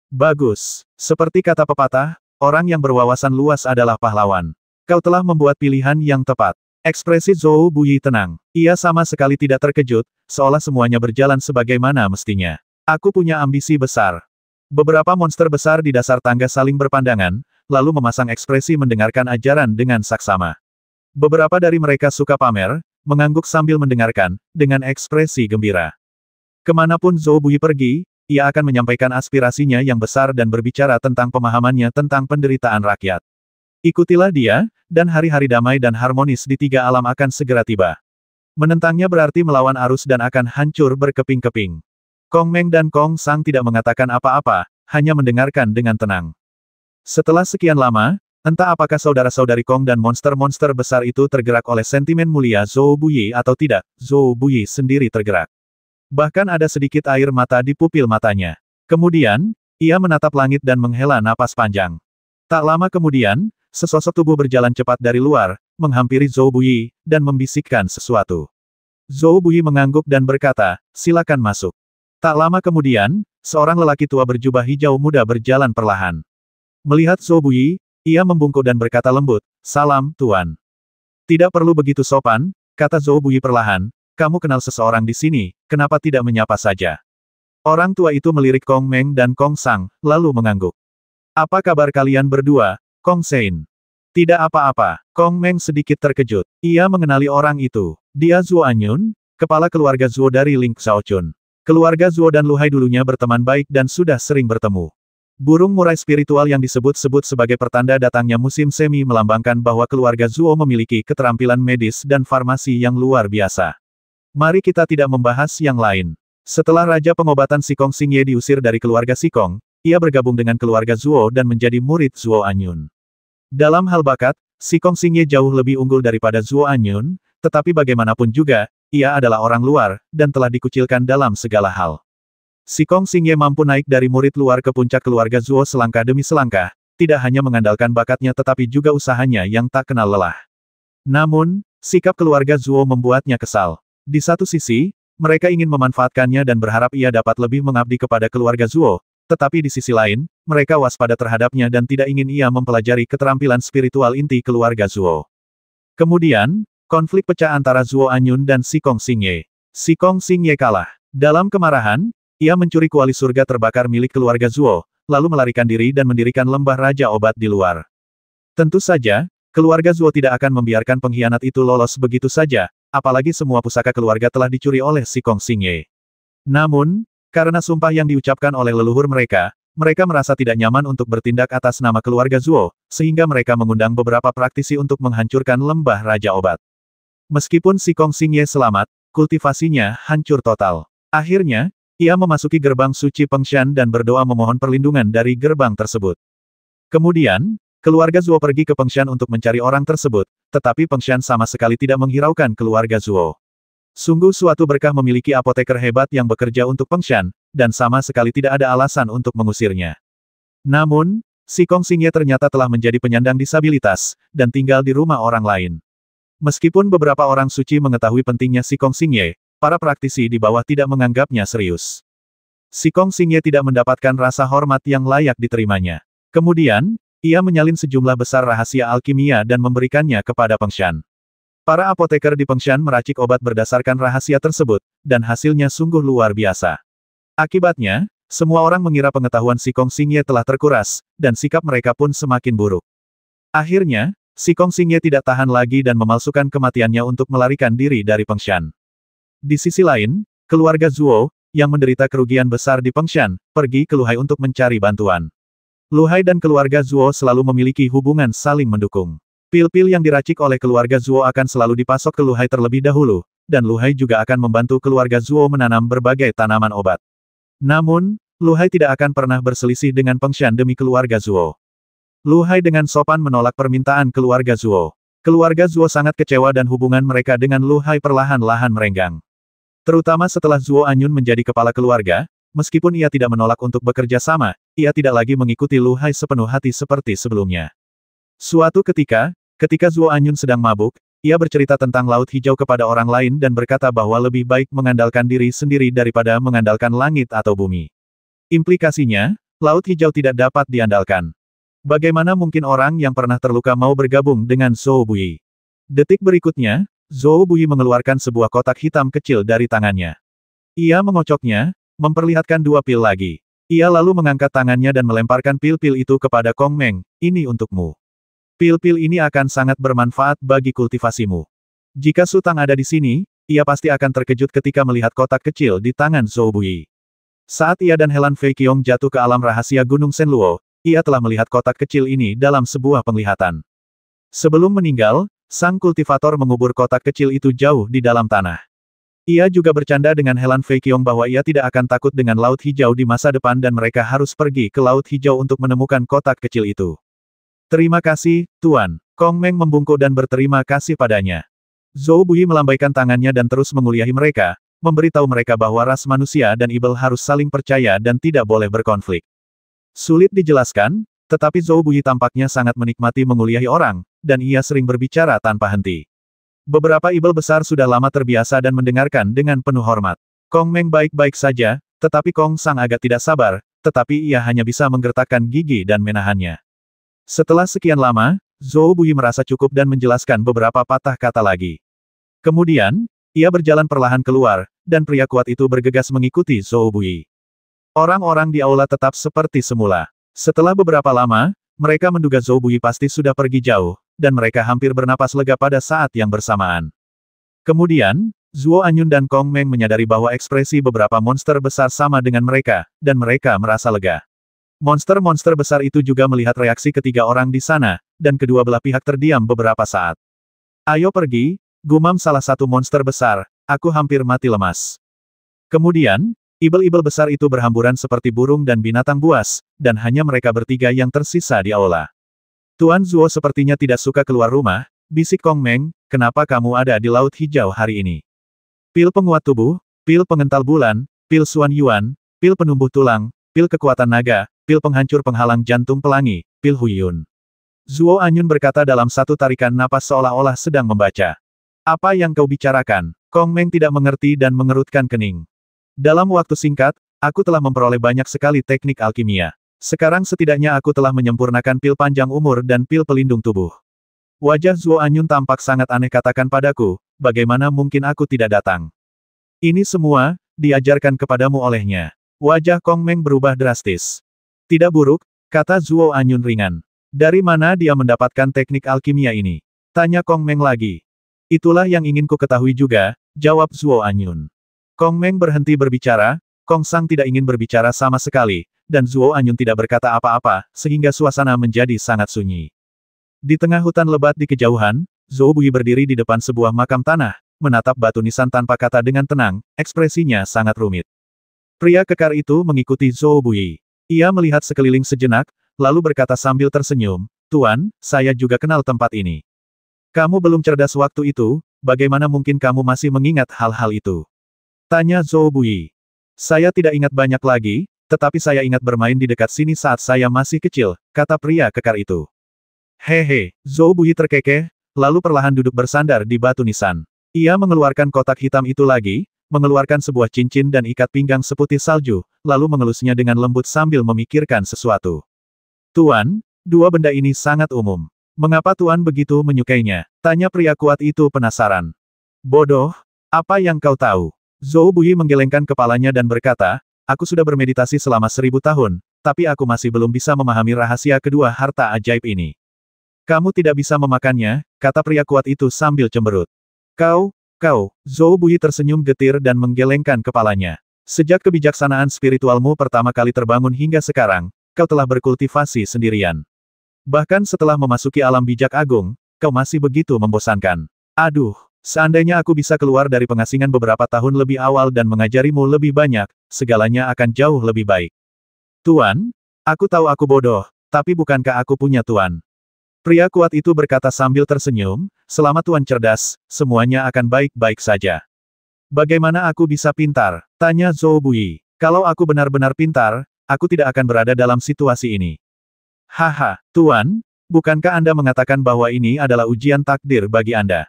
"Bagus. Seperti kata pepatah, orang yang berwawasan luas adalah pahlawan. Kau telah membuat pilihan yang tepat." Ekspresi Zhou Buyi tenang. Ia sama sekali tidak terkejut, seolah semuanya berjalan sebagaimana mestinya. "Aku punya ambisi besar." Beberapa monster besar di dasar tangga saling berpandangan, lalu memasang ekspresi mendengarkan ajaran dengan saksama. Beberapa dari mereka suka pamer, mengangguk sambil mendengarkan, dengan ekspresi gembira. Kemanapun Zhou Buyi pergi, ia akan menyampaikan aspirasinya yang besar dan berbicara tentang pemahamannya tentang penderitaan rakyat. Ikutilah dia, dan hari-hari damai dan harmonis di tiga alam akan segera tiba. Menentangnya berarti melawan arus dan akan hancur berkeping-keping. Kong Meng dan Kong Sang tidak mengatakan apa-apa, hanya mendengarkan dengan tenang. Setelah sekian lama, entah apakah saudara-saudari Kong dan monster-monster besar itu tergerak oleh sentimen mulia Zhou Buyi atau tidak, Zhou Buyi sendiri tergerak. Bahkan ada sedikit air mata di pupil matanya. Kemudian, ia menatap langit dan menghela napas panjang. Tak lama kemudian, sesosok tubuh berjalan cepat dari luar, menghampiri Zhou Buyi, dan membisikkan sesuatu. Zhou Buyi mengangguk dan berkata, silakan masuk. Tak lama kemudian, seorang lelaki tua berjubah hijau muda berjalan perlahan. Melihat Zhou Buyi, ia membungkuk dan berkata lembut, salam, Tuan. Tidak perlu begitu sopan, kata Zhou Buyi perlahan, kamu kenal seseorang di sini, kenapa tidak menyapa saja? Orang tua itu melirik Kong Meng dan Kong Sang, lalu mengangguk. Apa kabar kalian berdua, Kong Sein? Tidak apa-apa, Kong Meng sedikit terkejut. Ia mengenali orang itu. Dia Zuo Anyun, kepala keluarga Zuo dari Ling Xiaochun. Keluarga Zuo dan Lu Hai dulunya berteman baik dan sudah sering bertemu. Burung murai spiritual yang disebut-sebut sebagai pertanda datangnya musim semi melambangkan bahwa keluarga Zuo memiliki keterampilan medis dan farmasi yang luar biasa. Mari kita tidak membahas yang lain. Setelah Raja Pengobatan Sikong Xingye diusir dari keluarga Sikong, ia bergabung dengan keluarga Zuo dan menjadi murid Zuo Anyun. Dalam hal bakat, Sikong Xingye jauh lebih unggul daripada Zuo Anyun, tetapi bagaimanapun juga, ia adalah orang luar, dan telah dikucilkan dalam segala hal. Sikong Xingye mampu naik dari murid luar ke puncak keluarga Zuo selangkah demi selangkah, tidak hanya mengandalkan bakatnya tetapi juga usahanya yang tak kenal lelah. Namun, sikap keluarga Zuo membuatnya kesal. Di satu sisi, mereka ingin memanfaatkannya dan berharap ia dapat lebih mengabdi kepada keluarga Zuo, tetapi di sisi lain, mereka waspada terhadapnya dan tidak ingin ia mempelajari keterampilan spiritual inti keluarga Zuo. Kemudian, konflik pecah antara Zuo Anyun dan Sikong Xingye. Sikong Xingye kalah. Dalam kemarahan, ia mencuri kuali surga terbakar milik keluarga Zuo, lalu melarikan diri dan mendirikan lembah Raja Obat di luar. Tentu saja, keluarga Zuo tidak akan membiarkan pengkhianat itu lolos begitu saja, apalagi semua pusaka keluarga telah dicuri oleh Sikong Xingye. Namun, karena sumpah yang diucapkan oleh leluhur mereka, mereka merasa tidak nyaman untuk bertindak atas nama keluarga Zuo, sehingga mereka mengundang beberapa praktisi untuk menghancurkan lembah Raja Obat. Meskipun Sikong Xingye selamat, kultivasinya hancur total. Akhirnya, ia memasuki gerbang suci Fengshan dan berdoa memohon perlindungan dari gerbang tersebut. Kemudian, keluarga Zuo pergi ke Fengshan untuk mencari orang tersebut, tetapi Fengshan sama sekali tidak menghiraukan keluarga Zuo. Sungguh suatu berkah memiliki apoteker hebat yang bekerja untuk Fengshan, dan sama sekali tidak ada alasan untuk mengusirnya. Namun, Sikong Xingye ternyata telah menjadi penyandang disabilitas, dan tinggal di rumah orang lain. Meskipun beberapa orang suci mengetahui pentingnya Sikong Xingye, para praktisi di bawah tidak menganggapnya serius. Sikong Xingye tidak mendapatkan rasa hormat yang layak diterimanya. Kemudian, ia menyalin sejumlah besar rahasia alkimia dan memberikannya kepada Fengshan. Para apoteker di Fengshan meracik obat berdasarkan rahasia tersebut, dan hasilnya sungguh luar biasa. Akibatnya, semua orang mengira pengetahuan Sikong Xingye telah terkuras, dan sikap mereka pun semakin buruk. Akhirnya, Sikong Xingye tidak tahan lagi dan memalsukan kematiannya untuk melarikan diri dari Fengshan. Di sisi lain, keluarga Zuo, yang menderita kerugian besar di Fengshan, pergi ke Lu Hai untuk mencari bantuan. Lu Hai dan keluarga Zuo selalu memiliki hubungan saling mendukung. Pil-pil yang diracik oleh keluarga Zuo akan selalu dipasok ke Lu Hai terlebih dahulu, dan Lu Hai juga akan membantu keluarga Zuo menanam berbagai tanaman obat. Namun, Lu Hai tidak akan pernah berselisih dengan Fengshan demi keluarga Zuo. Lu Hai dengan sopan menolak permintaan keluarga Zuo. Keluarga Zuo sangat kecewa dan hubungan mereka dengan Lu Hai perlahan-lahan merenggang. Terutama setelah Zuo Anyun menjadi kepala keluarga, meskipun ia tidak menolak untuk bekerja sama, ia tidak lagi mengikuti Lu Hai sepenuh hati seperti sebelumnya. Suatu ketika Zuo Anyun sedang mabuk, ia bercerita tentang Laut Hijau kepada orang lain dan berkata bahwa lebih baik mengandalkan diri sendiri daripada mengandalkan langit atau bumi. Implikasinya, Laut Hijau tidak dapat diandalkan. Bagaimana mungkin orang yang pernah terluka mau bergabung dengan Zhou Buyi? Detik berikutnya, Zhou Buyi mengeluarkan sebuah kotak hitam kecil dari tangannya. Ia mengocoknya, memperlihatkan dua pil lagi. Ia lalu mengangkat tangannya dan melemparkan pil-pil itu kepada Kong Meng, ini untukmu. Pil-pil ini akan sangat bermanfaat bagi kultivasimu. Jika Sutang ada di sini, ia pasti akan terkejut ketika melihat kotak kecil di tangan Zhou Buyi. Saat ia dan Helan Fei Qiong jatuh ke alam rahasia Gunung Shenluo, ia telah melihat kotak kecil ini dalam sebuah penglihatan. Sebelum meninggal, sang kultivator mengubur kotak kecil itu jauh di dalam tanah. Ia juga bercanda dengan Helan Feiqiong bahwa ia tidak akan takut dengan Laut Hijau di masa depan dan mereka harus pergi ke Laut Hijau untuk menemukan kotak kecil itu. Terima kasih, Tuan. Kong Meng membungkuk dan berterima kasih padanya. Zhou Buyi melambaikan tangannya dan terus menguliahi mereka, memberitahu mereka bahwa ras manusia dan ibel harus saling percaya dan tidak boleh berkonflik. Sulit dijelaskan, tetapi Zhou Buyi tampaknya sangat menikmati menguliahi orang, dan ia sering berbicara tanpa henti. Beberapa ibel besar sudah lama terbiasa dan mendengarkan dengan penuh hormat. Kong Meng baik-baik saja, tetapi Kong Sang agak tidak sabar, tetapi ia hanya bisa menggertakkan gigi dan menahannya. Setelah sekian lama, Zhou Buyi merasa cukup dan menjelaskan beberapa patah kata lagi. Kemudian, ia berjalan perlahan keluar, dan pria kuat itu bergegas mengikuti Zhou Buyi. Orang-orang di aula tetap seperti semula. Setelah beberapa lama, mereka menduga Zhou Buyi pasti sudah pergi jauh, dan mereka hampir bernapas lega pada saat yang bersamaan. Kemudian, Zhuo Anyun dan Kong Meng menyadari bahwa ekspresi beberapa monster besar sama dengan mereka, dan mereka merasa lega. Monster-monster besar itu juga melihat reaksi ketiga orang di sana, dan kedua belah pihak terdiam beberapa saat. Ayo pergi, gumam salah satu monster besar, aku hampir mati lemas. Kemudian, ibel-ibel besar itu berhamburan seperti burung dan binatang buas, dan hanya mereka bertiga yang tersisa di aula. Tuan Zhuo sepertinya tidak suka keluar rumah, bisik Kong Meng, kenapa kamu ada di Laut Hijau hari ini? Pil penguat tubuh, pil pengental bulan, pil Suan Yuan, pil penumbuh tulang, pil kekuatan naga, pil penghancur penghalang jantung pelangi, pil Huyun. Zhuo Anyun berkata dalam satu tarikan napas seolah-olah sedang membaca. Apa yang kau bicarakan? Kong Meng tidak mengerti dan mengerutkan kening. Dalam waktu singkat, aku telah memperoleh banyak sekali teknik alkimia. Sekarang setidaknya aku telah menyempurnakan pil panjang umur dan pil pelindung tubuh. Wajah Zhuo Anyun tampak sangat aneh katakan padaku, bagaimana mungkin aku tidak datang? Ini semua, diajarkan kepadamu olehnya. Wajah Kong Meng berubah drastis. Tidak buruk, kata Zhuo Anyun ringan. Dari mana dia mendapatkan teknik alkimia ini? Tanya Kong Meng lagi. Itulah yang ingin ku ketahui juga, jawab Zhuo Anyun. Kong Meng berhenti berbicara, Kong Sang tidak ingin berbicara sama sekali, dan Zhuo Anyun tidak berkata apa-apa, sehingga suasana menjadi sangat sunyi. Di tengah hutan lebat di kejauhan, Zhou Buyi berdiri di depan sebuah makam tanah, menatap batu nisan tanpa kata dengan tenang, ekspresinya sangat rumit. Pria kekar itu mengikuti Zhou Buyi. Ia melihat sekeliling sejenak, lalu berkata sambil tersenyum, Tuan, saya juga kenal tempat ini. Kamu belum cerdas waktu itu, bagaimana mungkin kamu masih mengingat hal-hal itu? Tanya Zhou Buyi. Saya tidak ingat banyak lagi, tetapi saya ingat bermain di dekat sini saat saya masih kecil, kata pria kekar itu. Hehe, Zhou Buyi terkekeh, lalu perlahan duduk bersandar di batu nisan. Ia mengeluarkan kotak hitam itu lagi, mengeluarkan sebuah cincin dan ikat pinggang seputih salju, lalu mengelusnya dengan lembut sambil memikirkan sesuatu. Tuan, dua benda ini sangat umum. Mengapa Tuan begitu menyukainya? Tanya pria kuat itu penasaran. Bodoh, apa yang kau tahu? Zhou Buyi menggelengkan kepalanya dan berkata, aku sudah bermeditasi selama 1000 tahun, tapi aku masih belum bisa memahami rahasia kedua harta ajaib ini. Kamu tidak bisa memakannya, kata pria kuat itu sambil cemberut. Kau, Zhou Buyi tersenyum getir dan menggelengkan kepalanya. Sejak kebijaksanaan spiritualmu pertama kali terbangun hingga sekarang, kau telah berkultivasi sendirian. Bahkan setelah memasuki alam bijak agung, kau masih begitu membosankan. Aduh, seandainya aku bisa keluar dari pengasingan beberapa tahun lebih awal dan mengajarimu lebih banyak, segalanya akan jauh lebih baik. Tuan, aku tahu aku bodoh, tapi bukankah aku punya Tuan? Pria kuat itu berkata sambil tersenyum, selama Tuan cerdas, semuanya akan baik-baik saja. Bagaimana aku bisa pintar? Tanya Zhou Buyi. Kalau aku benar-benar pintar, aku tidak akan berada dalam situasi ini. Haha, Tuan, bukankah Anda mengatakan bahwa ini adalah ujian takdir bagi Anda?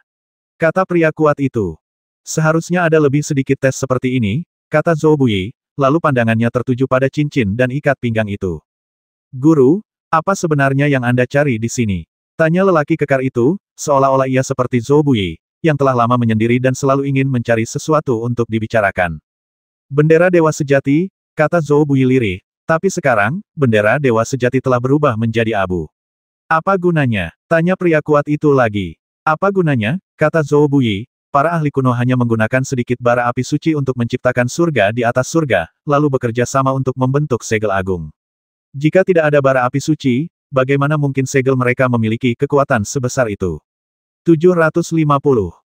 Kata pria kuat itu. Seharusnya ada lebih sedikit tes seperti ini, kata Zhou Buyi, lalu pandangannya tertuju pada cincin dan ikat pinggang itu. Guru, apa sebenarnya yang Anda cari di sini? Tanya lelaki kekar itu, seolah-olah ia seperti Zhou Buyi, yang telah lama menyendiri dan selalu ingin mencari sesuatu untuk dibicarakan. Bendera Dewa Sejati, kata Zhou Buyi lirih, tapi sekarang, bendera Dewa Sejati telah berubah menjadi abu. Apa gunanya? Tanya pria kuat itu lagi. Apa gunanya? Kata Zhou Buyi, para ahli kuno hanya menggunakan sedikit bara api suci untuk menciptakan surga di atas surga, lalu bekerja sama untuk membentuk segel agung. Jika tidak ada bara api suci, bagaimana mungkin segel mereka memiliki kekuatan sebesar itu? 750.